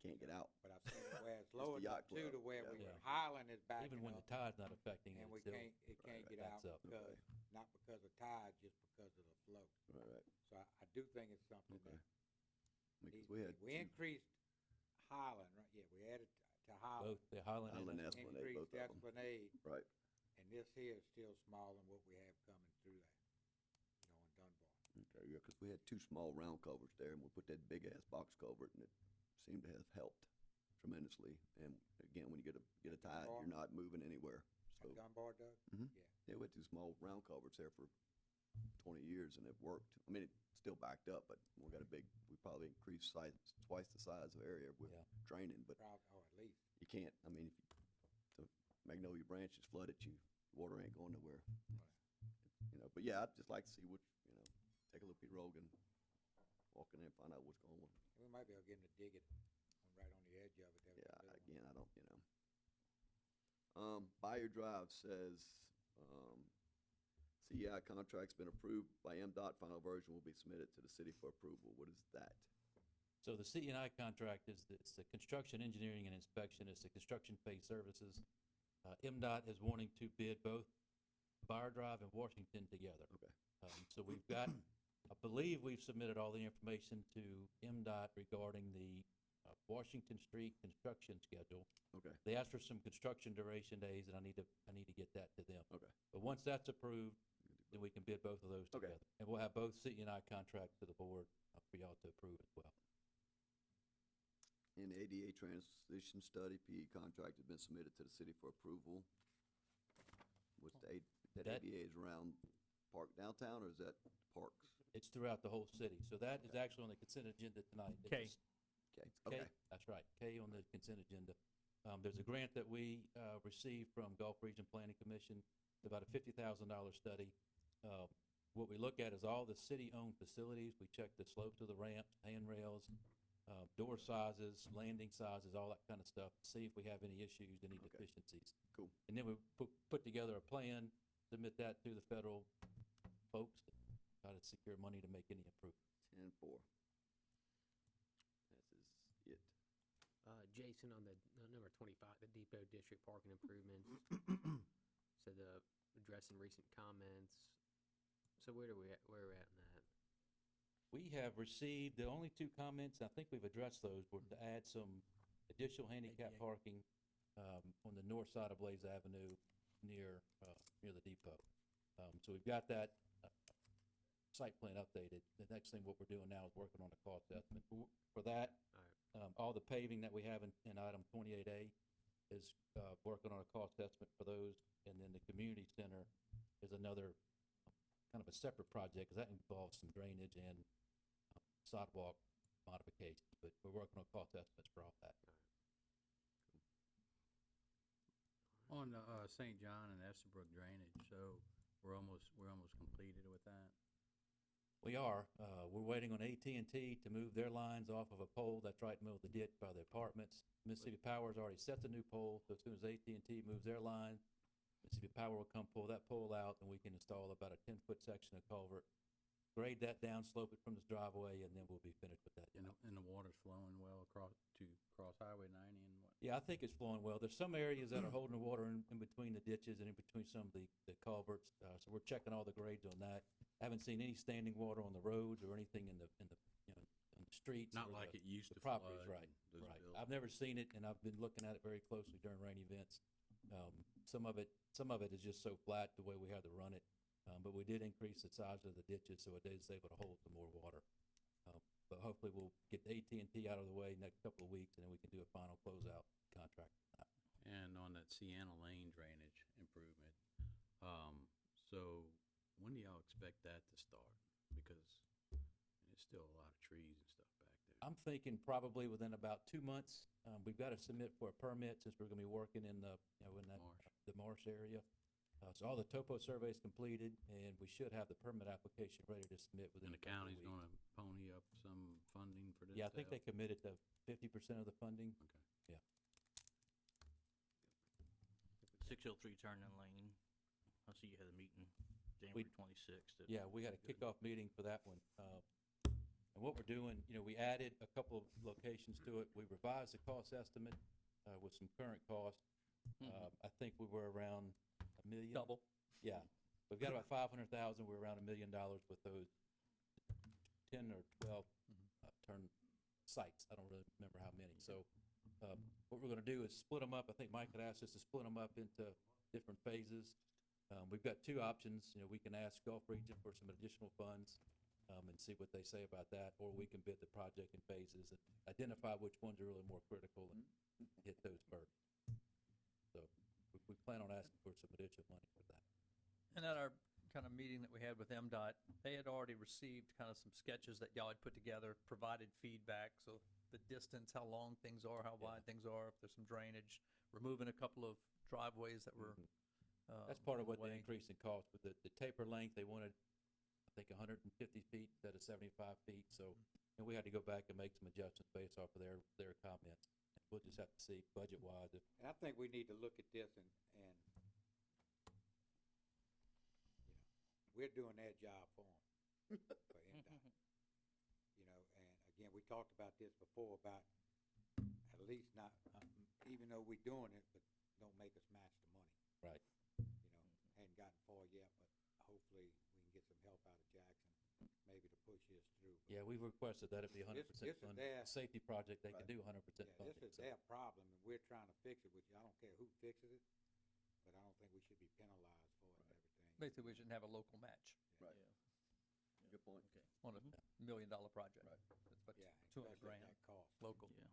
can't get out.
But I've seen it where it's
It's
low
the
enough
yacht
too,
club,
to where
yeah.
we,
Yeah.
Highland is backing
Even when the
up,
tide's not affecting it,
and we
still.
can't get
backs
out
up.
because, not because of tide, just because of the flow.
Right.
So I do think it's something
Okay.
that
Because we had
we increased Highland, right, yeah, we added to Highland.
Both the Highland
Highland
and
Esplanade,
Increased
both of them.
Esplanade,
Right.
and this here is still smaller than what we have coming through there, in Dunbar.
Okay, yeah, because we had two small round culverts there, and we put that big-ass box culvert, and it seemed to have helped tremendously. And again, when you get a tide,
Dunbar?
you're not moving anywhere, so.
At Dunbar, Doug?
Mhm.
Yeah.
Yeah, we had two small round culverts there for 20 years, and it worked. I mean, it's still backed up, but we probably increased twice the size of area with
Yeah.
draining, but
Probably, or at least.
you can't, I mean, if the Magnolia Branch is flooded, water ain't going nowhere. But yeah, I'd just like to see take a look at Rogan, walk in there and find out what's going on.
We might be able to get them to dig it right on the edge of it.
Yeah, again, I don't, Buyer Drive says, CEI contract's been approved by MDOT. Final version will be submitted to the city for approval. What is that?
So the CNI contract is, it's the construction, engineering, and inspection, it's the construction phase services. MDOT is wanting to bid both Buyer Drive and Washington together.
Okay.
So we've got, I believe we've submitted all the information to MDOT regarding the Washington Street construction schedule.
Okay.
They asked for some construction duration days, and I need to get that to them.
Okay.
But once that's approved, then we can bid both of those
Okay.
together. And we'll have both CNI contracts to the board for y'all to approve as well.
And the ADA transition study, PE contract has been submitted to the city for approval. What's that
That-
ADA is around Park downtown, or is that parks?
It's throughout the whole city. So that is actually on the consent agenda tonight. It
K.
was-
Okay,
K,
okay.
that's right, K on the consent agenda. There's a grant that we received from Gulf Region Planning Commission. It's about a $50,000 study. What we look at is all the city-owned facilities. We check the slopes of the ramps, handrails, door sizes, landing sizes, all that kind of stuff, see if we have any issues, any deficiencies.
Cool.
And then we put together a plan, submit that to the federal folks, to try to secure money to make any improvements.
10-4. This is it.
Jason, on the number 25, the Depot District parking improvements. So the addressing recent comments. So where are we at in that?
We have received, the only two comments, I think we've addressed those, were to add some additional handicap parking on the north side of Blaze Avenue near the depot. So we've got that site plan updated. The next thing, what we're doing now is working on a cost estimate. For that, all the paving that we have in item 28A is working on a cost estimate for those. And then the community center is another kind of a separate project, because that involves some drainage and sidewalk modifications, but we're working on cost estimates for all that. Cool.
On St. John and Estabrook drainage, so we're almost completed with that.
We are. We're waiting on AT&T to move their lines off of a pole that's right in the middle of the ditch by the apartments. Mississippi Power's already set the new pole, so as soon as AT&T moves their line, Mississippi Power will come pull that pole out, and we can install about a 10-foot section of culvert, grade that down, slope it from this driveway, and then we'll be finished with that.
And the water's flowing well across Highway 90 and what?
Yeah, I think it's flowing well. There's some areas that are holding the water in between the ditches and in between some of the culverts, so we're checking all the grades on that. I haven't seen any standing water on the roads or anything in the on the streets.
Not
or
like it used
the
to
properties,
flood
right,
those
right.
buildings.
I've never seen it, and I've been looking at it very closely during rainy events. Some of it is just so flat the way we have to run it, but we did increase the size of the ditches, so it is able to hold some more water. But hopefully we'll get the AT&T out of the way next couple of weeks, and then we can do a final closeout contract.
And on that Sienna Lane drainage improvement, so when do y'all expect that to start? Because there's still a lot of trees and stuff back there.
I'm thinking probably within about 2 months. We've got to submit for a permit since we're going to be working in the marsh area. So all the topo surveys completed, and we should have the permit application ready to submit within
And
a
the
couple of
county's
weeks.
gonna pony up some funding for this?
Yeah, I think
to
they
help?
committed to 50% of the funding.
Okay.
Yeah.
603 turn-in lane. I see you had a meeting January 26th.
Yeah, we had a kickoff meeting for that one. And what we're doing, we added a couple of locations to it. We revised the cost estimate with some current costs. I think we were around $1 million.
Double.
Yeah. We've got about 500,000. We're around $1 million with those 10 or 12 turn sites. I don't really remember how many. So what we're gonna do is split them up. I think Mike had asked us to split them up into different phases. We've got two options, you know, we can ask Gulf Region for some additional funds, and see what they say about that, or we can bid the project in phases and identify which ones are really more critical and hit those first. So we plan on asking for some additional money for that.
And at our kind of meeting that we had with MDOT, they had already received kind of some sketches that y'all had put together, provided feedback, so the distance, how long things are, how wide things are, if there's some drainage, removing a couple of driveways that were,
That's part of what the
away.
increase in cost, with the taper length, they wanted, I think, 150 feet instead of 75 feet, so, and we had to go back and make some adjustments based off of their comments. We'll just have to see budget-wise if.
And I think we need to look at this and, you know, we're doing their job for them, for MDOT. You know, and again, we talked about this before about at least not, even though we're doing it, but don't make us match the money.
Right.
You know, hadn't gotten far yet, but hopefully we can get some help out of Jackson, maybe to push this through. But
Yeah, we've requested that it be 100%
this is
funded.
their-
Safety project, they can
Right.
do 100%
Yeah,
funded.
this is
so.
their problem, and we're trying to fix it with you. I don't care who fixes it, but I don't think we should be penalized for it and everything.
basically, we shouldn't have a local match
Right. Good point.
on a $1 million project.
Right.
That's about
Yeah,
200
especially
grand
at that cost.
local.
Yeah,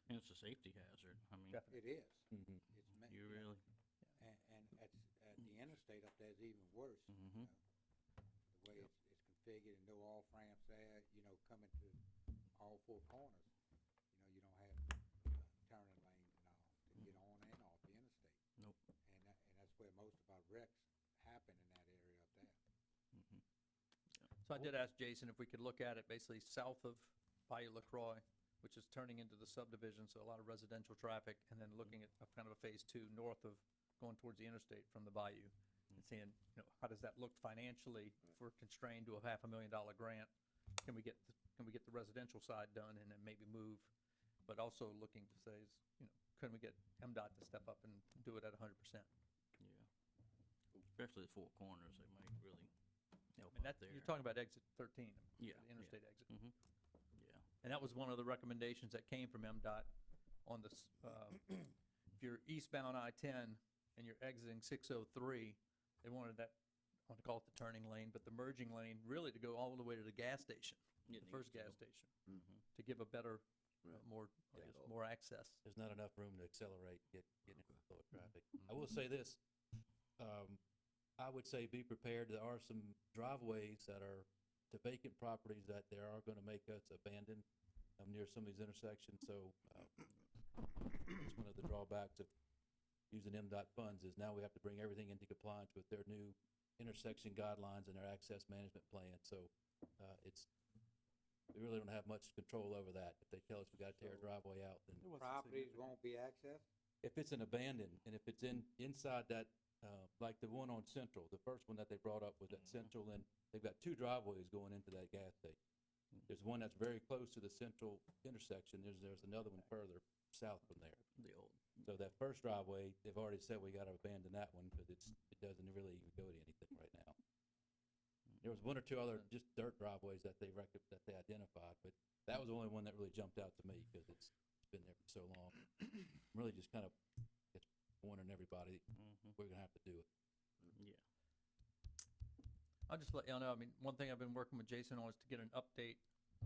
and it's a safety hazard. I mean,
Definitely.
It is.
Mhm.
It's meant,
you
you know,
really,
and at the interstate up there is even worse. You
Mhm.
know, the way it's configured and no off ramps there, you know, coming to all four corners. You know, you don't have turning lanes and all to get on and off the interstate.
Nope.
And that's where most of our wrecks happen in that area up there.
So I did ask Jason if we could look at it basically south of Bayou LaCroix, which is turning into the subdivision, so a lot of residential traffic, and then looking at a kind of a phase two north of going towards the interstate from the bayou, and seeing, you know, how does that look financially if we're constrained to a $500,000 grant? Can we get the residential side done and then maybe move? But also looking to say, is, you know, can we get MDOT to step up and do it at 100%?
yeah. Especially the four corners, they might really help
And
out
that,
there.
you're talking about exit 13,
Yeah,
the interstate exit.
Mhm. Yeah.
And that was one of the recommendations that came from MDOT on this, if you're eastbound I-10 and you're exiting 603, they wanted that, I want to call it the turning lane, but the merging lane, really to go all the way to the gas station,
It
the
needs
first
to.
gas station,
Mhm.
to give a better,
Right.
more, I
Yeah.
guess, more access.
There's not enough room to accelerate, get into the flow of traffic. I will say this, I would say be prepared, there are some driveways that are to vacant properties that they are gonna make us abandon, near some of these intersections, so, it's one of the drawbacks of using MDOT funds is now we have to bring everything into compliance with their new intersection guidelines and their access management plan, so, we really don't have much control over that. If they tell us we gotta tear a driveway out, then
Properties won't be accessed?
if it's an abandoned, and if it's inside that, like the one on Central, the first one that they brought up was at Central, and they've got two driveways going into that gas station. There's one that's very close to the Central intersection, there's another one further south from there.
The old.
So that first driveway, they've already said we gotta abandon that one, because it doesn't really even go to anything right now. There was one or two other just dirt driveways that they identified, but that was the only one that really jumped out to me, because it's been there for so long. Really just kind of, it's warning everybody,
Mhm.
we're gonna have to do it.
Yeah.
I'll just let y'all know, I mean, one thing I've been working with Jason on is to get an update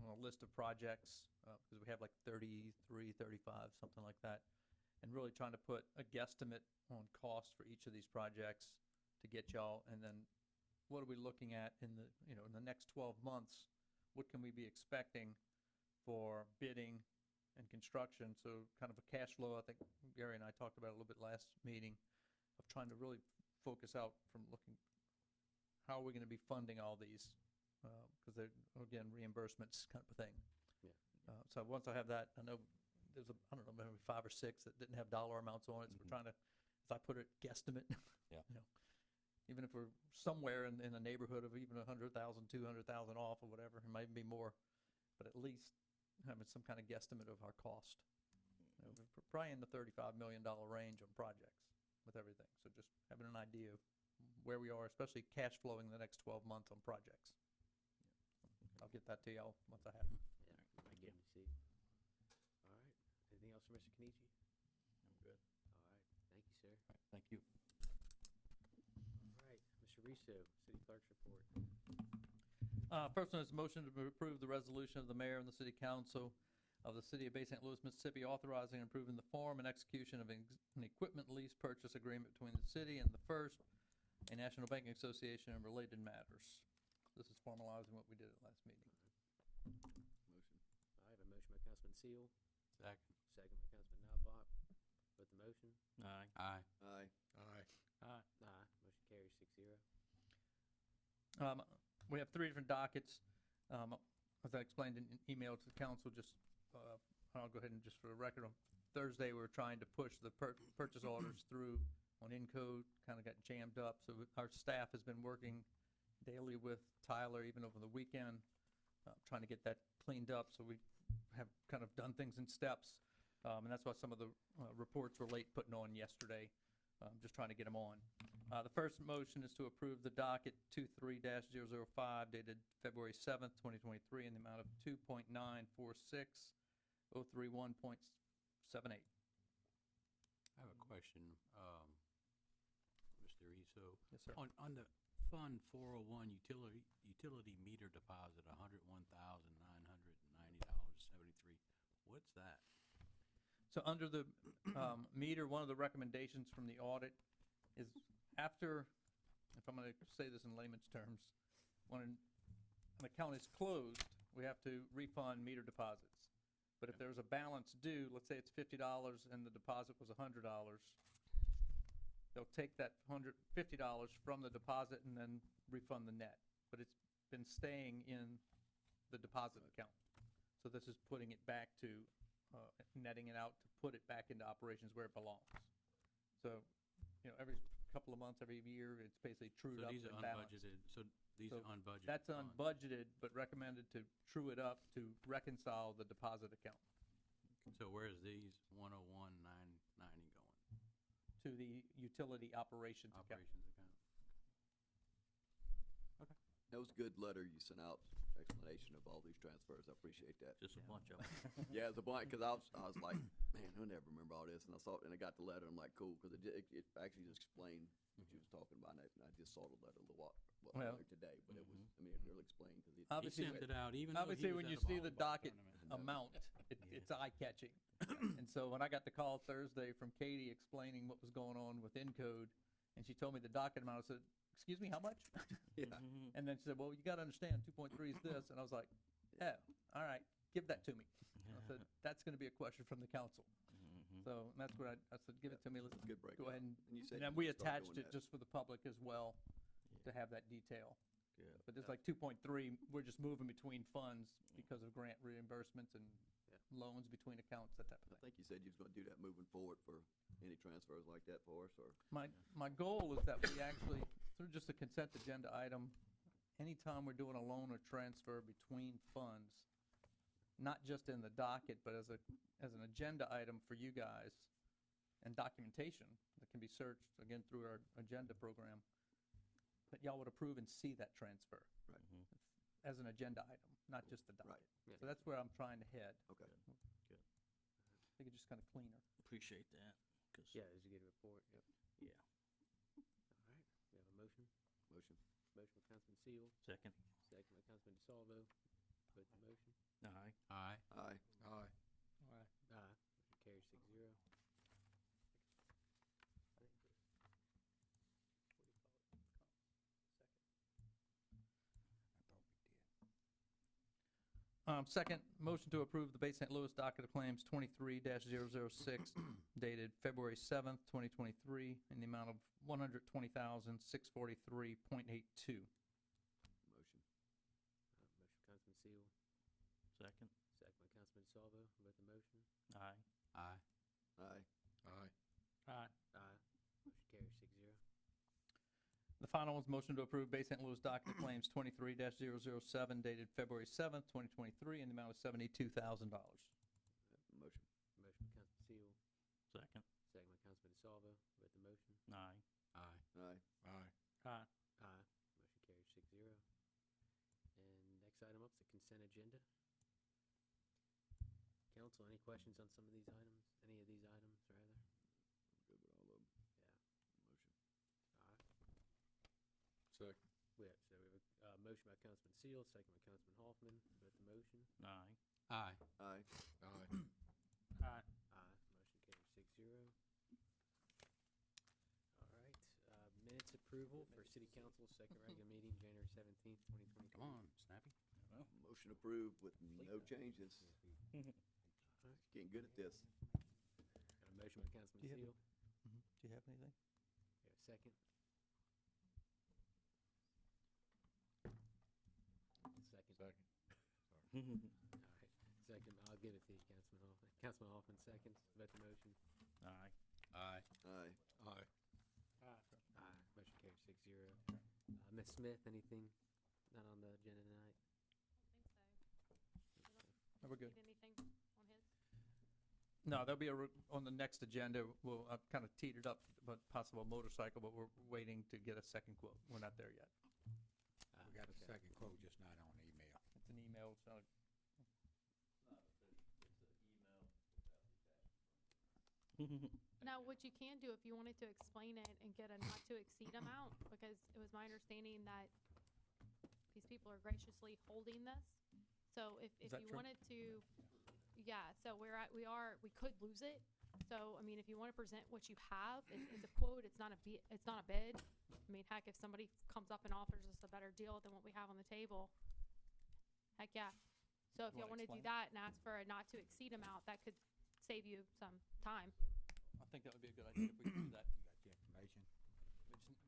on a list of projects, because we have like 33, 35, something like that. And really trying to put a guesstimate on cost for each of these projects to get y'all, and then what are we looking at in the, you know, in the next 12 months? What can we be expecting for bidding and construction? So kind of a cash flow, I think Gary and I talked about it a little bit last meeting, of trying to really focus out from looking, how are we gonna be funding all these? Because they're, again, reimbursements kind of a thing.
Yeah.
So once I have that, I know there's I don't know, maybe 5 or 6 that didn't have dollar amounts on it, so we're trying to, if I put a guesstimate,
Yeah.
you know, even if we're somewhere in a neighborhood of even 100,000, 200,000 off or whatever, it might be more, but at least having some kind of guesstimate of our cost. You know, we're probably in the $35 million range on projects with everything, so just having an idea of where we are, especially cash flowing the next 12 months on projects. I'll get that to y'all once I have them.
Yeah, I give you see. All right, anything else Officer, Mr. Kenichi?
I'm good.
All right, thank you, sir.
Thank you.
All right, Mr. Russo, City Clerk's report.
First one is a motion to approve the resolution of the mayor and the city council of the city of Bay St. Louis, Mississippi, authorizing and approving the form and execution of an equipment lease purchase agreement between the city and the First, a National Banking Association, and related matters. This is formalizing what we did at last meeting.
Motion.
I have a motion by Councilman Seal,
Second.
second by Councilman Knobloch. With the motion?
Aye.
Aye.
Aye.
Aye.
Aye. Aye. Motion carries 6-0.
We have 3 different dockets. As I explained in an email to the council, I'll go ahead and just for the record, on Thursday, we were trying to push the purchase orders through on Encode, kind of got jammed up. So our staff has been working daily with Tyler, even over the weekend, trying to get that cleaned up. So we have kind of done things in steps. And that's why some of the reports were late putting on yesterday, just trying to get them on. The first motion is to approve the docket 23-005 dated February 7th, 2023, in the amount of $2.946031.78.
I have a question, Mr. Russo.
Yes, sir.
On the Fund 401 utility meter deposit, $101,990.73. What's that?
So under the meter, one of the recommendations from the audit is after, if I'm going to say this in layman's terms, when an account is closed, we have to refund meter deposits. But if there's a balance due, let's say it's $50 and the deposit was $100, they'll take that $50 from the deposit and then refund the net. But it's been staying in the deposit account. So this is putting it back to netting it out to put it back into operations where it belongs. So, every couple of months, every year, it's basically trued up and balanced.
So these are unbudgeted.
That's
funds.
unbudgeted, but recommended to true it up to reconcile the deposit account
So where's these 101,990 going?
to the utility operations account.
Operations account.
That was a good letter you sent out, explanation of all these transfers. I appreciate that.
Just a bunch of them.
Yeah, it's a bunch, because I was like, man, I'll never remember all this. And I saw it, and I got the letter, I'm like, cool, because it actually just explained what you was talking about. And I just saw the letter a little while earlier today, but it was, I mean, it really explained, because it.
He sent it out even though he
Obviously,
was
when
at
you
a
see the
volleyball
docket
tournament.
amount, it's eye-catching. And so when I got the call Thursday from Katie explaining what was going on with Encode, and she told me the docket amount, I said, excuse me, how much?
Yeah.
And then she said, well, you got to understand, 2.3 is this. And I was like, oh, all right, give that to me. I said, that's going to be a question from the council. So and that's what I said, give it to me. Let's
Good
go ahead
breakout.
and,
And you said
and then
you
we
would start
attached
doing
it
that.
just for the public as well to have that detail.
Good.
But it's like 2.3, we're just moving between funds because of grant reimbursements and loans between accounts, that type of
I
thing.
think you said you was gonna do that moving forward for any transfers like that for us, or?
My goal is that we actually, through just a consent agenda item, anytime we're doing a loan or transfer between funds, not just in the docket, but as an agenda item for you guys, and documentation that can be searched, again, through our agenda program, that y'all would approve and see that transfer.
Right.
As an agenda item, not just the docket.
Right.
So that's where I'm trying to head.
Okay.
Good.
I think it's just kind of cleaner.
Appreciate that. 'Cause,
Yeah, did you get a report? Yep.
yeah.
All right, we have a motion.
Motion.
Motion by Councilman Seal,
Second.
second by Councilman DeSalvo. Vote the motion.
Aye.
Aye.
Aye.
Aye.
Aye. Motion carries 6-0.
Second, motion to approve the Bay St. Louis docket of claims 23-006 dated February 7th, 2023, in the amount of $120,643.82.
Motion.
Motion Councilman Seal,
Second.
second by Councilman DeSalvo. Vote the motion.
Aye.
Aye.
Aye.
Aye.
Aye.
Aye. Motion carries 6-0.
The final is motion to approve Bay St. Louis docket of claims 23-007 dated February 7th, 2023, in the amount of $72,000.
Motion.
Motion by Councilman Seal,
Second.
second by Councilman DeSalvo. Vote the motion.
Aye.
Aye.
Aye.
Aye.
Aye.
Aye. Motion carries 6-0. And next item up is the consent agenda. council, any questions on some of these items, any of these items, rather?
Good with all of them.
Yeah.
Motion.
All right.
Second.
So we have a motion by Councilman Seal, second by Councilman Hoffman. Vote the motion.
Aye.
Aye.
Aye.
Aye.
Aye.
Aye. Motion carries 6-0. All right. Minutes approval for City Council, second regular meeting, January 17th, 2023.
Come on, Snappy.
Motion approved with no changes. Getting good at this.
Got a motion by Councilman
Do you have
Seal.
Do you have anything?
Got a second? Second.
Second.
All right. Second, I'll give it to you, Councilman Hoffman. Councilman Hoffman seconds. Vote the motion.
Aye.
Aye.
Aye.
Aye.
Aye. Motion carries 6-0. Ms. Smith, anything not on the agenda tonight?
No, we're good.
Need anything on his?
No, there'll be on the next agenda, we'll, I've kind of teetered up, but possible motorcycle, but we're waiting to get a second quote. We're not there yet.
We got a second quote, just not on email.
It's an email, so.
Now, what you can do if you wanted to explain it and get a not to exceed amount, because it was my understanding that these people are graciously holding this. So if
Is that
you
true?
wanted to, yeah, so we could lose it. So, I mean, if you want to present what you have, it's a quote, it's not a bid. I mean, heck, if somebody comes up and offers us a better deal than what we have on the table, heck, yeah. So if
You
y'all
wanna
want to do
explain?
that and ask for a not to exceed amount, that could save you some time.
I think that would be a good idea if we could do that.
You got the information?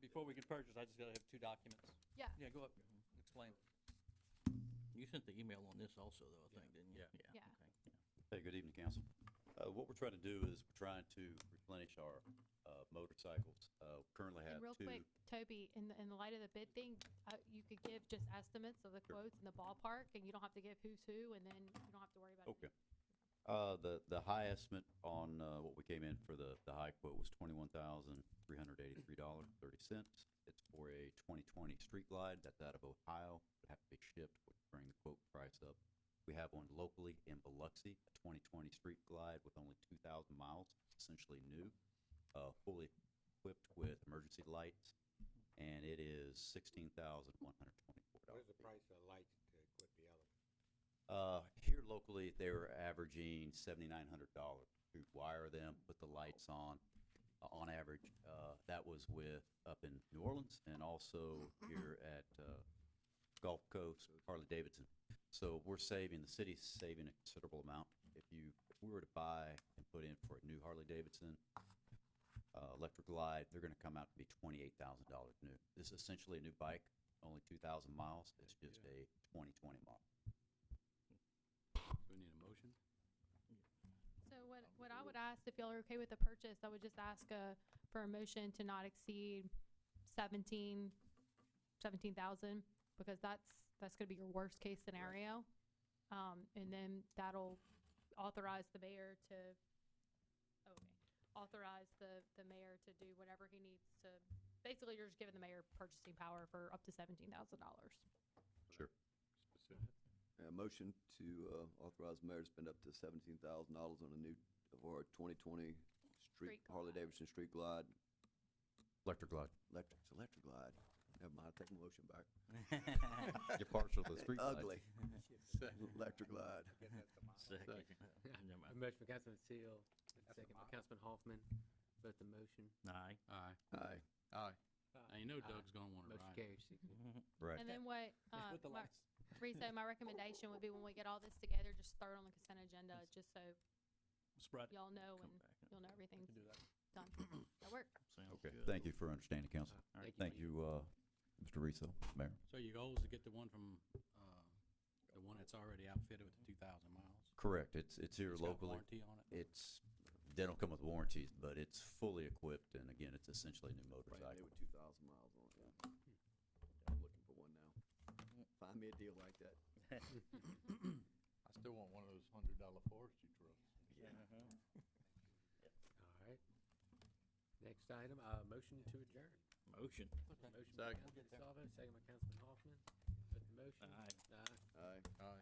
Before we can purchase, I just gotta have 2 documents.
Yeah.
Yeah, go up, explain.
You sent the email on this also, though, I think, didn't you?
Yeah.
Yeah.
Okay, yeah.
Hey, good evening, council. What we're trying to do is we're trying to replenish our motorcycles. Currently
And
have
real
2.
quick, Toby, in the light of the bid thing, you could give just estimates of the quotes in the ballpark, and you don't have to give who's who, and then you don't have to worry about it.
Okay. The high estimate on what we came in for the high quote was $21,383.30. It's for a 2020 Street Glide that's out of Ohio. Would have to be shipped, would bring the quote price up. We have one locally in Biloxi, a 2020 Street Glide with only 2,000 miles, essentially new, fully equipped with emergency lights, and it is $16,124.
What is the price of lights to equip the other one?
Here locally, they were averaging $7,900 to wire them, put the lights on average. That was with up in New Orleans and also here at Gulf Coast, Harley Davidson. So we're saving, the city's saving a considerable amount. If we were to buy and put in for a new Harley Davidson electric glide, they're gonna come out to be $28,000 new. This is essentially a new bike, only 2,000 miles. It's just a 2020 model.
So we need a motion?
So what I would ask, if y'all are okay with the purchase, I would just ask for a motion to not exceed 17,000, because that's gonna be your worst case scenario. And then that'll authorize the mayor to, authorize the mayor to do whatever he needs to. Basically, you're just giving the mayor purchasing power for up to $17,000.
Sure.
Motion to authorize the mayor to spend up to $17,000 on a new, or 2020
Street
Harley Davidson Street Glide.
Electric glide.
Electric Glide. Never mind, I take my motion back.
You're partial to the street glide.
Ugly. Electric Glide.
Second.
A motion by Councilman Seal, second by Councilman Hoffman. Vote the motion.
Aye.
Aye.
Aye.
Aye.
Now, you know Doug's gonna wanna
Motion
ride.
carries 6-0.
Right.
And then what,
With the lights.
Risa, my recommendation would be when we get all this together, just throw it on the consent agenda, just so
Spread.
y'all know
Come
and
back up.
you'll know everything's
Do that.
done. That work?
Sounds
Okay,
good.
thank you for understanding, council.
All right.
Thank you, Mr. Riso, Mayor.
So your goal is to get the one from, the one that's already outfitted with the 2,000 miles?
Correct, it's here
It's got
locally.
warranty on it?
They don't come with warranties, but it's fully equipped, and again, it's essentially a new
Brand
motorcycle.
new with 2,000 miles on it, yeah. I'm looking for one now. Find me a deal like that.
I still want one of those $100 forestry trucks.
All right. Next item, motion to adjourn.
Motion.
Motion by
Second.
Councilman Salvo, second by Councilman Hoffman. Vote the motion.
Aye.
Aye.
Aye.
Aye.